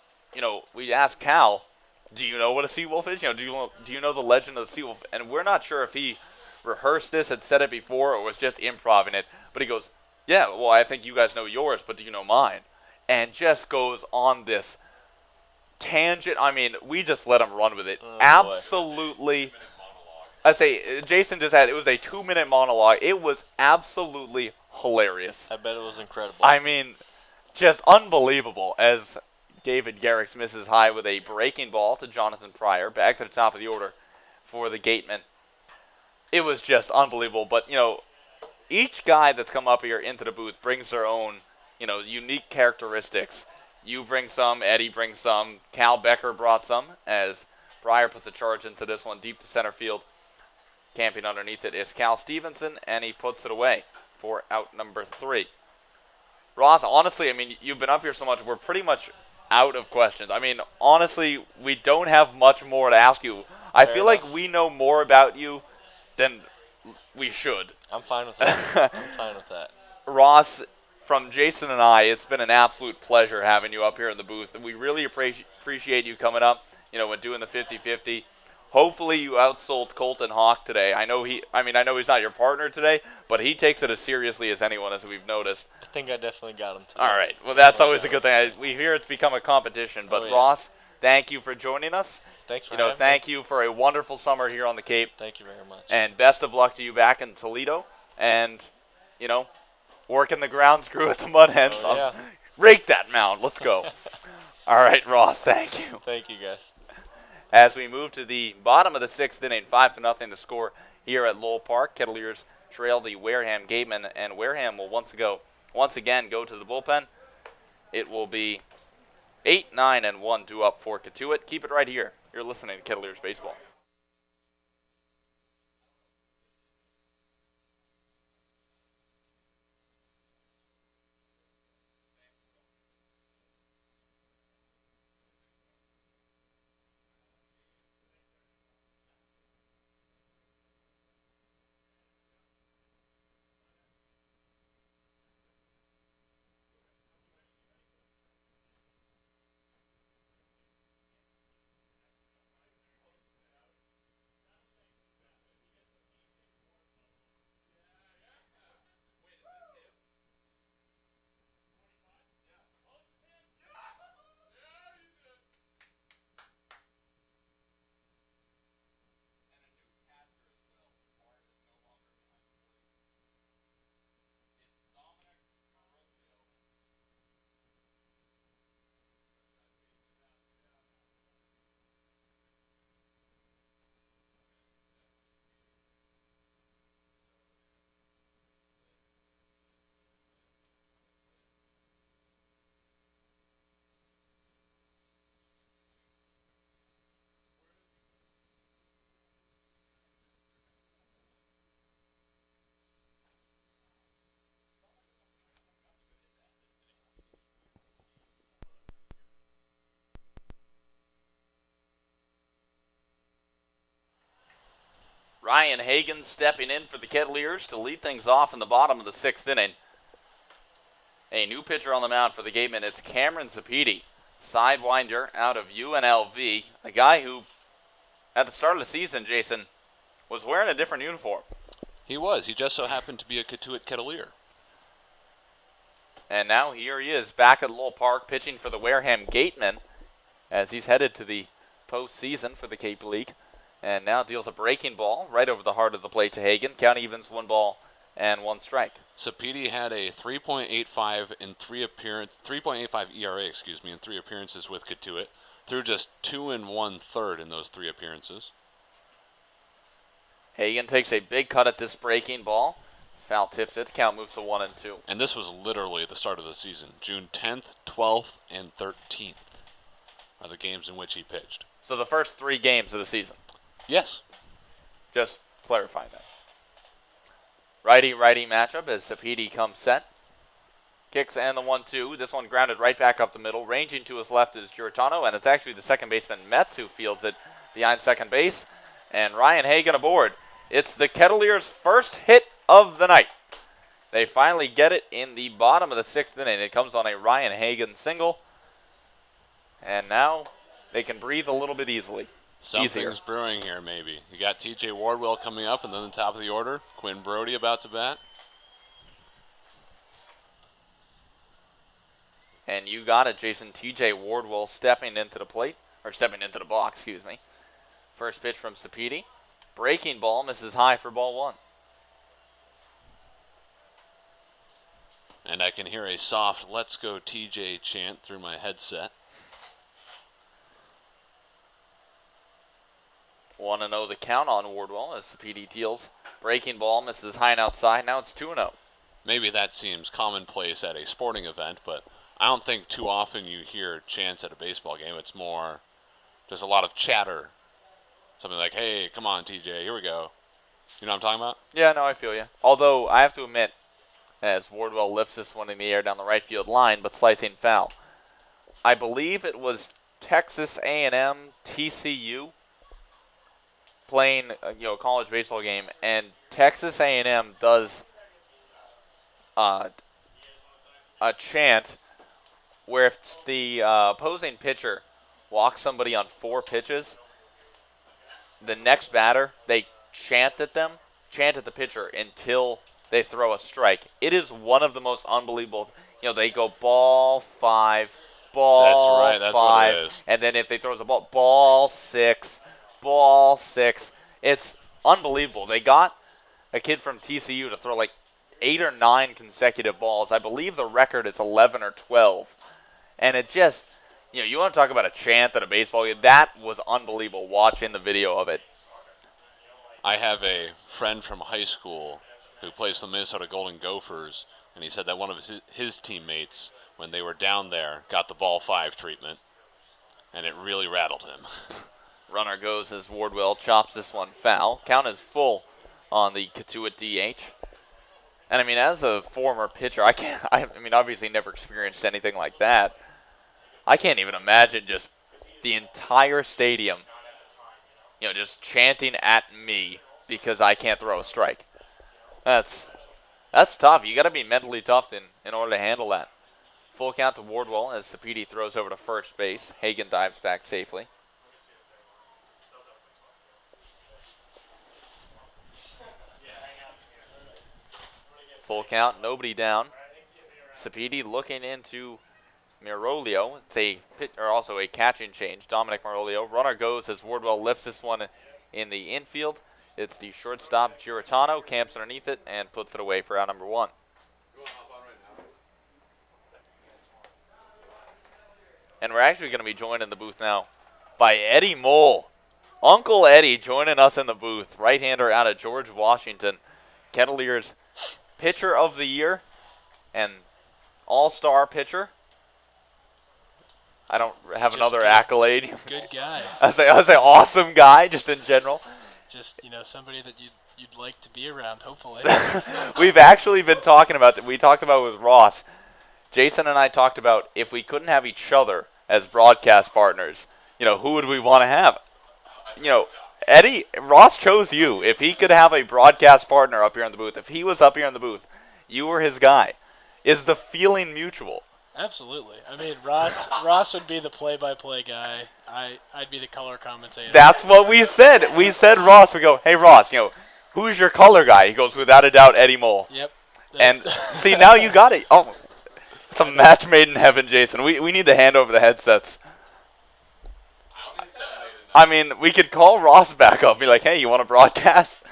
[SPEAKER 8] we asked Cal, do you know what a Seawolf is? Do you know the legend of the Seawolf? And we're not sure if he rehearsed this, had said it before, or was just improv in it. But he goes, yeah, well, I think you guys know yours, but do you know mine? And just goes on this tangent. I mean, we just let him run with it. Absolutely. I say, Jason just had, it was a 2-minute monologue. It was absolutely hilarious.
[SPEAKER 12] I bet it was incredible.
[SPEAKER 8] I mean, just unbelievable as David Garrix misses high with a breaking ball to Jonathan Pryor, back to the top of the order for the Gatemen. It was just unbelievable. But, each guy that's come up here into the booth brings their own, unique characteristics. You bring some, Eddie brings some, Cal Becker brought some, as Pryor puts a charge into this one deep to center field. Camping underneath it is Cal Stevenson, and he puts it away for out number 3. Ross, honestly, I mean, you've been up here so much, we're pretty much out of questions. I mean, honestly, we don't have much more to ask you. I feel like we know more about you than we should.
[SPEAKER 12] I'm fine with that. I'm fine with that.
[SPEAKER 8] Ross, from Jason and I, it's been an absolute pleasure having you up here in the booth, and we really appreciate you coming up, and doing the 50-50. Hopefully you outsold Colton Hawk today. I know he's not your partner today, but he takes it as seriously as anyone, as we've noticed.
[SPEAKER 12] I think I definitely got him today.
[SPEAKER 8] All right. Well, that's always a good thing. We hear it's become a competition. But, Ross, thank you for joining us.
[SPEAKER 12] Thanks for having me.
[SPEAKER 8] Thank you for a wonderful summer here on the Cape.
[SPEAKER 12] Thank you very much.
[SPEAKER 8] And best of luck to you back in Toledo. And, working the grounds crew at the Mud Hens.
[SPEAKER 12] Oh, yeah.
[SPEAKER 8] Rake that mound. Let's go. All right, Ross, thank you.
[SPEAKER 12] Thank you, guys.
[SPEAKER 8] As we move to the bottom of the 6th inning, 5-0 the score here at Lowell Park. Kettleers trail the Wareham Gatemen, and Wareham will once again go to the bullpen. It will be 8-9-1 due up for Cotuit. Keep it right here. You're listening to Kettleers Baseball. Ryan Hagan stepping in for the Kettleers to lead things off in the bottom of the 6th inning. A new pitcher on the mound for the Gatemen. It's Cameron Zapiti, sidewinder out of UNLV, a guy who, at the start of the season, Jason, was wearing a different uniform.
[SPEAKER 7] He was. He just so happened to be a Cotuit Kettleer.
[SPEAKER 8] And now here he is back at Lowell Park pitching for the Wareham Gatemen as he's headed to the postseason for the Cape League. And now deals a breaking ball right over the heart of the plate to Hagan. Count evens, 1 ball and 1 strike.
[SPEAKER 7] Sapiti had a 3.85 in 3.85 ERA, in 3 appearances with Cotuit. Threw just 2 1/3 in those 3 appearances.
[SPEAKER 8] Hagan takes a big cut at this breaking ball. Foul tips it. Count moves to 1-2.
[SPEAKER 7] And this was literally the start of the season. June 10th, 12th, and 13th are the games in which he pitched.
[SPEAKER 8] So the first 3 games of the season.
[SPEAKER 7] Yes.
[SPEAKER 8] Just clarifying that. Righty-righty matchup as Sapiti comes set. Kicks and the 1-2. This one grounded right back up the middle. Ranging to his left is Giratano, and it's actually the second baseman Metz who fields it behind second base. And Ryan Hagan aboard. It's the Kettleers' first hit of the night. They finally get it in the bottom of the 6th inning. It comes on a Ryan Hagan single. And now they can breathe a little bit easily.
[SPEAKER 7] Something's brewing here, maybe. You got TJ Wardwell coming up, and then the top of the order, Quinn Brody about to bat.
[SPEAKER 8] And you got it, Jason. TJ Wardwell stepping into the box, First pitch from Sapiti. Breaking ball misses high for ball 1.
[SPEAKER 7] And I can hear a soft "Let's go TJ" chant through my headset.
[SPEAKER 8] 1-0 the count on Wardwell as Sapiti deals. Breaking ball misses high and outside. Now it's 2-0.
[SPEAKER 7] Maybe that seems commonplace at a sporting event, but I don't think too often you hear chants at a baseball game. It's more just a lot of chatter. Something like, "Hey, come on, TJ, here we go." You know what I'm talking about?
[SPEAKER 8] Yeah, no, I feel you. Although, I have to admit, as Wardwell lifts this one in the air down the right field line, but slicing foul. I believe it was Texas A&M TCU playing a college baseball game, and Texas A&M does a chant where if the opposing pitcher walks somebody on 4 pitches, the next batter, they chant at the pitcher until they throw a strike. It is one of the most unbelievable. They go ball 5, ball
[SPEAKER 7] That's right, that's
[SPEAKER 8] 5,
[SPEAKER 7] what it is.
[SPEAKER 8] and then if they throw the ball 6, ball 6. It's unbelievable. They got a kid from TCU to throw like 8 or 9 consecutive balls. I believe the record is 11 or 12. And it just, you want to talk about a chant at a baseball game. That was unbelievable watching the video of it.
[SPEAKER 7] I have a friend from high school who plays for the Minnesota Golden Gophers, and he said that one of his teammates, when they were down there, got the ball 5 treatment, and it really rattled him.
[SPEAKER 8] Runner goes as Wardwell chops this one foul. Count is full on the Cotuit DH. And as a former pitcher, I obviously never experienced anything like that. I can't even imagine just the entire stadium, just chanting at me because I can't throw a strike. That's tough. You got to be mentally tough in order to handle that. Full count to Wardwell as Sapiti throws over to first base. Hagan dives back safely. Full count, nobody down. Sapiti looking into Mirolio. It's also a catching change. Dominic Mirolio. Runner goes as Wardwell lifts this one in the infield. It's the shortstop Giratano, camps underneath it, and puts it away for out number 1. And we're actually going to be joined in the booth now by Eddie Mole. Uncle Eddie joining us in the booth. Right-hander out of George Washington. Kettleers pitcher of the year and all-star pitcher. I don't have another accolade.
[SPEAKER 13] Good guy.
[SPEAKER 8] I say awesome guy, just in general.
[SPEAKER 13] Just somebody that you'd like to be around, hopefully.
[SPEAKER 8] We've actually been talking about that. We talked about it with Ross. Jason and I talked about if we couldn't have each other as broadcast partners, who would we want to have? Ross chose you. If he could have a broadcast partner up here in the booth, if he was up here in the booth, you were his guy. Is the feeling mutual?
[SPEAKER 13] Absolutely. I mean, Ross would be the play-by-play guy. I'd be the color commentator.
[SPEAKER 8] That's what we said. We said Ross. We go, hey Ross, who's your color guy? He goes, without a doubt, Eddie Mole.
[SPEAKER 13] Yep.
[SPEAKER 8] And see, now you got it. Oh, it's a match made in heaven, Jason. We need to hand over the headsets. I mean, we could call Ross back up and be like, hey, you want to broadcast?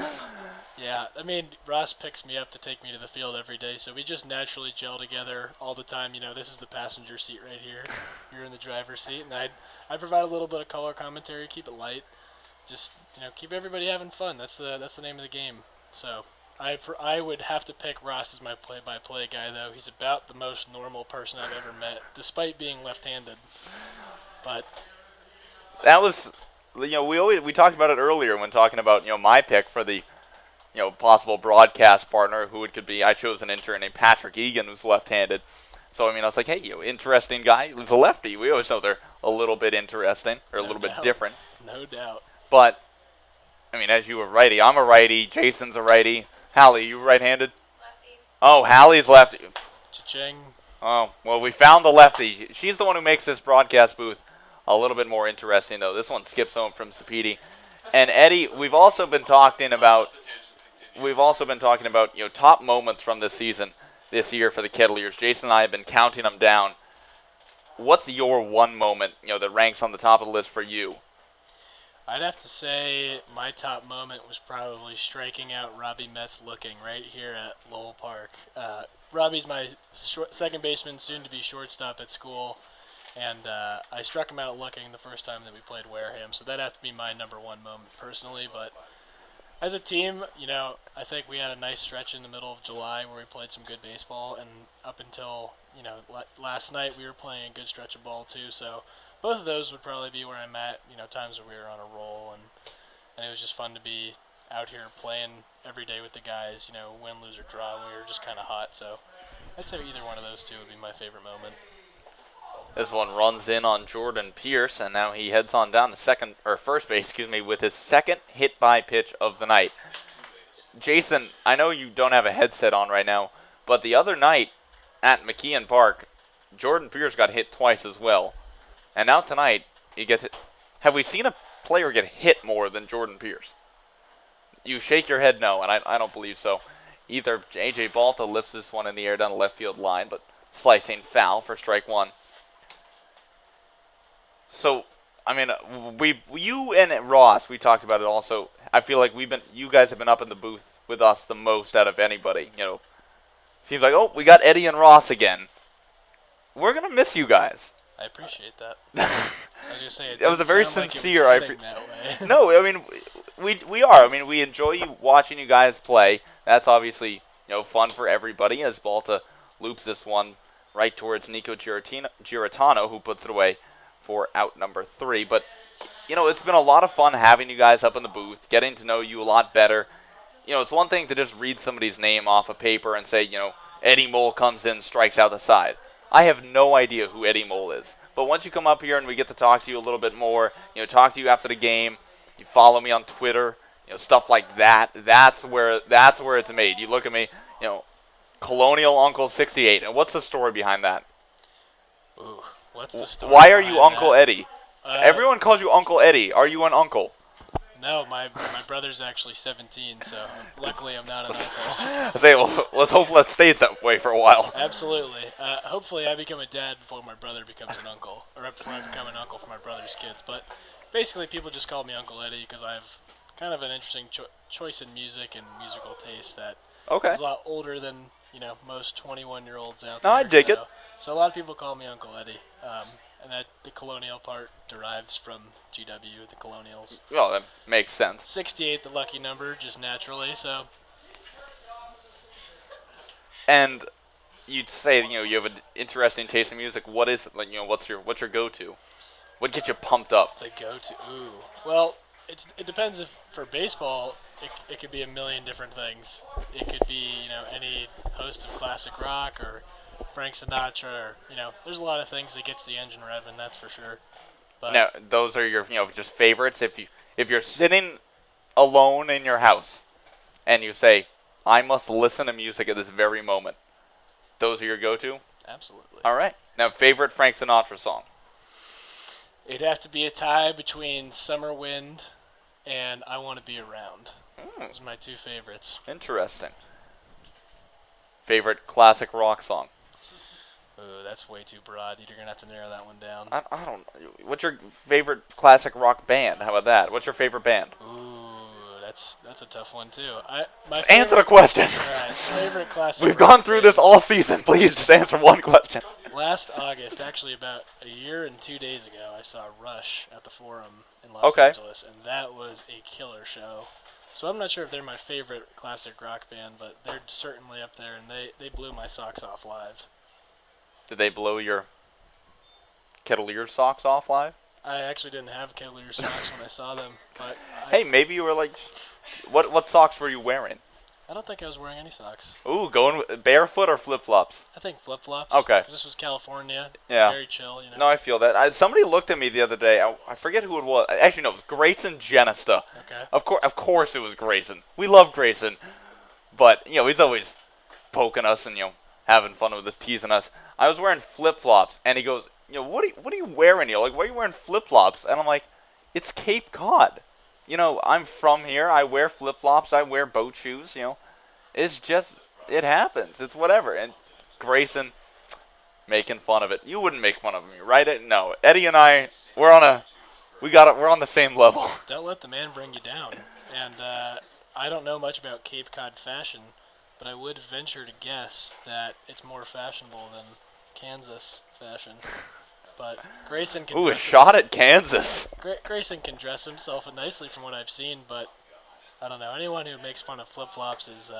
[SPEAKER 13] Yeah, I mean, Ross picks me up to take me to the field every day, so we just naturally gel together all the time. This is the passenger seat right here. You're in the driver's seat, and I provide a little bit of color commentary, keep it light, just keep everybody having fun. That's the name of the game. So I would have to pick Ross as my play-by-play guy, though. He's about the most normal person I've ever met, despite being left-handed. But
[SPEAKER 8] that was, we talked about it earlier when talking about my pick for the possible broadcast partner who it could be. I chose an intern named Patrick Egan who's left-handed. So I was like, hey, interesting guy. He's a lefty. We always know they're a little bit interesting or a little bit different.
[SPEAKER 13] No doubt.
[SPEAKER 8] But as you were righty, I'm a righty. Jason's a righty. Hallie, you right-handed? Lefty. Oh, Hallie's lefty.
[SPEAKER 13] Cha-ching.
[SPEAKER 8] Oh, well, we found the lefty. She's the one who makes this broadcast booth a little bit more interesting, though. This one skips home from Sapedi. And Eddie, we've also been talking about top moments from this season, this year for the Kettleers. Jason and I have been counting them down. What's your one moment, that ranks on the top of the list for you?
[SPEAKER 13] I'd have to say my top moment was probably striking out Robbie Metz looking right here at Lowell Park. Robbie's my second baseman, soon to be shortstop at school, and I struck him out looking the first time that we played Wareham, so that'd have to be my number one moment personally. But as a team, I think we had a nice stretch in the middle of July where we played some good baseball, and up until last night we were playing a good stretch of ball too. So both of those would probably be where I'm at. Times where we were on a roll, and it was just fun to be out here playing every day with the guys. Win, lose, or draw. We were just kind of hot, so I'd say either one of those two would be my favorite moment.
[SPEAKER 8] This one runs in on Jordan Pierce, and now he heads on down to first base, with his second hit by pitch of the night. Jason, I know you don't have a headset on right now, but the other night at McKeon Park, Jordan Pierce got hit twice as well. And now tonight, he gets hit. Have we seen a player get hit more than Jordan Pierce? You shake your head no, and I don't believe so. Either A.J. Balta lifts this one in the air down the left field line, but slicing foul for strike one. So, you and Ross, we talked about it also. I feel like you guys have been up in the booth with us the most out of anybody. Seems like, we got Eddie and Ross again. We're going to miss you guys.
[SPEAKER 13] I appreciate that. I was going to say, it
[SPEAKER 8] was a very sincere.
[SPEAKER 13] That way.
[SPEAKER 8] No, we are. We enjoy watching you guys play. That's obviously fun for everybody as Balta loops this one right towards Nico Giratano, who puts it away for out number 3. But it's been a lot of fun having you guys up in the booth, getting to know you a lot better. It's one thing to just read somebody's name off a paper and say, Eddie Mole comes in, strikes out the side. I have no idea who Eddie Mole is. But once you come up here and we get to talk to you a little bit more, talk to you after the game, you follow me on Twitter, stuff like that, that's where it's made. You look at me, Colonial Uncle 68. And what's the story behind that?
[SPEAKER 13] Ooh, what's the story?
[SPEAKER 8] Why are you Uncle
[SPEAKER 13] that?
[SPEAKER 8] Eddie? Everyone calls you Uncle Eddie. Are you an uncle?
[SPEAKER 13] No, my brother's actually 17, so luckily I'm not an uncle.
[SPEAKER 8] I say, well, let's hope that stays that way for a while.
[SPEAKER 13] Absolutely. Hopefully I become a dad before my brother becomes an uncle, or before I become an uncle for my brother's kids. But basically people just call me Uncle Eddie because I have kind of an interesting choice in music and musical taste that is a lot older than most 21-year-olds out there.
[SPEAKER 8] No, I dig it.
[SPEAKER 13] So a lot of people call me Uncle Eddie. And that the colonial part derives from GW, the Colonials.
[SPEAKER 8] Well, that makes sense.
[SPEAKER 13] 68, the lucky number, just naturally. So.
[SPEAKER 8] And you'd say you have an interesting taste in music. What is it? What's your go-to? What gets you pumped up?
[SPEAKER 13] The go-to. Ooh. Well, it depends. If for baseball, it could be a million different things. It could be any host of classic rock or Frank Sinatra, or, there's a lot of things that gets the engine revving, that's for sure. But
[SPEAKER 8] now, those are your, just favorites. If you're sitting alone in your house and you say, I must listen to music at this very moment, those are your go-to?
[SPEAKER 13] Absolutely.
[SPEAKER 8] All right. Now, favorite Frank Sinatra song?
[SPEAKER 13] It'd have to be a tie between Summer Wind and I Want to Be Around. Those are my two favorites.
[SPEAKER 8] Interesting. Favorite classic rock song?
[SPEAKER 13] Ooh, that's way too broad. You're going to have to narrow that one down.
[SPEAKER 8] I don't. What's your favorite classic rock band? How about that? What's your favorite band?
[SPEAKER 13] Ooh, that's a tough one too.
[SPEAKER 8] Answer the question.
[SPEAKER 13] All right, favorite classic.
[SPEAKER 8] We've gone through this all season. Please just answer one question.
[SPEAKER 13] Last August, actually about a year and 2 days ago, I saw Rush at the Forum in Los Angeles, and that was a killer show. So I'm not sure if they're my favorite classic rock band, but they're certainly up there, and they blew my socks off live.
[SPEAKER 8] Did they blow your Kettleers socks off live?
[SPEAKER 13] I actually didn't have Kettleers socks when I saw them, but
[SPEAKER 8] hey, maybe you were like, what socks were you wearing?
[SPEAKER 13] I don't think I was wearing any socks.
[SPEAKER 8] Ooh, going with barefoot or flip-flops?
[SPEAKER 13] I think flip-flops.
[SPEAKER 8] Okay.
[SPEAKER 13] 'Cause this was California.
[SPEAKER 8] Yeah.
[SPEAKER 13] Very chill, you know.
[SPEAKER 8] No, I feel that. Somebody looked at me the other day. I forget who it was. Actually, no, it was Grayson Genista.
[SPEAKER 13] Okay.
[SPEAKER 8] Of course it was Grayson. We love Grayson. But, he's always poking us and, having fun with us, teasing us. I was wearing flip-flops, and he goes, what are you wearing here? Like, why are you wearing flip-flops? And I'm like, it's Cape Cod. I'm from here. I wear flip-flops. I wear boat shoes, It's just, it happens. It's whatever. And Grayson making fun of it. You wouldn't make fun of me, right? No. Eddie and I, we're on the same level.
[SPEAKER 13] Don't let the man bring you down. And I don't know much about Cape Cod fashion, but I would venture to guess that it's more fashionable than Kansas fashion. But Grayson can.
[SPEAKER 8] Ooh, a shot at Kansas.
[SPEAKER 13] Grayson can dress himself nicely from what I've seen, but I don't know. Anyone who makes fun of flip-flops is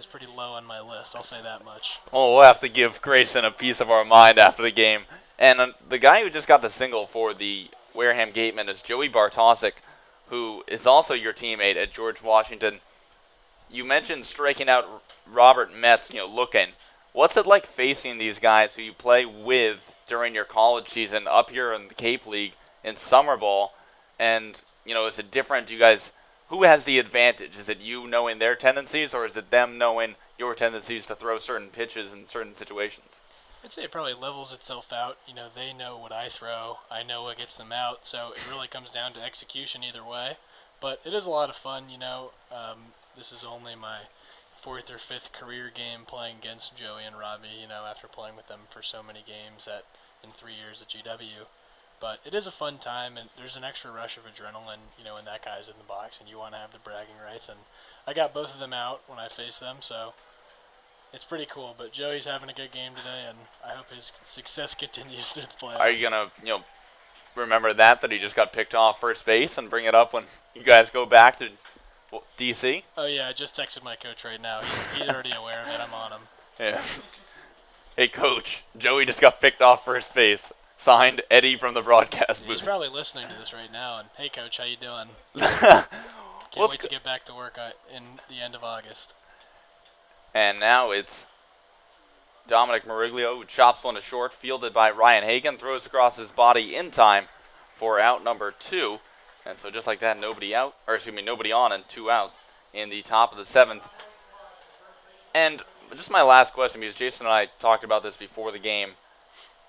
[SPEAKER 13] pretty low on my list. I'll say that much.
[SPEAKER 8] Oh, we'll have to give Grayson a piece of our mind after the game. And the guy who just got the single for the Wareham Gatemen is Joey Bartosik, who is also your teammate at George Washington. You mentioned striking out Robert Metz, looking. What's it like facing these guys who you play with during your college season up here in the Cape League in summer ball? And, is it different? Do you guys, who has the advantage? Is it you knowing their tendencies, or is it them knowing your tendencies to throw certain pitches in certain situations?
[SPEAKER 13] I'd say it probably levels itself out. They know what I throw. I know what gets them out. So it really comes down to execution either way. But it is a lot of fun, This is only my 4th or 5th career game playing against Joey and Robbie, after playing with them for so many games in 3 years at GW. But it is a fun time, and there's an extra rush of adrenaline, when that guy's in the box and you want to have the bragging rights. And I got both of them out when I faced them, so it's pretty cool. But Joey's having a good game today, and I hope his success continues through the playoffs.
[SPEAKER 8] Are you going to, remember that he just got picked off first base and bring it up when you guys go back to DC?
[SPEAKER 13] Oh, yeah, I just texted my coach right now. He's already aware of it. I'm on him.
[SPEAKER 8] Yeah. Hey, Coach, Joey just got picked off first base. Signed, Eddie from the broadcast booth.
[SPEAKER 13] He's probably listening to this right now. And hey, Coach, how you doing? Can't wait to get back to work in the end of August.
[SPEAKER 8] And now it's Dominic Mariglio, who chops one to short, fielded by Ryan Hagan, throws across his body in time for out number 2. And so just like that, nobody on and 2 out in the top of the 7th. And just my last question, because Jason and I talked about this before the game.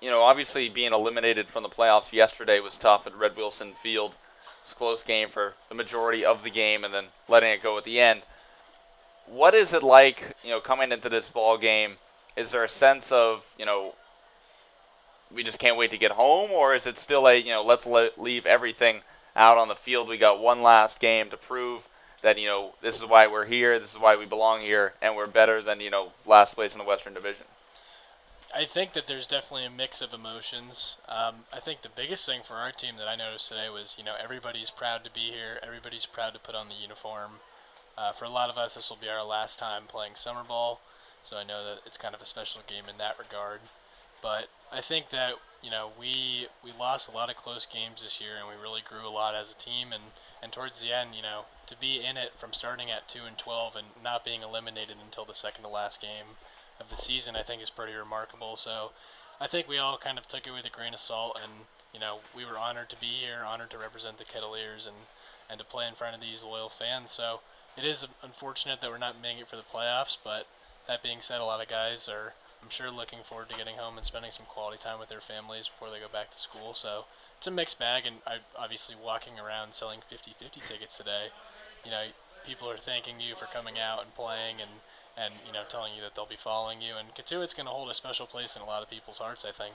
[SPEAKER 8] Obviously being eliminated from the playoffs yesterday was tough at Red Wilson Field. It was a close game for the majority of the game and then letting it go at the end. What is it like, coming into this ball game? Is there a sense of, we just can't wait to get home? Or is it still let's leave everything out on the field? We got one last game to prove that, this is why we're here, this is why we belong here, and we're better than, last place in the Western Division.
[SPEAKER 13] I think that there's definitely a mix of emotions. I think the biggest thing for our team that I noticed today was, everybody's proud to be here. Everybody's proud to put on the uniform. For a lot of us, this will be our last time playing summer ball, so I know that it's kind of a special game in that regard. But I think that, we lost a lot of close games this year, and we really grew a lot as a team. And towards the end, to be in it from starting at 2-12 and not being eliminated until the second to last game of the season, I think is pretty remarkable. So I think we all kind of took it with a grain of salt, and we were honored to be here, honored to represent the Kettleers, and to play in front of these loyal fans. So it is unfortunate that we're not making it for the playoffs, but that being said, a lot of guys are, I'm sure, looking forward to getting home and spending some quality time with their families before they go back to school. So it's a mixed bag, and I obviously walking around selling 50-50 tickets today, you know, people are thanking you for coming out and playing and you know, telling you that they'll be following you. And Cotuit's going to hold a special place in a lot of people's hearts, I think.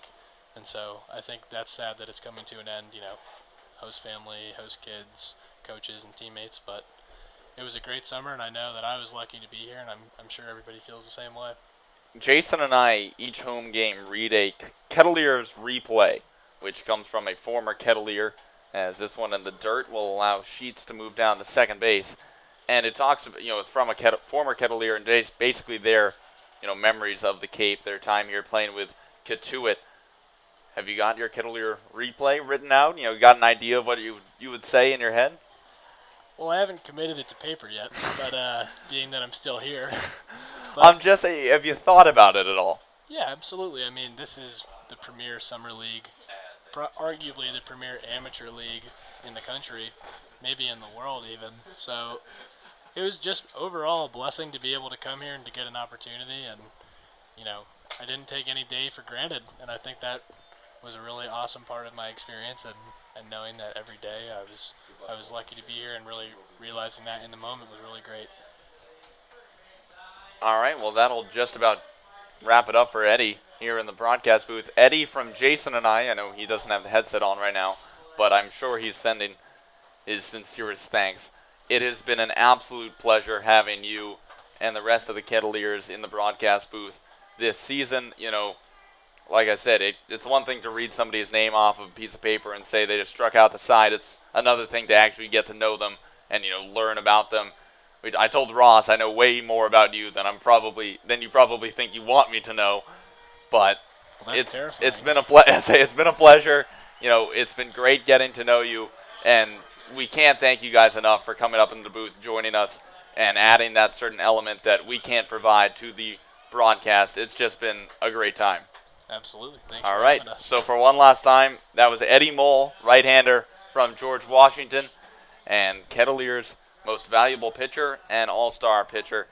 [SPEAKER 13] And so I think that's sad that it's coming to an end, you know, host family, host kids, coaches, and teammates. But it was a great summer, and I know that I was lucky to be here, and I'm sure everybody feels the same way.
[SPEAKER 8] Jason and I, each home game, read a Kettleers replay, which comes from a former Kettleer, as this one in the dirt will allow Sheets to move down to second base. And it talks about, you know, from a former Kettleer and basically their, you know, memories of the Cape, their time here playing with Cotuit. Have you got your Kettleer replay written out? You know, got an idea of what you would say in your head?
[SPEAKER 13] Well, I haven't committed it to paper yet, but being that I'm still here.
[SPEAKER 8] I'm just saying, have you thought about it at all?
[SPEAKER 13] Yeah, absolutely. I mean, this is the premier summer league, arguably the premier amateur league in the country, maybe in the world even. So it was just overall a blessing to be able to come here and to get an opportunity. And, you know, I didn't take any day for granted. And I think that was a really awesome part of my experience. And knowing that every day I was lucky to be here, and really realizing that in the moment was really great.
[SPEAKER 8] All right, well, that'll just about wrap it up for Eddie here in the broadcast booth. Eddie from Jason and I know he doesn't have the headset on right now, but I'm sure he's sending his sincerest thanks. It has been an absolute pleasure having you and the rest of the Kettleers in the broadcast booth this season. You know, like I said, it's one thing to read somebody's name off of a piece of paper and say they just struck out the side. It's another thing to actually get to know them and, you know, learn about them. I told Ross I know way more about you than you probably think you want me to know, but
[SPEAKER 13] well,
[SPEAKER 8] it's been it's been a pleasure. You know, it's been great getting to know you, and we can't thank you guys enough for coming up in the booth, joining us, and adding that certain element that we can't provide to the broadcast. It's just been a great time.
[SPEAKER 13] Absolutely. Thanks
[SPEAKER 8] All
[SPEAKER 13] for
[SPEAKER 8] right.
[SPEAKER 13] having us.
[SPEAKER 8] So for one last time, that was Eddie Mole, right-hander from George Washington, and Kettleers' most valuable pitcher and all-star pitcher.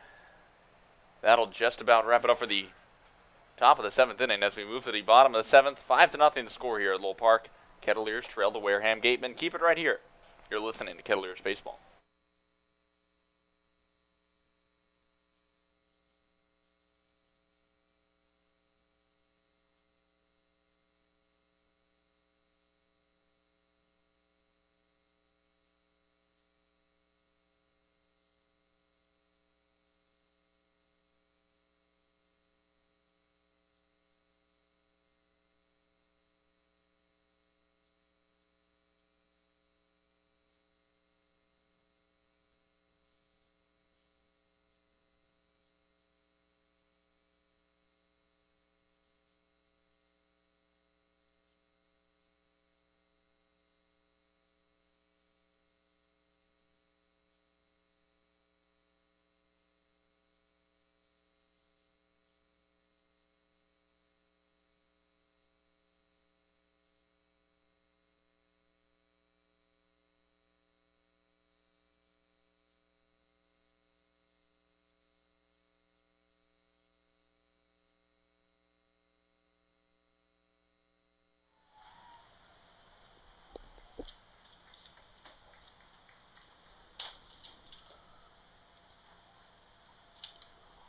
[SPEAKER 8] That'll just about wrap it up for the top of the seventh inning as we move to the bottom of the seventh. 5-0 score here at Lowell Park. Kettleers trail the Wareham Gatemen. Keep it right here. You're listening to Kettleers Baseball.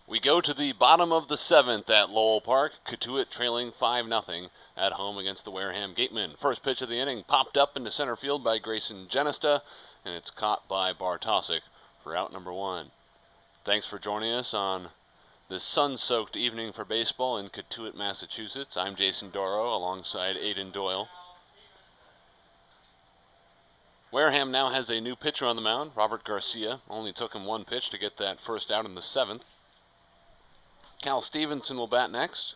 [SPEAKER 7] We go to the bottom of the seventh at Lowell Park. Cotuit trailing 5-0 at home against the Wareham Gatemen. First pitch of the inning popped up into center field by Grayson Genesta, and it's caught by Bartosik for out number one. Thanks for joining us on this sun-soaked evening for baseball in Cotuit, Massachusetts. I'm Jason Doro alongside Aiden Doyle. Wareham now has a new pitcher on the mound, Robert Garcia. Only took him one pitch to get that first out in the seventh. Cal Stevenson will bat next,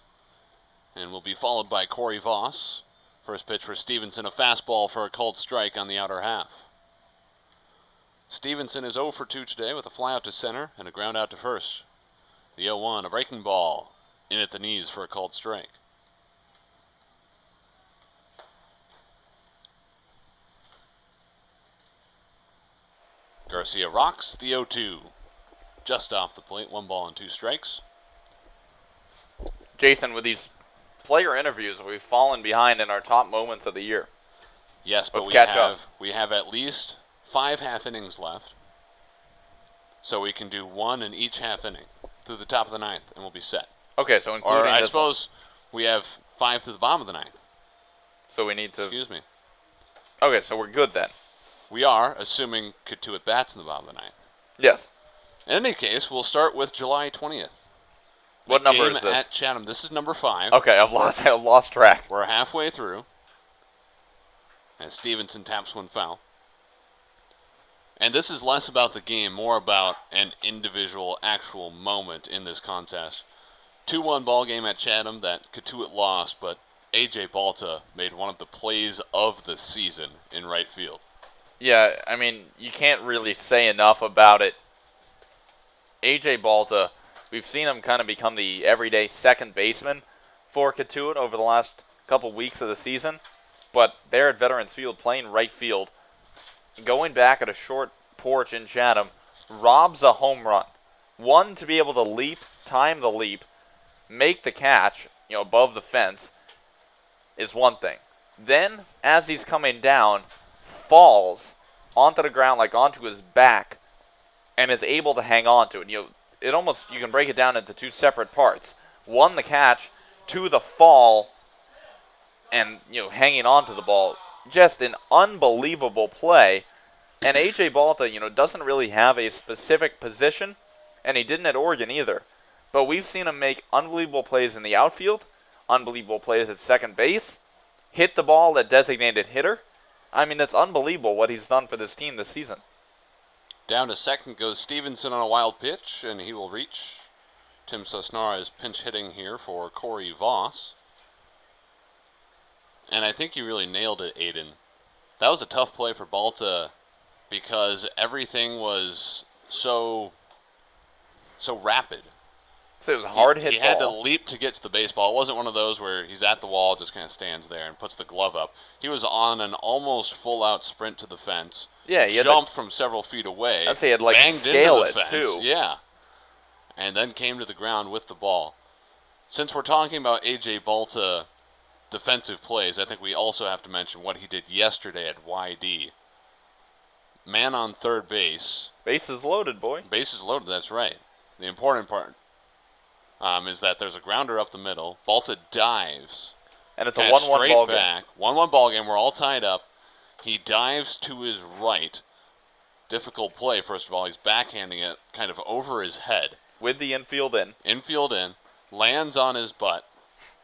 [SPEAKER 7] and will be followed by Corey Voss. First pitch for Stevenson, a fastball for a called strike on the outer half. Stevenson is 0 for 2 today with a fly out to center and a ground out to first. The 0-1, a breaking ball, in at the knees for a called strike. Garcia rocks the 0-2. Just off the plate, 1 ball and 2 strikes.
[SPEAKER 8] Jason, with these player interviews, we've fallen behind in our top moments of the year.
[SPEAKER 7] Yes, but
[SPEAKER 8] Let's
[SPEAKER 7] we have at least 5 half innings left. So we can do 1 in each half inning through the top of the 9th, and we'll be set.
[SPEAKER 8] Okay, so including
[SPEAKER 7] Or I
[SPEAKER 8] this
[SPEAKER 7] suppose we have 5 to the bottom of the 9th.
[SPEAKER 8] So we need to...
[SPEAKER 7] Excuse me.
[SPEAKER 8] Okay, so we're good then.
[SPEAKER 7] We are, assuming Cotuit bats in the bottom of the 9th.
[SPEAKER 8] Yes.
[SPEAKER 7] In any case, we'll start with July 20th.
[SPEAKER 8] What number is
[SPEAKER 7] Game
[SPEAKER 8] this?
[SPEAKER 7] at Chatham. This is number 5.
[SPEAKER 8] Okay, I've lost track.
[SPEAKER 7] We're halfway through. As Stevenson taps 1 foul. And this is less about the game, more about an individual, actual moment in this contest. 2-1 ball game at Chatham that Cotuit lost, but A.J. Balta made one of the plays of the season in right field.
[SPEAKER 8] Yeah, I mean, you can't really say enough about it. A.J. Balta, we've seen him kind of become the everyday second baseman for Cotuit over the last couple weeks of the season. But there at Veterans Field, playing right field, going back at a short porch in Chatham, robs a home run. One, to be able to leap, time the leap, make the catch, above the fence, is one thing. Then, as he's coming down, falls onto the ground, like onto his back, and is able to hang on to it. You can break it down into 2 separate parts. 1, the catch, 2, the fall, and hanging on to the ball. Just an unbelievable play. And A.J. Balta, doesn't really have a specific position, and he didn't at Oregon either. But we've seen him make unbelievable plays in the outfield, unbelievable plays at second base, hit the ball at designated hitter. I mean, it's unbelievable what he's done for this team this season.
[SPEAKER 7] Down to second goes Stevenson on a wild pitch, and he will reach. Tim Sosnara is pinch hitting here for Corey Voss. And I think you really nailed it, Aiden. That was a tough play for Balta because everything was so rapid.
[SPEAKER 8] So it was a hard hit
[SPEAKER 7] He had to leap to get to the baseball. It wasn't one of those where he's at the wall, just kind of stands there and puts the glove up. He was on an almost full-out sprint to the fence.
[SPEAKER 8] Yeah, he
[SPEAKER 7] jumped from several feet away.
[SPEAKER 8] I'd say he had
[SPEAKER 7] banged
[SPEAKER 8] scale
[SPEAKER 7] into the
[SPEAKER 8] it
[SPEAKER 7] fence.
[SPEAKER 8] too.
[SPEAKER 7] Yeah, and then came to the ground with the ball. Since we're talking about A.J. Balta defensive plays, I think we also have to mention what he did yesterday at YD. Man on third base.
[SPEAKER 8] Bases loaded, boy.
[SPEAKER 7] Bases loaded, that's right. The important part is that there's a grounder up the middle. Balta dives.
[SPEAKER 8] And it's a 1-1 ball game.
[SPEAKER 7] 1-1 ball game. We're all tied up. He dives to his right. Difficult play, first of all. He's backhanding it kind of over his head.
[SPEAKER 8] With the infield in.
[SPEAKER 7] Infield in. Lands on his butt.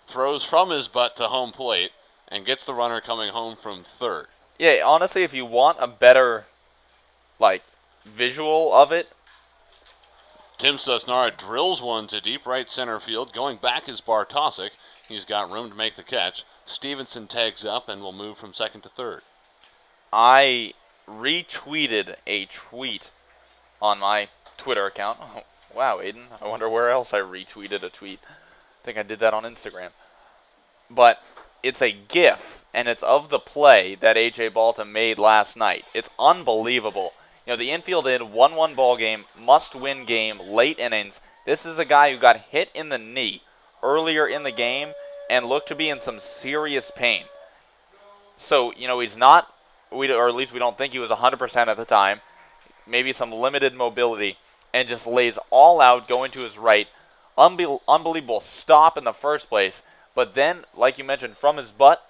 [SPEAKER 7] Throws from his butt to home plate. And gets the runner coming home from third.
[SPEAKER 8] Yeah, honestly, if you want a better, visual of it.
[SPEAKER 7] Tim Sosnara drills one to deep right center field. Going back is Bartosik. He's got room to make the catch. Stevenson tags up and will move from second to third.
[SPEAKER 8] I retweeted a tweet on my Twitter account. Oh, wow, Aiden. I wonder where else I retweeted a tweet. I think I did that on Instagram. But it's a GIF, and it's of the play that A.J. Balta made last night. It's unbelievable. The infield in, 1-1 ball game, must-win game, late innings. This is a guy who got hit in the knee earlier in the game and looked to be in some serious pain. So, he's not, or at least we don't think he was 100% at the time, maybe some limited mobility, and just lays all out going to his right. Unbelievable stop in the first place, but then, like you mentioned, from his butt,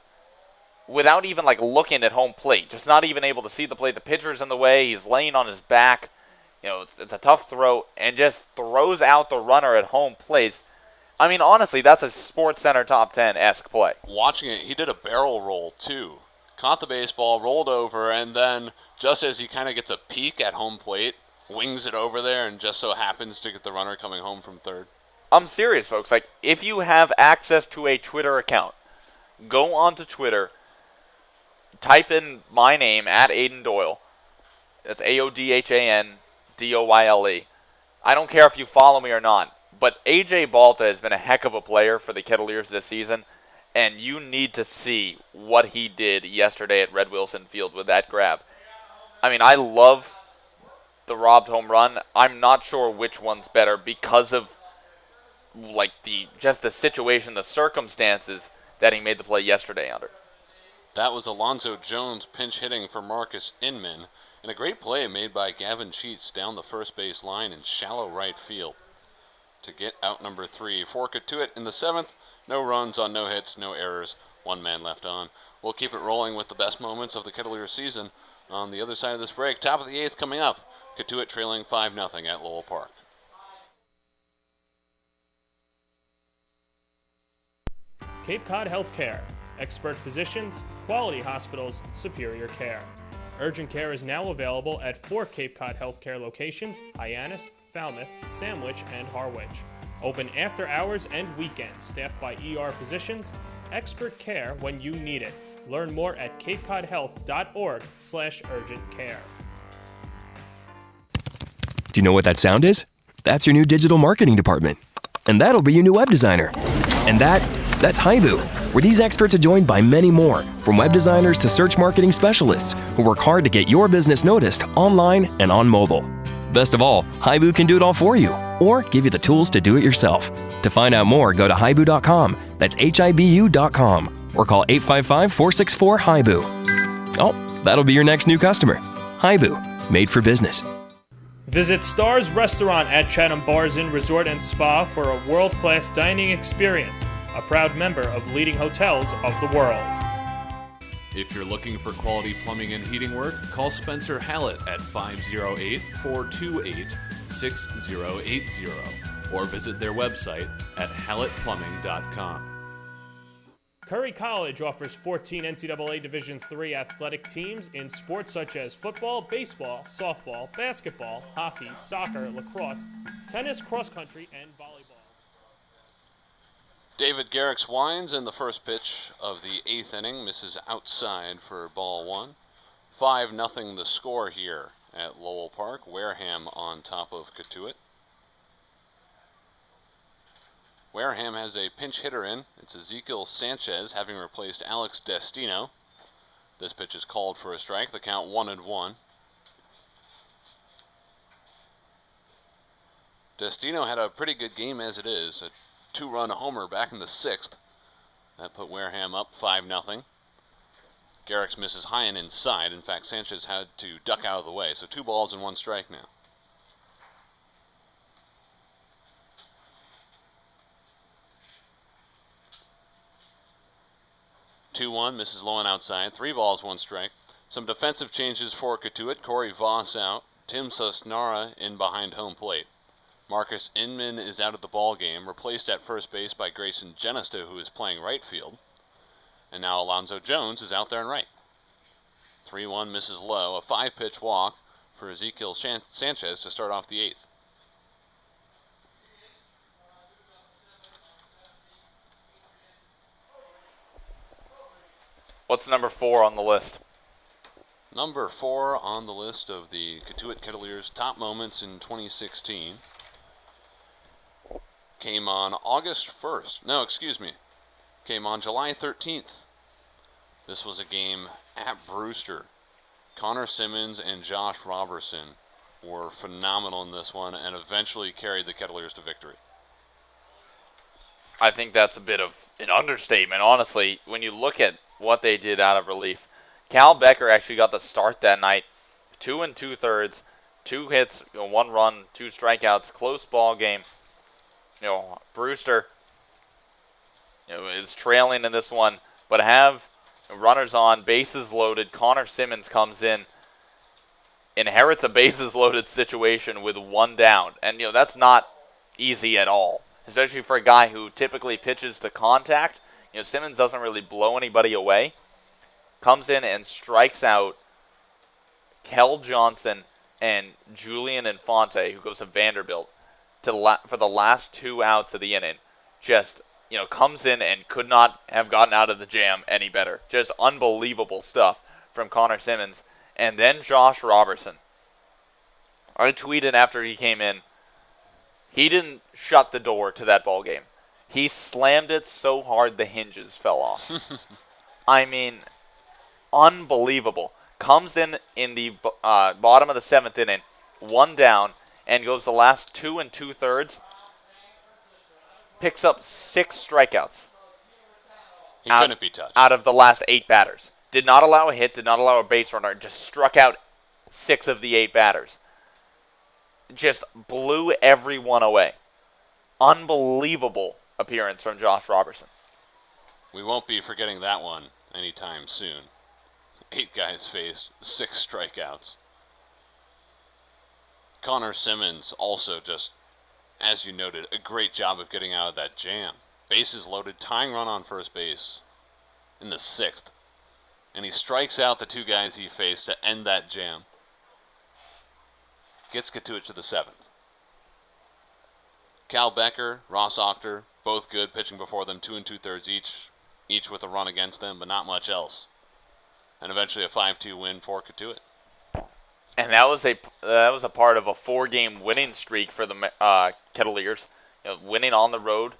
[SPEAKER 8] without even looking at home plate, just not even able to see the plate. The pitcher's in the way. He's laying on his back. It's a tough throw, and just throws out the runner at home plate. I mean, honestly, that's a Sports Center top 10-esque play.
[SPEAKER 7] Watching it, he did a barrel roll too. Caught the baseball, rolled over, and then just as he kind of gets a peek at home plate, wings it over there, and just so happens to get the runner coming home from third.
[SPEAKER 8] I'm serious, folks. If you have access to a Twitter account, go onto Twitter. Type in my name at Aiden Doyle. That's AODHANDOYLE. I don't care if you follow me or not, but A.J. Balta has been a heck of a player for the Kettleers this season, and you need to see what he did yesterday at Red Wilson Field with that grab. I mean, I love the robbed home run. I'm not sure which one's better because of like the situation, the circumstances that he made the play yesterday under.
[SPEAKER 7] That was Alonzo Jones pinch hitting for Marcus Inman, and a great play made by Gavin Sheets down the first base line in shallow right field to get out number 3 for Cotuit in the 7th. No runs on no hits, no errors, 1 man left on. We'll keep it rolling with the best moments of the Kettleers season on the other side of this break. Top of the 8th coming up. Cotuit trailing 5-0 at Lowell Park.
[SPEAKER 1] Cape Cod Healthcare. Expert physicians, quality hospitals, superior care. Urgent care is now available at 4 Cape Cod Healthcare locations: Hyannis, Falmouth, Sandwich, and Harwich. Open after hours and weekends, staffed by ER physicians. Expert care when you need it. Learn more at capecodhealth.org/urgent care.
[SPEAKER 11] Do you know what that sound is? That's your new digital marketing department. And that'll be your new web designer. And that's Haibu, where these experts are joined by many more, from web designers to search marketing specialists, who work hard to get your business noticed online and on mobile. Best of all, Haibu can do it all for you, or give you the tools to do it yourself. To find out more, go to haibu.com. That's HIBU.com. Or call 855-464-HIBU. Oh, that'll be your next new customer. Haibu, made for business.
[SPEAKER 1] Visit Stars Restaurant at Chatham Bars Inn Resort and Spa for a world-class dining experience, a proud member of leading hotels of the world.
[SPEAKER 10] If you're looking for quality plumbing and heating work, call Spencer Hallett at 508-428-6080 or visit their website at hallettplumbing.com.
[SPEAKER 1] Curry College offers 14 NCAA Division III athletic teams in sports such as football, baseball, softball, basketball, hockey, soccer, lacrosse, tennis, cross country, and volleyball.
[SPEAKER 7] David Garrix winds in the first pitch of the 8th inning, misses outside for ball 1. 5-0 the score here at Lowell Park. Wareham on top of Cotuit. Wareham has a pinch hitter in. It's Ezekiel Sanchez, having replaced Alex Destino. This pitch is called for a strike. The count 1-1. Destino had a pretty good game as it is. A 2-run homer back in the 6th. That put Wareham up 5-0. Garrix misses high and inside. In fact, Sanchez had to duck out of the way. So 2 balls and 1 strike now. Two-one, misses low and outside. 3 balls, 1 strike. Some defensive changes for Cotuit. Corey Voss out. Tim Susnara in behind home plate. Marcus Inman is out of the ball game, replaced at first base by Grayson Genesta, who is playing right field. And now Alonzo Jones is out there in right. 3-1 misses low. A 5-pitch walk for Ezekiel Sanchez to start off the 8th.
[SPEAKER 8] What's number 4 on the list?
[SPEAKER 7] Number 4 on the list of the Cotuit Kettleers' top moments in 2016 came on August 1st. No, excuse me. Came on July 13th. This was a game at Brewster. Connor Simmons and Josh Robertson were phenomenal in this one and eventually carried the Kettleers to victory.
[SPEAKER 8] I think that's a bit of an understatement, honestly, when you look at what they did out of relief. Cal Becker actually got the start that night. 2 2/3, 2 hits, 1 run, 2 strikeouts, close ball game. Brewster is trailing in this one, but have runners on, bases loaded. Connor Simmons comes in, inherits a bases loaded situation with 1 down. And, that's not easy at all, especially for a guy who typically pitches to contact. Simmons doesn't really blow anybody away. Comes in and strikes out Kel Johnson and Julian Infante, who goes to Vanderbilt, for the last 2 outs of the inning. Just, comes in and could not have gotten out of the jam any better. Just unbelievable stuff from Connor Simmons. And then Josh Robertson. I tweeted after he came in, he didn't shut the door to that ball game. He slammed it so hard the hinges fell off. I mean, unbelievable. Comes in the bottom of the 7th inning one down, and goes the last 2 2/3. Picks up 6 strikeouts.
[SPEAKER 7] He couldn't be touched.
[SPEAKER 8] Out of the last 8 batters. Did not allow a hit, did not allow a base runner, just struck out 6 of the 8 batters. Just blew everyone away. Unbelievable appearance from Josh Robertson.
[SPEAKER 7] We won't be forgetting that one anytime soon. 8 guys faced, 6 strikeouts. Connor Simmons also just, as you noted, a great job of getting out of that jam. Bases loaded, tying run on first base in the 6th. And he strikes out the 2 guys he faced to end that jam. Gets Cotuit to the 7th. Cal Becker, Ross Ochter, both good, pitching before them 2 2/3 each with a run against them, but not much else. And eventually a 5-2 win for Cotuit.
[SPEAKER 8] And that was a part of a 4-game winning streak for the Kettleers, winning on the road,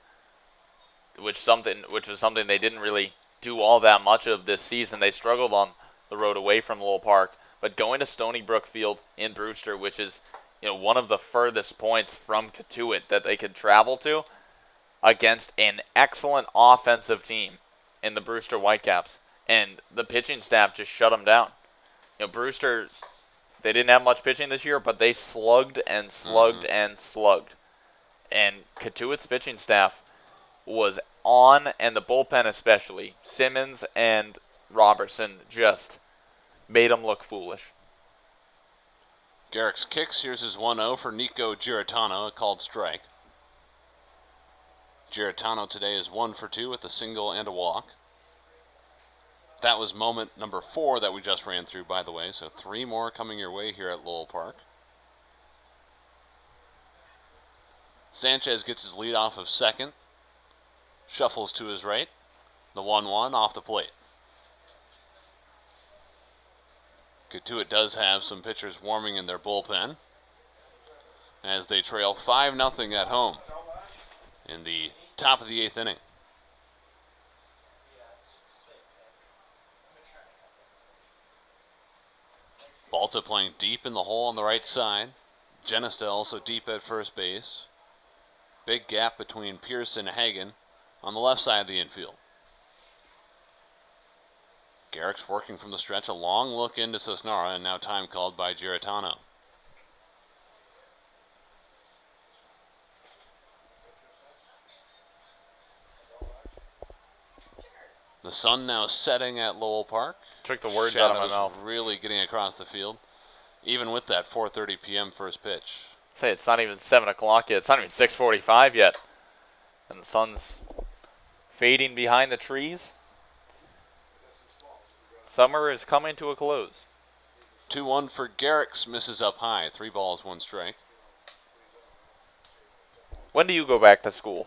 [SPEAKER 8] which was something they didn't really do all that much of this season. They struggled on the road away from Lowell Park, but going to Stony Brook Field in Brewster, which is one of the furthest points from Cotuit that they could travel to, against an excellent offensive team in the Brewster Whitecaps, and the pitching staff just shut them down. Brewster, they didn't have much pitching this year, but they slugged and slugged and slugged. And Cotuit's pitching staff was on, and the bullpen especially. Simmons and Robertson just made them look foolish.
[SPEAKER 7] Garrick's kicks. Here's his 1-0 for Nico Giratano, a called strike. Giratano today is 1 for 2 with a single and a walk. That was moment number 4 that we just ran through, by the way, so 3 more coming your way here at Lowell Park. Sanchez gets his lead off of second. Shuffles to his right. The 1-1 off the plate. Cotuit does have some pitchers warming in their bullpen as they trail 5-0 at home in the top of the 8th inning. Balta playing deep in the hole on the right side. Genesta also deep at first base. Big gap between Pierce and Hagen on the left side of the infield. Garrick's working from the stretch, a long look into Cisnara, and now time called by Giratano. The sun now setting at Lowell Park.
[SPEAKER 8] Took the words out of my mouth.
[SPEAKER 7] Really getting across the field, even with that 4:30 p.m. first pitch.
[SPEAKER 8] Say it's not even 7 o'clock yet. It's not even 6:45 yet, and the sun's fading behind the trees. Summer is coming to a close.
[SPEAKER 7] 2-1 for Garrick's, misses up high. 3 balls, 1 strike.
[SPEAKER 8] When do you go back to school?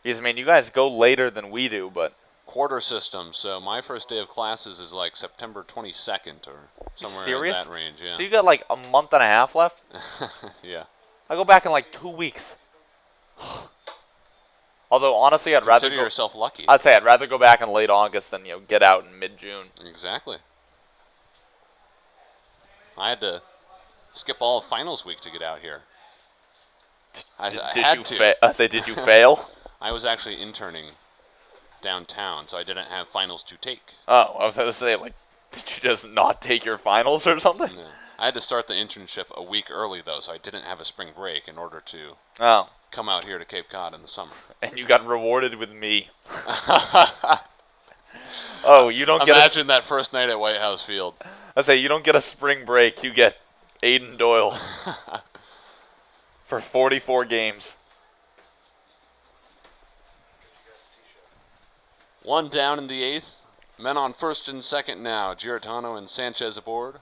[SPEAKER 8] Because, you guys go later than we do, but...
[SPEAKER 7] Quarter system, so my first day of classes is like September 22nd or somewhere in that range, yeah.
[SPEAKER 8] So you got like a month and a half left?
[SPEAKER 7] Yeah.
[SPEAKER 8] I go back in like 2 weeks. Although, honestly, I'd rather
[SPEAKER 7] consider yourself lucky.
[SPEAKER 8] I'd say I'd rather go back in late August than, get out in mid-June.
[SPEAKER 7] Exactly. I had to skip all of finals week to get out here. I had to.
[SPEAKER 8] Did you fail?
[SPEAKER 7] I was actually interning downtown, so I didn't have finals to take.
[SPEAKER 8] Oh, I was going to say, did you just not take your finals or something?
[SPEAKER 7] No. I had to start the internship a week early, though, so I didn't have a spring break in order to come out here to Cape Cod in the summer.
[SPEAKER 8] And you got rewarded with me. Oh, you don't
[SPEAKER 7] Imagine that first night at White House Field.
[SPEAKER 8] I say, you don't get a spring break, you get Aiden Doyle for 44 games.
[SPEAKER 7] 1 down in the 8th. Men on first and second now. Giratano and Sanchez aboard.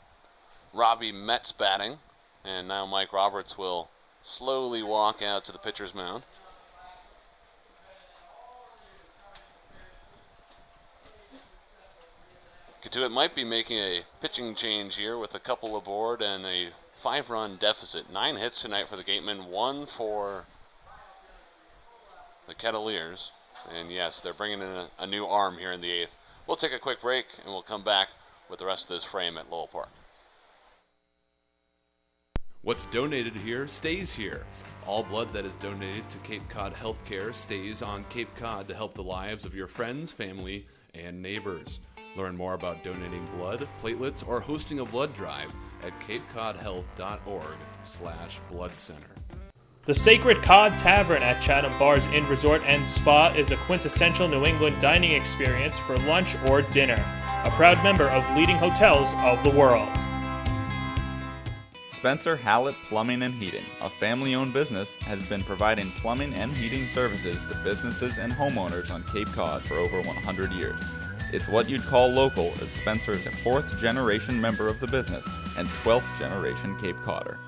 [SPEAKER 7] Robbie Metz batting. And now Mike Roberts will slowly walk out to the pitcher's mound. Cotuit might be making a pitching change here with a couple aboard and a 5-run deficit. 9 hits tonight for the Gatemen, 1 for the Kettleers. And yes, they're bringing in a new arm here in the 8th. We'll take a quick break and we'll come back with the rest of this frame at Lowell Park.
[SPEAKER 10] What's donated here stays here. All blood that is donated to Cape Cod Healthcare stays on Cape Cod to help the lives of your friends, family, and neighbors. Learn more about donating blood, platelets, or hosting a blood drive at capecodhealth.org/blood center.
[SPEAKER 1] The Sacred Cod Tavern at Chatham Bars Inn Resort and Spa is a quintessential New England dining experience for lunch or dinner. A proud member of leading hotels of the world.
[SPEAKER 9] Spencer Hallett Plumbing and Heating, a family-owned business, has been providing plumbing and heating services to businesses and homeowners on Cape Cod for over 100 years. It's what you'd call local, as Spencer is a 4th-generation member of the business and 12th-generation Cape Codder.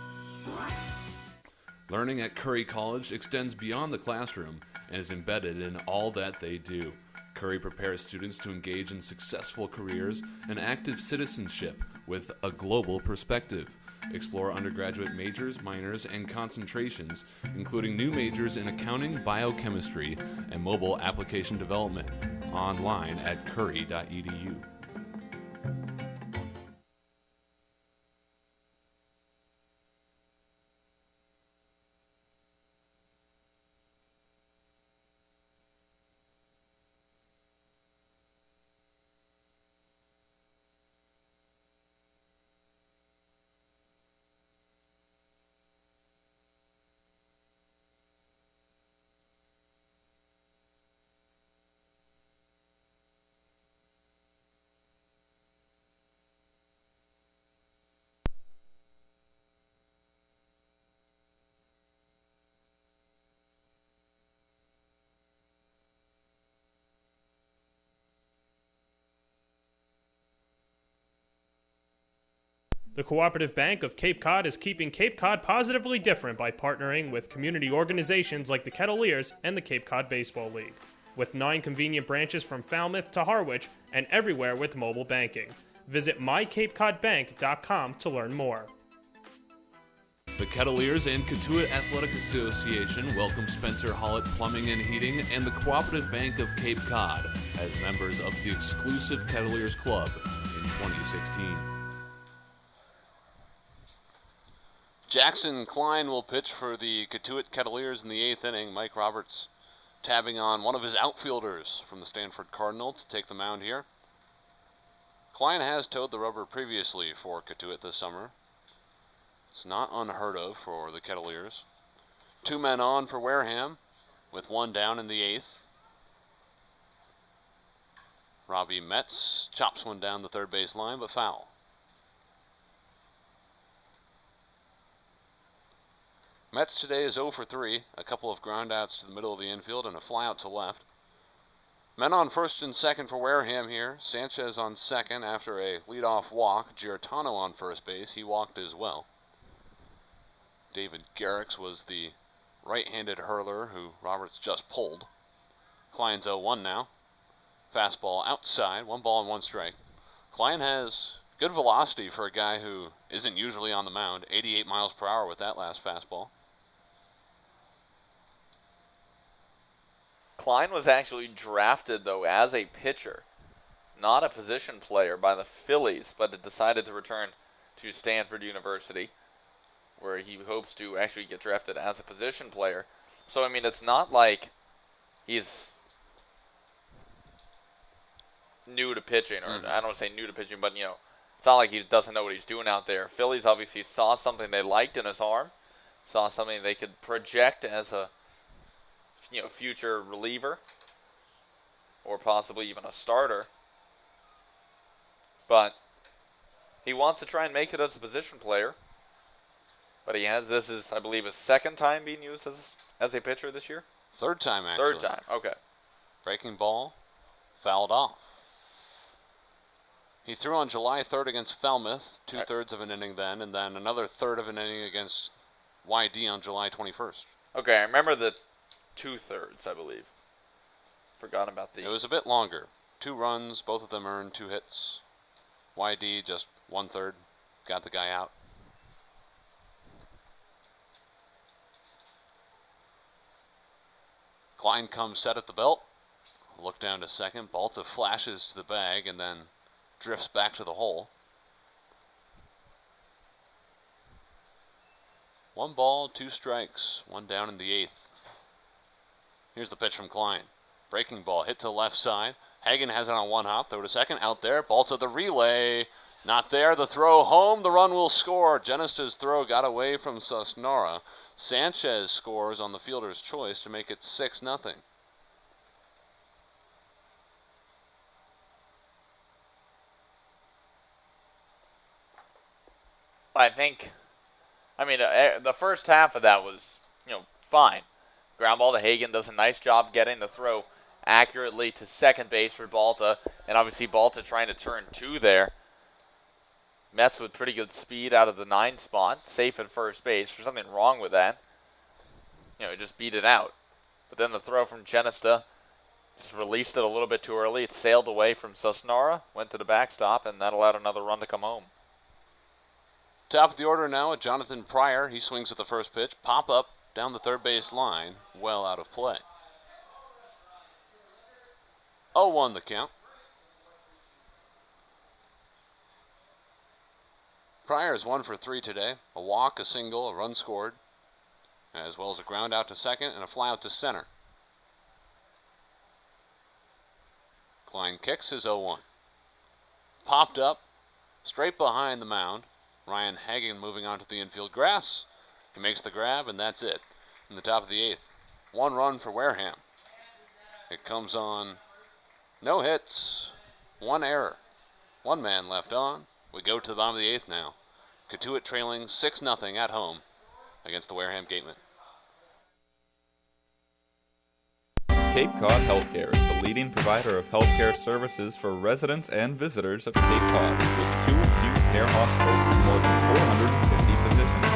[SPEAKER 10] Learning at Curry College extends beyond the classroom and is embedded in all that they do. Curry prepares students to engage in successful careers and active citizenship with a global perspective. Explore undergraduate majors, minors, and concentrations, including new majors in accounting, biochemistry, and mobile application development, online at curry.edu.
[SPEAKER 1] The Cooperative Bank of Cape Cod is keeping Cape Cod positively different by partnering with community organizations like the Kettleers and the Cape Cod Baseball League. With 9 convenient branches from Falmouth to Harwich and everywhere with mobile banking. Visit mycapecodbank.com to learn more.
[SPEAKER 10] The Kettleers and Cotuit Athletic Association welcome Spencer Hallett Plumbing and Heating and the Cooperative Bank of Cape Cod as members of the exclusive Kettleers Club in 2016.
[SPEAKER 7] Jackson Klein will pitch for the Cotuit Kettleers in the 8th inning. Mike Roberts tabbing on one of his outfielders from the Stanford Cardinal to take the mound here. Klein has towed the rubber previously for Cotuit this summer. It's not unheard of for the Kettleers. 2 men on for Wareham with 1 down in the 8th. Robbie Metz chops one down the third base line, but foul. Metz today is 0 for 3, a couple of groundouts to the middle of the infield and a flyout to left. Men on first and second for Wareham here. Sanchez on second after a leadoff walk. Giartano on first base. He walked as well. David Garrix was the right-handed hurler who Roberts just pulled. Klein's 0-1 now. Fastball outside, 1 ball and 1 strike. Klein has good velocity for a guy who isn't usually on the mound. 88 miles per hour with that last fastball.
[SPEAKER 8] Klein was actually drafted, though, as a pitcher, not a position player, by the Phillies, but it decided to return to Stanford University, where he hopes to actually get drafted as a position player. So, I mean, it's not like he's new to pitching, or I don't want to say new to pitching, but, you know, it's not like he doesn't know what he's doing out there. Phillies obviously saw something they liked in his arm, saw something they could project as a future reliever, or possibly even a starter. But he wants to try and make it as a position player. But this is, I believe, his 2nd time being used as a pitcher this year?
[SPEAKER 7] 3rd time, actually.
[SPEAKER 8] 3rd time, okay.
[SPEAKER 7] Breaking ball, fouled off. He threw on July 3rd against Falmouth, 2/3 of an inning then, and then another 1/3 of an inning against YD on July 21st.
[SPEAKER 8] Okay, I remember the 2/3, I believe. Forgot about the...
[SPEAKER 7] It was a bit longer. 2 runs, both of them earned 2 hits. YD just 1/3, got the guy out. Klein comes set at the belt. Look down to second. Balta flashes to the bag and then drifts back to the hole. 1 ball, 2 strikes, 1 down in the 8th. Here's the pitch from Klein. Breaking ball hit to left side. Hagen has it on 1 hop. Throw to second. Out there. Ball to the relay. Not there. The throw home. The run will score. Genista's throw got away from Sosnara. Sanchez scores on the fielder's choice to make it 6-0.
[SPEAKER 8] The first half of that was, fine. Ground ball to Hagen does a nice job getting the throw accurately to second base for Balta, and obviously Balta trying to turn 2 there. Mets with pretty good speed out of the 9 spot, safe at first base. There's nothing wrong with that. Just beat it out. But then the throw from Genista just released it a little bit too early. It sailed away from Sosnara, went to the backstop, and that allowed another run to come home.
[SPEAKER 7] Top of the order now at Jonathan Pryor. He swings at the first pitch. Pop up down the third base line. Well out of play. 0-1 the count. Pryor is 1 for 3 today. A walk, a single, a run scored, as well as a ground out to second and a fly out to center. Klein kicks his 0-1. Popped up, straight behind the mound. Ryan Hagen moving onto the infield grass. He makes the grab, and that's it. In the top of the 8th. 1 run for Wareham. It comes on no hits, 1 error. 1 man left on. We go to the bottom of the 8th now. Cotuit trailing 6-0 at home against the Wareham Gatemen.
[SPEAKER 9] Cape Cod Healthcare is the leading provider of healthcare services for residents and visitors of Cape Cod, with 2 acute care hospitals and more than 450 physicians.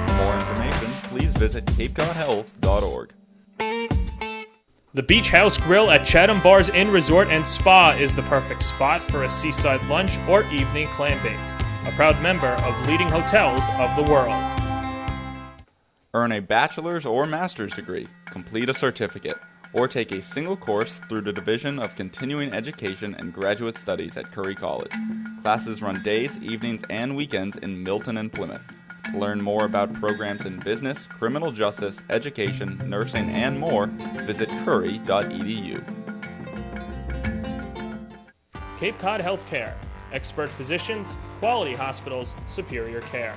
[SPEAKER 9] For more information, please visit capecodhealth.org.
[SPEAKER 1] The Beach House Grill at Chatham Bars Inn Resort and Spa is the perfect spot for a seaside lunch or evening clamping. A proud member of leading hotels of the world.
[SPEAKER 9] Earn a bachelor's or master's degree, complete a certificate, or take a single course through the Division of Continuing Education and Graduate Studies at Curry College. Classes run days, evenings, and weekends in Milton and Plymouth. To learn more about programs in business, criminal justice, education, nursing, and more, visit curry.edu.
[SPEAKER 1] Cape Cod Healthcare. Expert physicians, quality hospitals, superior care.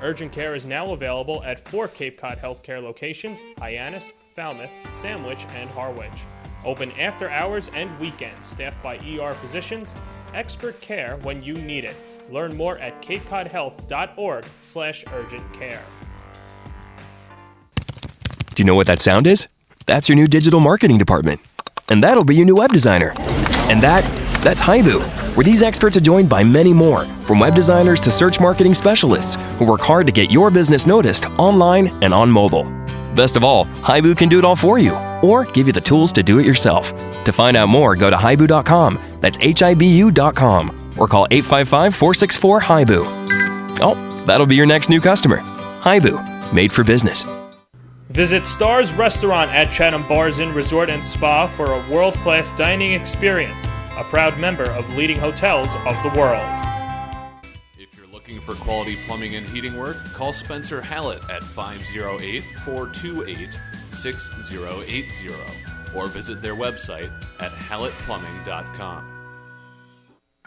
[SPEAKER 1] Urgent care is now available at 4 Cape Cod Healthcare locations: Hyannis, Falmouth, Sandwich, and Harwich. Open after hours and weekends, staffed by ER physicians. Expert care when you need it. Learn more at capecodhealth.org/urgent care.
[SPEAKER 11] Do you know what that sound is? That's your new digital marketing department. And that'll be your new web designer. And that's Haibu, where these experts are joined by many more, from web designers to search marketing specialists, who work hard to get your business noticed online and on mobile. Best of all, Haibu can do it all for you, or give you the tools to do it yourself. To find out more, go to haibu.com. That's HIBU.com. Or call 855-464-HIBU. Oh, that'll be your next new customer. Haibu, made for business.
[SPEAKER 1] Visit Stars Restaurant at Chatham Bars Inn Resort and Spa for a world-class dining experience. A proud member of leading hotels of the world.
[SPEAKER 10] If you're looking for quality plumbing and heating work, call Spencer Hallett at 508-428-6080 or visit their website at hallettplumbing.com.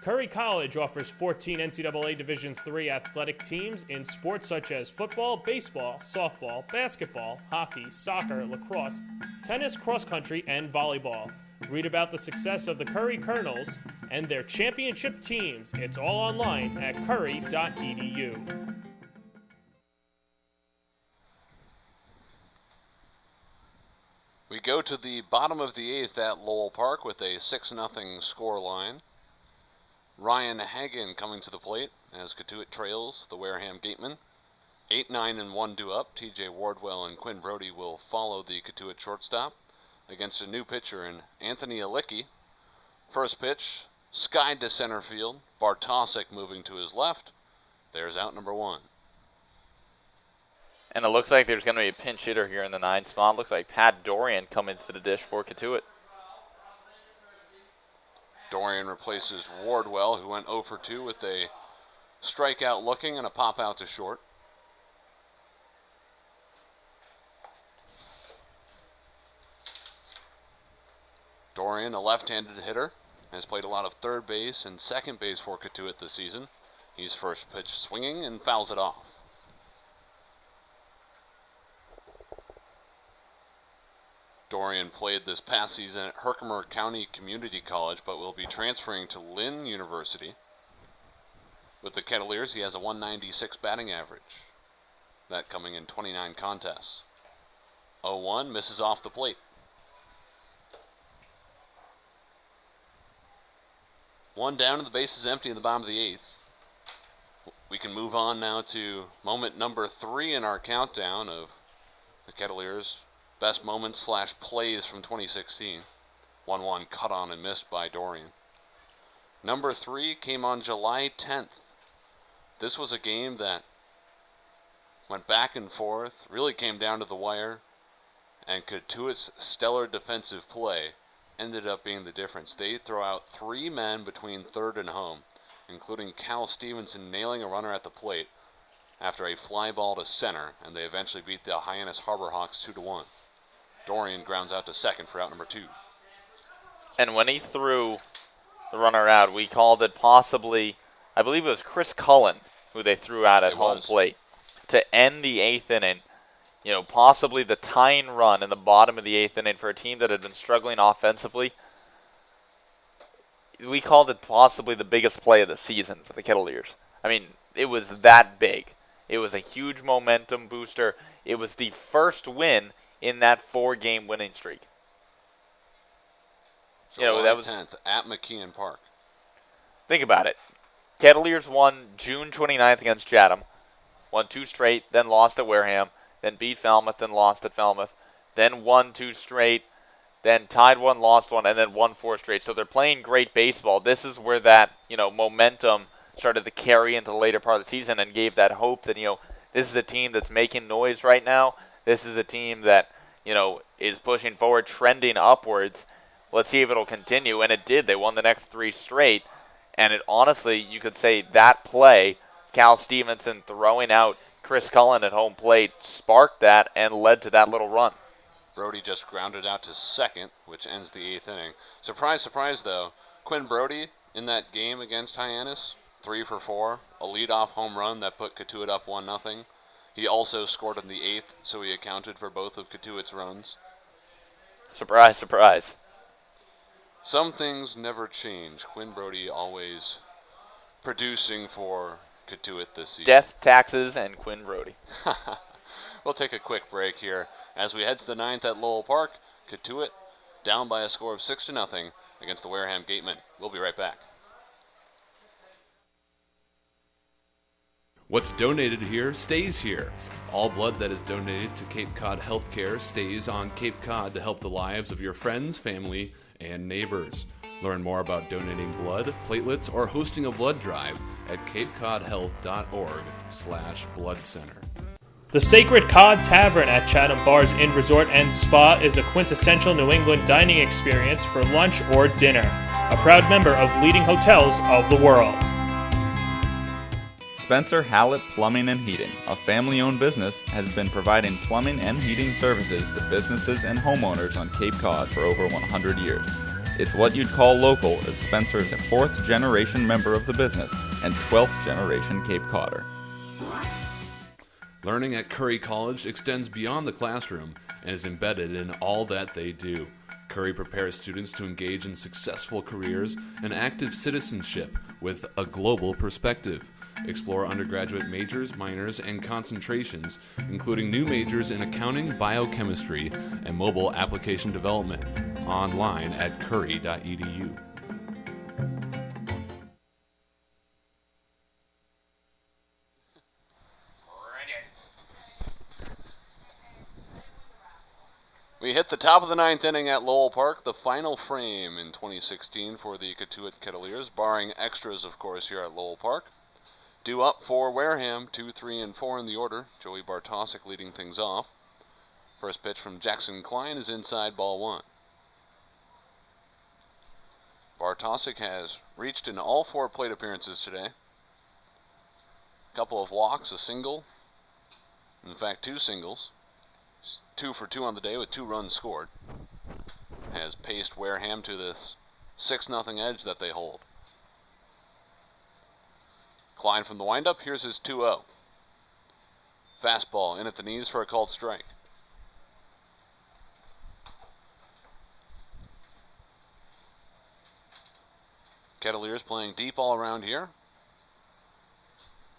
[SPEAKER 1] Curry College offers 14 NCAA Division III athletic teams in sports such as football, baseball, softball, basketball, hockey, soccer, lacrosse, tennis, cross country, and volleyball. Read about the success of the Curry Colonels and their championship teams. It's all online at curry.edu.
[SPEAKER 7] We go to the bottom of the 8th at Lowell Park with a 6-0 score line. Ryan Hagen coming to the plate as Cotuit trails the Wareham Gatemen. 8-9 and 1 due up. TJ Wardwell and Quinn Brody will follow the Cotuit shortstop against a new pitcher in Anthony Alicki. First pitch, skied to center field. Bartosik moving to his left. There's out number 1.
[SPEAKER 8] And it looks like there's going to be a pinch hitter here in the 9 spot. Looks like Pat Dorian coming to the dish for Cotuit.
[SPEAKER 7] Dorian replaces Wardwell, who went 0 for 2 with a strikeout looking and a pop out to short. Dorian, a left-handed hitter, has played a lot of third base and second base for Cotuit this season. He's first pitch swinging and fouls it off. Dorian played this past season at Herkimer County Community College, but will be transferring to Lynn University. With the Kettleers, he has a 196 batting average. That coming in 29 contests. 0-1, misses off the plate. One down and the base is empty in the bottom of the 8th. We can move on now to moment number 3 in our countdown of the Kettleers' best moments / plays from 2016. 1-1 cut on and missed by Dorian. Number 3 came on July 10th. This was a game that went back and forth, really came down to the wire, and Cotuit's stellar defensive play ended up being the difference. They throw out 3 men between third and home, including Cal Stevenson nailing a runner at the plate after a fly ball to center, and they eventually beat the Hyannis Harbor Hawks 2-1. Dorian grounds out to second for out number 2.
[SPEAKER 8] And when he threw the runner out, we called it possibly, I believe it was Chris Cullen who they threw out at home plate to end the 8th inning. You know, possibly the tying run in the bottom of the 8th inning for a team that had been struggling offensively. We called it possibly the biggest play of the season for the Kettleers. I mean, it was that big. It was a huge momentum booster. It was the first win in that 4-game winning streak.
[SPEAKER 7] July that was 10th at McKeon Park.
[SPEAKER 8] Think about it. Kettleers won June 29th against Chatham. Won 2 straight, then lost at Wareham, then beat Falmouth, then lost at Falmouth, then won 2 straight, then tied 1, lost 1, and then won 4 straight. So they're playing great baseball. This is where that, momentum started to carry into the later part of the season and gave that hope that, this is a team that's making noise right now. This is a team that, is pushing forward, trending upwards. Let's see if it'll continue. And it did. They won the next 3 straight. And it honestly, you could say that play, Cal Stevenson throwing out Chris Cullen at home plate, sparked that and led to that little run.
[SPEAKER 7] Brody just grounded out to second, which ends the 8th inning. Surprise, surprise, though. Quinn Brody in that game against Hyannis, 3 for 4, a leadoff home run that put Cotuit up 1-0. He also scored in the 8th, so he accounted for both of Cotuit's runs.
[SPEAKER 8] Surprise, surprise.
[SPEAKER 7] Some things never change. Quinn Brody always producing for Cotuit this season.
[SPEAKER 8] Death, taxes, and Quinn Brody.
[SPEAKER 7] We'll take a quick break here as we head to the 9th at Lowell Park. Cotuit down by a score of 6-0 against the Wareham Gatemen. We'll be right back.
[SPEAKER 10] What's donated here stays here. All blood that is donated to Cape Cod Healthcare stays on Cape Cod to help the lives of your friends, family, and neighbors. Learn more about donating blood, platelets, or hosting a blood drive at capecodhealth.org/blood center.
[SPEAKER 1] The Sacred Cod Tavern at Chatham Bars Inn Resort and Spa is a quintessential New England dining experience for lunch or dinner. A proud member of leading hotels of the world.
[SPEAKER 9] Spencer Hallett Plumbing and Heating, a family-owned business, has been providing plumbing and heating services to businesses and homeowners on Cape Cod for over 100 years. It's what you'd call local, as Spencer is a 4th-generation member of the business and 12th-generation Cape Codder.
[SPEAKER 10] Learning at Curry College extends beyond the classroom and is embedded in all that they do. Curry prepares students to engage in successful careers and active citizenship with a global perspective. Explore undergraduate majors, minors, and concentrations, including new majors in accounting, biochemistry, and mobile application development, online at curry.edu.
[SPEAKER 7] We hit the top of the 9th inning at Lowell Park, the final frame in 2016 for the Cotuit Kettleers, barring extras, of course, here at Lowell Park. Due up for Wareham, 2, 3, and 4 in the order. Joey Bartosik leading things off. First pitch from Jackson Klein is inside, ball 1. Bartosik has reached in all 4 plate appearances today. A couple of walks, a single. In fact, 2 singles. 2 for 2 on the day with 2 runs scored. has paced Wareham to this 6-0 edge that they hold. Klein from the windup. Here's his 2-0. Fastball in at the knees for a called strike. Kettleers playing deep all around here.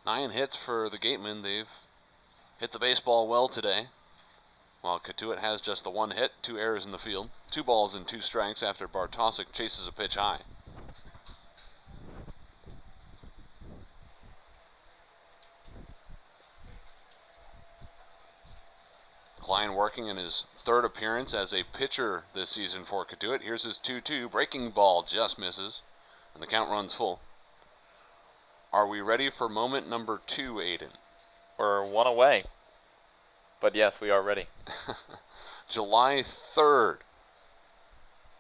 [SPEAKER 7] 9 hits for the Gatemen. They've hit the baseball well today. While Cotuit has just the 1 hit, 2 errors in the field. 2 balls and 2 strikes after Bartosik chases a pitch high. Klein working in his 3rd appearance as a pitcher this season for Cotuit. Here's his 2-2. Breaking ball just misses, and the count runs full. Are we ready for moment number 2, Aiden?
[SPEAKER 8] We're 1 away. But yes, we are ready.
[SPEAKER 7] July 3rd.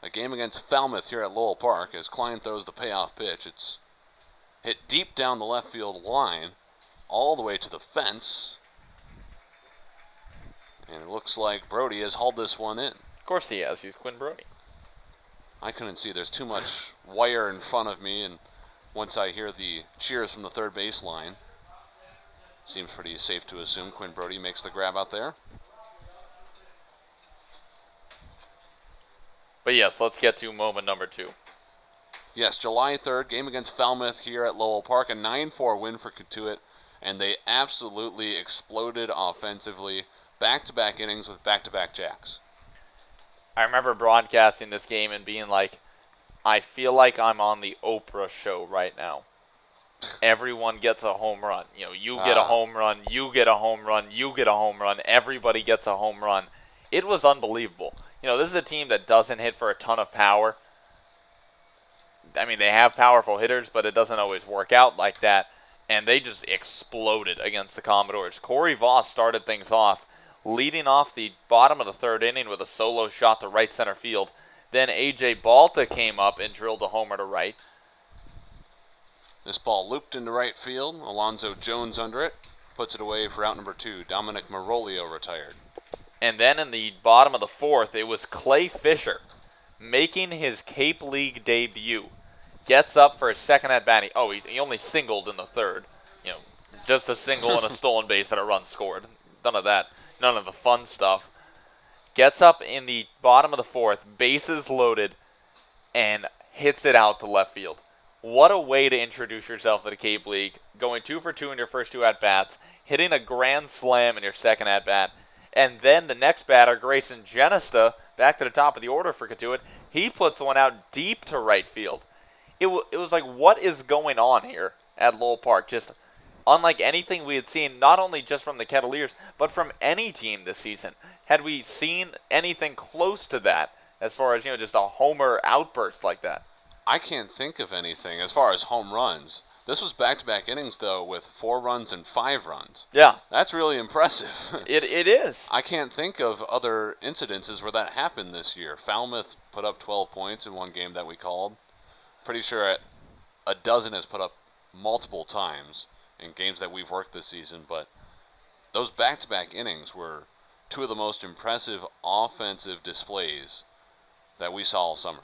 [SPEAKER 7] A game against Falmouth here at Lowell Park as Klein throws the payoff pitch. It's hit deep down the left field line, all the way to the fence. And it looks like Brody has hauled this one in.
[SPEAKER 8] Of course he has. He's Quinn Brody.
[SPEAKER 7] I couldn't see. There's too much wire in front of me, and once I hear the cheers from the third base line, seems pretty safe to assume Quinn Brody makes the grab out there.
[SPEAKER 8] But yes, let's get to moment number 2.
[SPEAKER 7] Yes, July 3rd, game against Falmouth here at Lowell Park, a 9-4 win for Cotuit, and they absolutely exploded offensively. Back-to-back innings with back-to-back jacks.
[SPEAKER 8] I remember broadcasting this game and being like, I feel like I'm on the Oprah show right now. Everyone gets a home run. You know, you get a home run, you get a home run, you get a home run, everybody gets a home run. It was unbelievable. You know, this is a team that doesn't hit for a ton of power. I mean, they have powerful hitters, but it doesn't always work out like that. And they just exploded against the Commodores. Corey Voss started things off, leading off the bottom of the 3rd inning with a solo shot to right center field. Then A.J. Balta came up and drilled a homer to right.
[SPEAKER 7] This ball looped into right field. Alonzo Jones under it. Puts it away for out number 2. Dominic Marolio retired.
[SPEAKER 8] And then in the bottom of the 4th, it was Clay Fisher making his Cape League debut. Gets up for his second at-bat. He only singled in the 3rd. You know, just a single and a stolen base and a run scored. None of that. None of the fun stuff. Gets up in the bottom of the 4th, bases loaded, and hits it out to left field. What a way to introduce yourself to the Cape League. Going 2 for 2 in your first 2 at-bats, hitting a grand slam in your second at-bat, and then the next batter, Grayson Genesta, back to the top of the order for Cotuit, he puts one out deep to right field. It was like, what is going on here at Lowell Park? Just unlike anything we had seen, not only just from the Kettleers, but from any team this season. Had we seen anything close to that, as far as, just a homer outburst like that?
[SPEAKER 7] I can't think of anything as far as home runs. This was back-to-back innings, though, with 4 runs and 5 runs.
[SPEAKER 8] Yeah.
[SPEAKER 7] That's really impressive.
[SPEAKER 8] It is.
[SPEAKER 7] I can't think of other incidences where that happened this year. Falmouth put up 12 points in one game that we called. Pretty sure a dozen has put up multiple times in games that we've worked this season, but those back-to-back innings were 2 of the most impressive offensive displays that we saw all summer.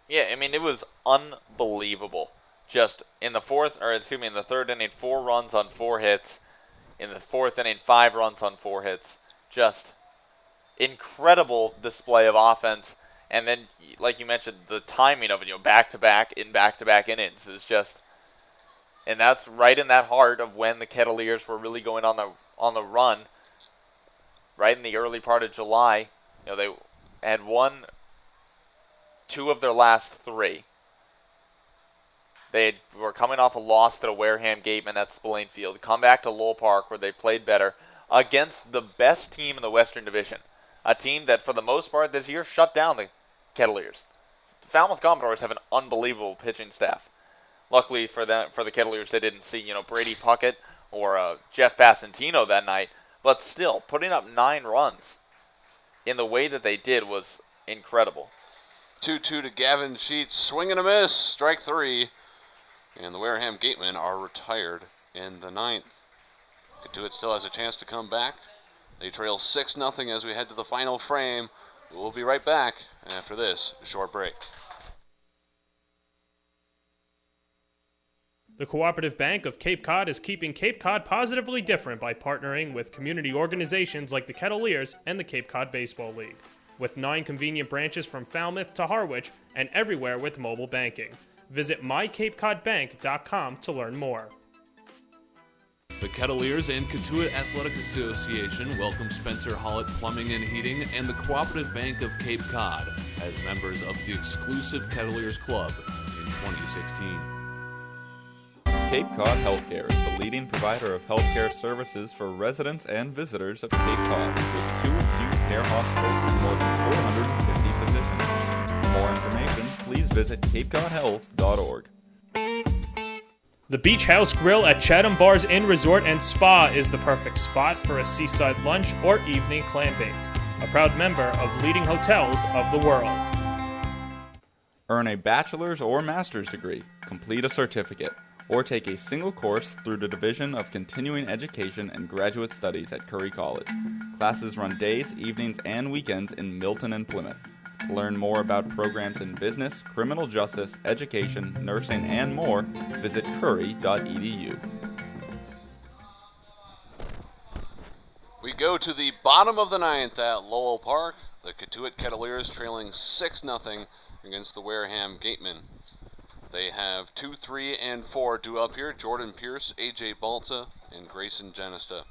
[SPEAKER 8] Yeah, I mean, it was unbelievable. Just in the 3rd inning, 4 runs on 4 hits. In the 4th inning, 5 runs on 4 hits. Just incredible display of offense. And then, like you mentioned, the timing of it, back-to-back innings is just, and that's right in that heart of when the Kettleers were really going on the run. Right in the early part of July, they had won 2 of their last 3. They were coming off a loss to the Wareham Gatemen at Spillane Field, come back to Lowell Park where they played better against the best team in the Western Division, a team that for the most part this year shut down the Kettleers. The Falmouth Commodores have an unbelievable pitching staff. Luckily for the Kettleers, they didn't see Brady Puckett or Jeff Facentino that night, but still putting up 9 runs in the way that they did was incredible.
[SPEAKER 7] 2-2 to Gavin Sheets, swing and a miss, strike 3. And the Wareham Gatemen are retired in the 9th. Cotuit still has a chance to come back. They trail 6-0 as we head to the final frame We'll be right back after this short break.
[SPEAKER 1] The Cooperative Bank of Cape Cod is keeping Cape Cod positively different by partnering with community organizations like the Kettleers and the Cape Cod Baseball League. With 9 convenient branches from Falmouth to Harwich and everywhere with mobile banking. Visit mycapecodbank.com to learn more.
[SPEAKER 10] The Kettleers and Cotuit Athletic Association welcome Spencer Hollett Plumbing and Heating and the Cooperative Bank of Cape Cod as members of the exclusive Kettleers Club in 2016.
[SPEAKER 9] Cape Cod Healthcare is the leading provider of healthcare services for residents and visitors of Cape Cod, with 2 acute care hospitals and more than 450 physicians. For more information, please visit capecodhealth.org.
[SPEAKER 1] The Beach House Grill at Chatham Bars Inn Resort and Spa is the perfect spot for a seaside lunch or evening clamping. A proud member of leading hotels of the world.
[SPEAKER 9] Earn a bachelor's or master's degree, complete a certificate, or take a single course through the Division of Continuing Education and Graduate Studies at Curry College. Classes run days, evenings, and weekends in Milton and Plymouth. To learn more about programs in business, criminal justice, education, nursing, and more, visit curry.edu.
[SPEAKER 7] We go to the bottom of the 9th at Lowell Park. The Cotuit Kettleers trailing 6-0 against the Wareham Gatemen. They have 2, 3, and 4 due up here. Jordan Pierce, AJ Balta, and Grayson Genista.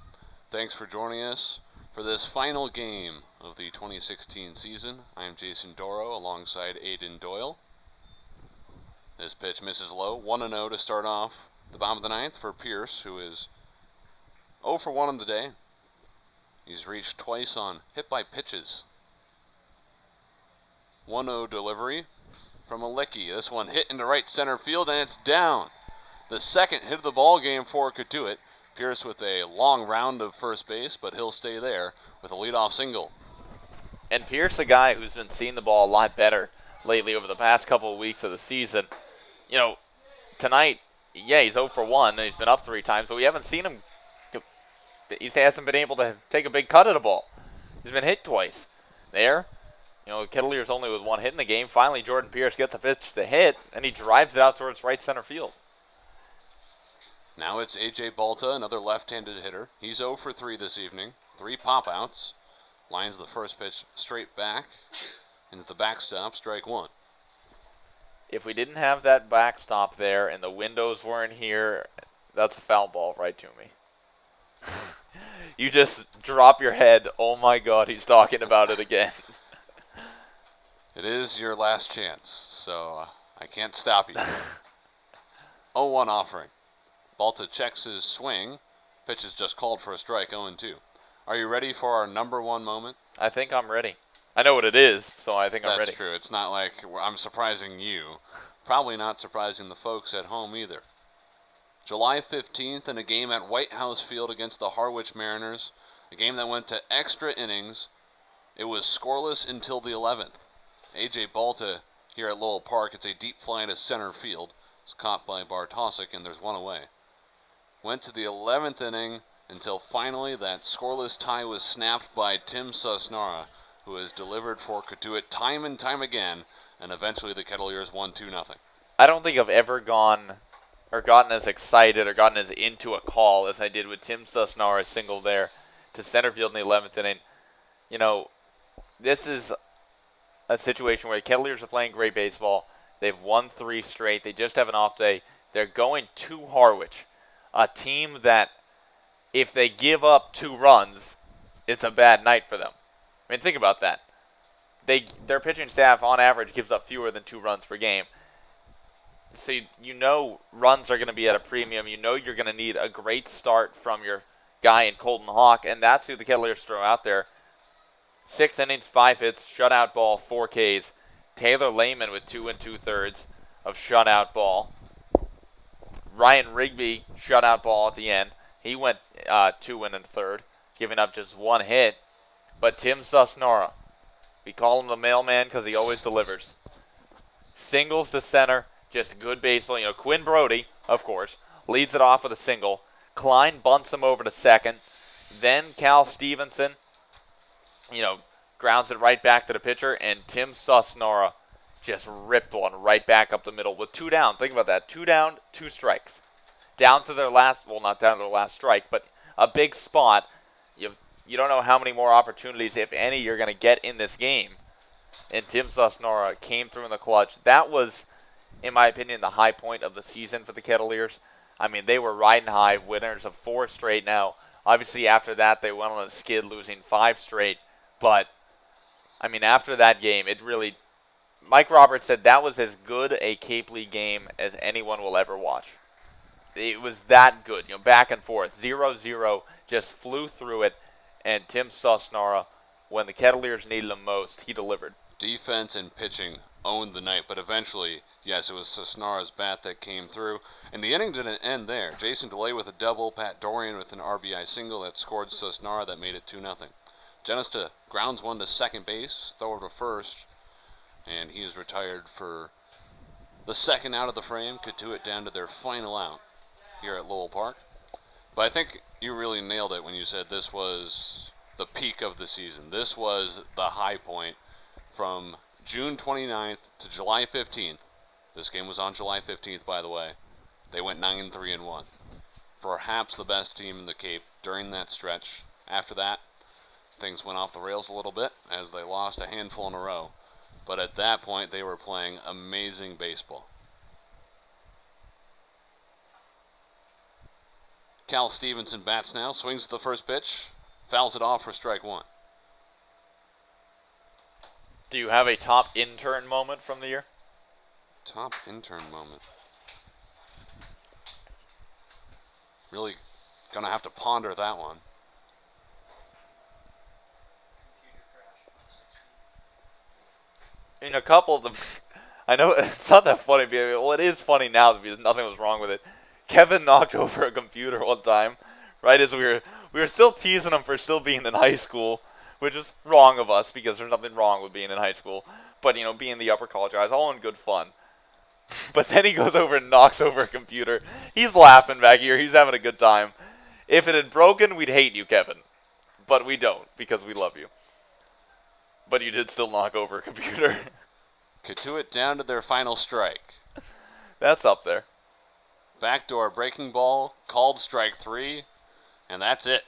[SPEAKER 7] Thanks for joining us for this final game of the 2016 season. I'm Jason Doro alongside Aiden Doyle. This pitch misses low. 1-0 to start off the bottom of the 9th for Pierce, who is 0 for 1 on the day. He's reached twice on hit by pitches. 1-0 delivery from Alicki. This one hit into right center field, and it's down. The second hit of the ball game for Cotuit. Pierce with a long round of first base, but he'll stay there with a leadoff single.
[SPEAKER 8] And Pierce, a guy who's been seeing the ball a lot better lately over the past couple of weeks of the season. You know, tonight, yeah, he's 0 for 1, and he's been up 3 times, but we haven't seen him. He hasn't been able to take a big cut at a ball. He's been hit twice. There, you know, Kettleers only with 1 hit in the game. Finally, Jordan Pierce gets a pitch to hit, and he drives it out towards right center field.
[SPEAKER 7] Now it's AJ Balta, another left-handed hitter. He's 0 for 3 this evening. 3 pop-outs. Lines the first pitch straight back into the backstop, strike 1.
[SPEAKER 8] If we didn't have that backstop there and the windows weren't here, that's a foul ball right to me. You just drop your head. Oh my God, he's talking about it again.
[SPEAKER 7] It is your last chance, so I can't stop you. 0-1 offering. Balta checks his swing. Pitch is just called for a strike, 0-2. Are you ready for our number 1 moment?
[SPEAKER 8] I think I'm ready. I know what it is, so I think I'm ready.
[SPEAKER 7] That's true. It's not like I'm surprising you. Probably not surprising the folks at home either. July 15th in a game at White House Field against the Harwich Mariners, a game that went to extra innings. It was scoreless until the 11th. AJ Balta here at Lowell Park, it's a deep fly to center field. It's caught by Bartosik, and there's 1 away. Went to the 11th inning until finally that scoreless tie was snapped by Tim Susnara, who has delivered for Cotuit time and time again, and eventually the Kettleers won 2-0.
[SPEAKER 8] I don't think I've ever gone or gotten as excited or gotten as into a call as I did with Tim Susnara's single there to center field in the 11th inning. You know, this is a situation where the Kettleers are playing great baseball. They've won 3 straight. They just have an off day. They're going to Harwich, a team that if they give up 2 runs, it's a bad night for them. I mean, think about that. Their pitching staff, on average, gives up fewer than 2 runs per game. So you know runs are going to be at a premium. You know you're going to need a great start from your guy in Colton Hawk, and that's who the Kettleers throw out there. 6 innings, 5 hits, shutout ball, 4 Ks. Taylor Lehman with 2 2/3 of shutout ball. Ryan Rigby, shutout ball at the end. He went 2 1/3, giving up just 1 hit. But Tim Susnara, we call him the mailman because he always delivers. Singles to center, just good baseball. You know, Quinn Brody, of course, leads it off with a single. Klein bunts him over to second. Then Cal Stevenson, you know, grounds it right back to the pitcher, and Tim Susnora just ripped one right back up the middle with 2 down. Think about that. 2 down, 2 strikes. Down to their last, well, not down to their last strike, but a big spot. You don't know how many more opportunities, if any, you're going to get in this game. And Tim Susnora came through in the clutch. That was, in my opinion, the high point of the season for the Kettleers. I mean, they were riding high, winners of 4 straight now. Obviously, after that, they went on a skid, losing 5 straight. But, I mean, after that game, it really... Mike Roberts said that was as good a Cape League game as anyone will ever watch. It was that good, back and forth. 0-0, just flew through it. And Tim Susnara, when the Kettleers needed him most, he delivered.
[SPEAKER 7] Defense and pitching owned the night, but eventually, yes, it was Susnara's bat that came through. And the inning didn't end there. Jason DeLay with a double, Pat Dorian with an RBI single that scored Susnara that made it 2-0. Genesta grounds one to second base, throw to first, and he is retired for the second out of the frame. Cotuit down to their final out here at Lowell Park. But I think you really nailed it when you said this was the peak of the season. This was the high point from June 29th to July 15th. This game was on July 15th, by the way. They went 9-3-1. Perhaps the best team in the Cape during that stretch. After that, things went off the rails a little bit as they lost a handful in a row. But at that point, they were playing amazing baseball. Cal Stevenson bats now, swings at the first pitch, fouls it off for strike 1.
[SPEAKER 8] Do you have a top intern moment from the year?
[SPEAKER 7] Top intern moment. Really gonna have to ponder that one.
[SPEAKER 8] In a couple of them, I know it's not that funny. Well, it is funny now because nothing was wrong with it. Kevin knocked over a computer one time, right as we were still teasing him for still being in high school, which is wrong of us because there's nothing wrong with being in high school. But, being the upper college guys, all in good fun. But then he goes over and knocks over a computer. He's laughing back here. He's having a good time. If it had broken, we'd hate you, Kevin. But we don't because we love you. But you did still knock over a computer.
[SPEAKER 7] Cotuit down to their final strike.
[SPEAKER 8] That's up there.
[SPEAKER 7] Backdoor breaking ball, called strike 3, and that's it.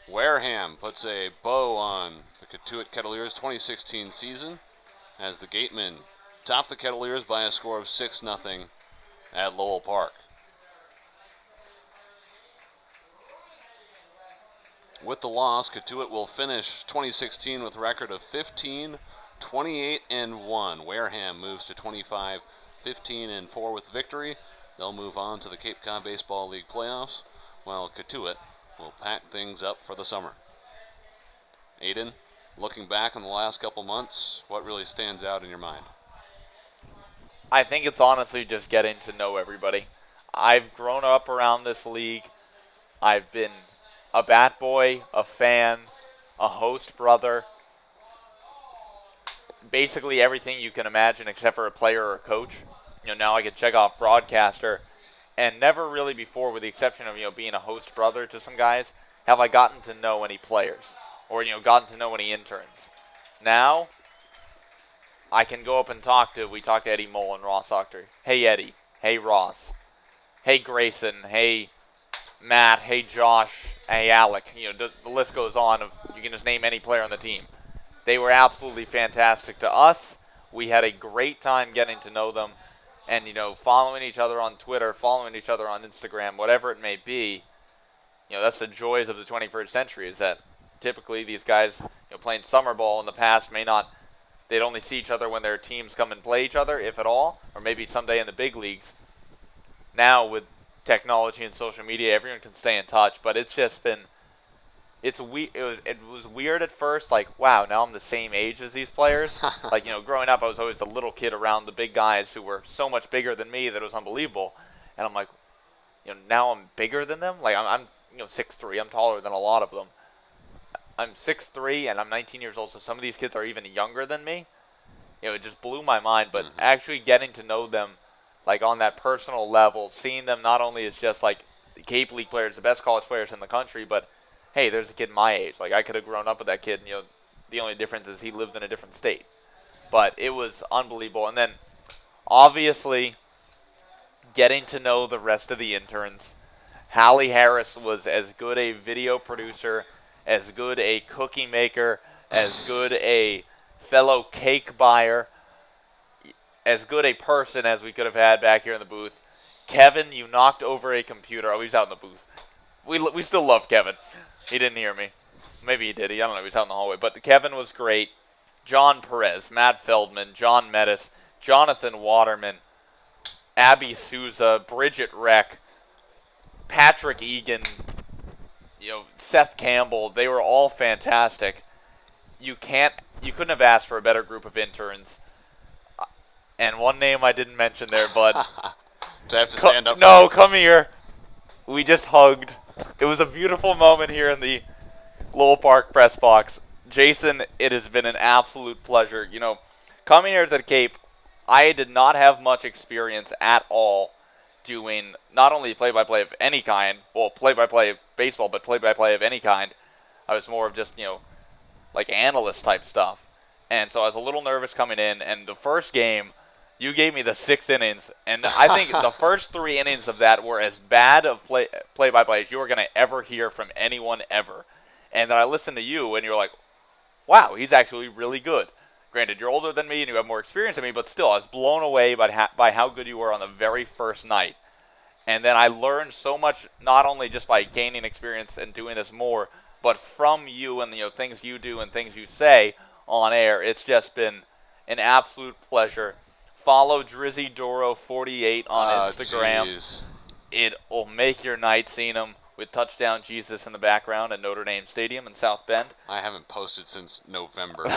[SPEAKER 7] Wareham puts a bow on the Cotuit Kettleers 2016 season as the Gatemen top the Kettleers by a score of 6-0 at Lowell Park. With the loss, Cotuit will finish 2016 with a record of 15-28-1. Wareham moves to 25-15-4 with victory. They'll move on to the Cape Cod Baseball League playoffs, while Cotuit will pack things up for the summer. Aiden, looking back on the last couple months, what really stands out in your mind?
[SPEAKER 8] I think it's honestly just getting to know everybody. I've grown up around this league. I've been a bat boy, a fan, a host brother. Basically everything you can imagine except for a player or a coach. Now I can check off broadcaster. And never really before, with the exception of, being a host brother to some guys, have I gotten to know any players or, gotten to know any interns. Now, I can go up and we talked to Eddie Mole and Ross Octor. Hey, Eddie. Hey, Ross. Hey, Grayson. Hey, Matt. Hey, Josh. Hey, Alec. The list goes on. You can just name any player on the team. They were absolutely fantastic to us. We had a great time getting to know them. And, following each other on Twitter, following each other on Instagram, whatever it may be, that's the joys of the 21st century is that typically these guys, playing summer ball in the past they'd only see each other when their teams come and play each other, if at all, or maybe someday in the big leagues. Now with technology and social media, everyone can stay in touch, but it's just been, it was weird at first, like, wow, now I'm the same age as these players. Like, growing up, I was always the little kid around the big guys who were so much bigger than me that it was unbelievable. And I'm like, now I'm bigger than them? Like, I'm 6'3", I'm taller than a lot of them. I'm 6'3", and I'm 19 years old, so some of these kids are even younger than me. It just blew my mind, but actually getting to know them, like, on that personal level, seeing them not only as just, like, the Cape League players, the best college players in the country, but hey, there's a kid my age. Like, I could have grown up with that kid, and, the only difference is he lived in a different state. But it was unbelievable. And then, obviously, getting to know the rest of the interns. Hallie Harris was as good a video producer, as good a cookie maker, as good a fellow cake buyer, as good a person as we could have had back here in the booth. Kevin, you knocked over a computer. Oh, he's out in the booth. We still love Kevin. He didn't hear me. Maybe he did. I don't know. He was out in the hallway. But Kevin was great. John Perez, Matt Feldman, John Mettis, Jonathan Waterman, Abby Souza, Bridget Reck, Patrick Egan, Seth Campbell. They were all fantastic. You couldn't have asked for a better group of interns. And one name I didn't mention there, bud.
[SPEAKER 7] Do I have to stand up?
[SPEAKER 8] No, come here. We just hugged. It was a beautiful moment here in the Lowell Park press box. Jason, it has been an absolute pleasure. Coming here to the Cape, I did not have much experience at all doing not only play-by-play of any kind, well, play-by-play of baseball, but play-by-play of any kind. I was more of just, like analyst type stuff. And so I was a little nervous coming in, and the first game, you gave me the 6 innings, and I think the first 3 innings of that were as bad of play-by-play as you were going to ever hear from anyone ever. And then I listened to you, and you're like, wow, he's actually really good. Granted, you're older than me, and you have more experience than me, but still, I was blown away by how good you were on the very first night. And then I learned so much, not only just by gaining experience and doing this more, but from you and things you do and things you say on air. It's just been an absolute pleasure. Follow Drizzy Doro 48 on Instagram.
[SPEAKER 7] Geez.
[SPEAKER 8] It'll make your night seeing him with Touchdown Jesus in the background at Notre Dame Stadium in South Bend.
[SPEAKER 7] I haven't posted since November.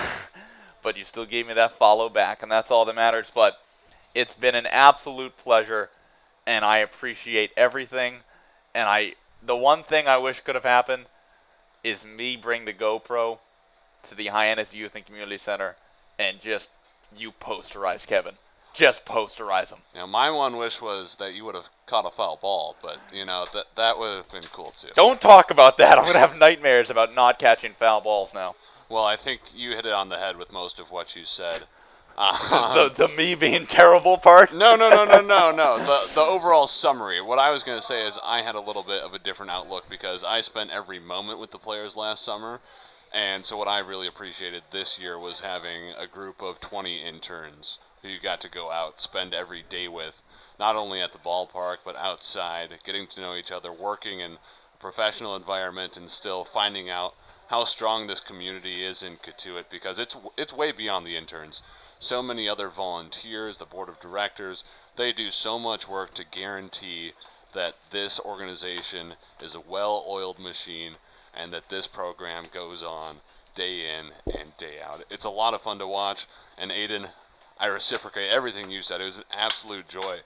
[SPEAKER 8] But you still gave me that follow back, and that's all that matters. But it's been an absolute pleasure, and I appreciate everything. And the one thing I wish could have happened is me bring the GoPro to the Hyannis Youth and Community Center and just you posterize Kevin. Just posterize him.
[SPEAKER 7] My one wish was that you would have caught a foul ball, but, that would have been cool, too.
[SPEAKER 8] Don't talk about that. I'm going to have nightmares about not catching foul balls now.
[SPEAKER 7] Well, I think you hit it on the head with most of what you said.
[SPEAKER 8] The me being terrible part?
[SPEAKER 7] No. The overall summary. What I was going to say is I had a little bit of a different outlook because I spent every moment with the players last summer. And so what I really appreciated this year was having a group of 20 interns who you got to go out, spend every day with, not only at the ballpark, but outside, getting to know each other, working in a professional environment, and still finding out how strong this community is in Cotuit, because it's way beyond the interns. So many other volunteers, the board of directors, they do so much work to guarantee that this organization is a well-oiled machine and that this program goes on day in and day out. It's a lot of fun to watch, and Aiden, I reciprocate everything you said. It was an absolute joy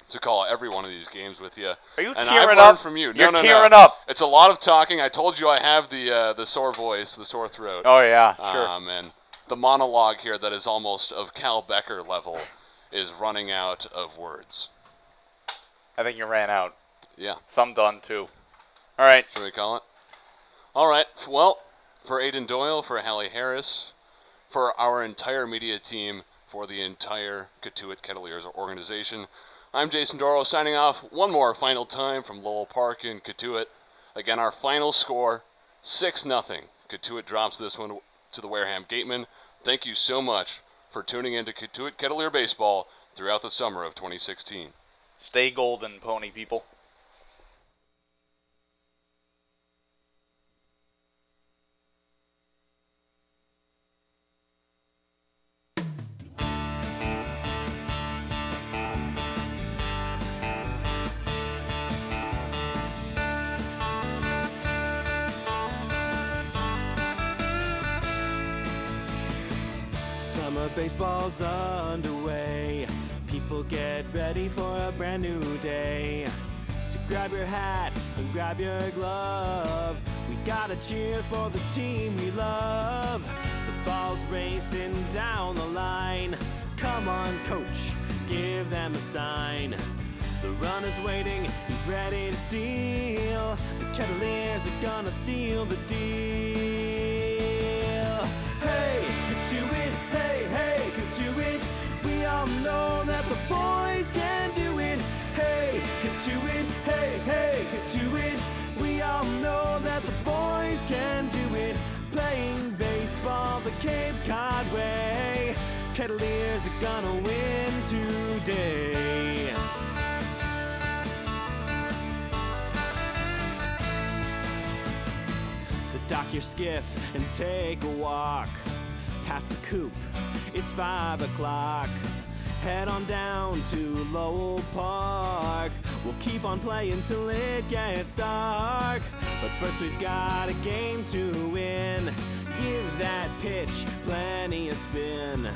[SPEAKER 7] to call every one of these games with you.
[SPEAKER 8] Are you
[SPEAKER 7] and
[SPEAKER 8] tearing
[SPEAKER 7] I've
[SPEAKER 8] up?
[SPEAKER 7] learned from you.
[SPEAKER 8] You're
[SPEAKER 7] No.
[SPEAKER 8] tearing up.
[SPEAKER 7] It's a lot of talking. I told you I have the sore voice, the sore throat.
[SPEAKER 8] Oh, yeah, sure.
[SPEAKER 7] And the monologue here that is almost of Cal Becker level is running out of words.
[SPEAKER 8] I think you ran out.
[SPEAKER 7] Yeah.
[SPEAKER 8] Some done, too. All right.
[SPEAKER 7] Should we call it? All right. Well, for Aiden Doyle, for Hallie Harris, for our entire media team, for the entire Cotuit Kettleers organization, I'm Jason Doro signing off one more final time from Lowell Park in Cotuit. Again, our final score, 6-0. Cotuit drops this one to the Wareham Gatemen. Thank you so much for tuning in to Cotuit Kettleer Baseball throughout the summer of 2016.
[SPEAKER 8] Stay golden, pony people.
[SPEAKER 6] Summer baseball's underway. People get ready for a brand new day. So grab your hat and grab your glove. We gotta cheer for the team we love. The ball's racing down the line. Come on, coach, give them a sign. The runner's waiting, he's ready to steal. The Kettleers are gonna seal the deal. Hey, Cotuit, hey, hey, Cotuit. We all know that the boys can do it. Hey, Cotuit, hey, hey, Cotuit. We all know that the boys can do it. Playing baseball the Cape Cod way. Kettleers are gonna win today. So dock your skiff and take a walk past the coop. It's 5 o'clock. Head on down to Lowell Park. We'll keep on playing till it gets dark. But first we've got a game to win. Give that pitch plenty of spin.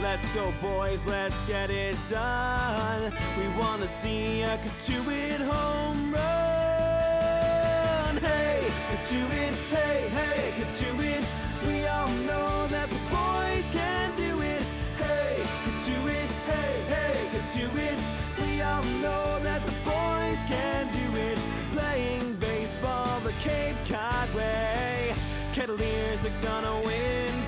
[SPEAKER 6] Let's go, boys, let's get it done. We wanna see a Cotuit home run. Hey, Cotuit, hey, hey, Cotuit. We all know that the boys can do it. Hey, Cotuit, hey, hey, Cotuit. We all know that the boys can do it. Playing baseball the Cape Cod way. Kettleers are gonna win